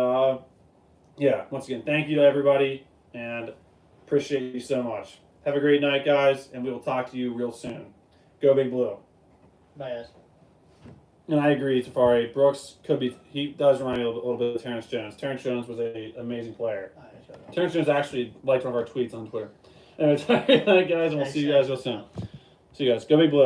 once again, thank you to everybody, and appreciate you so much. Have a great night, guys, and we will talk to you real soon. Go Big Blue. Bye, guys. And I agree, Tafari. Brooks he does remind me a little bit of Terrence Jones. Terrence Jones was an amazing player. Terrence Jones actually liked one of our tweets on Twitter. Anyway, guys, and we'll see you guys real soon. See you guys. Go Big Blue.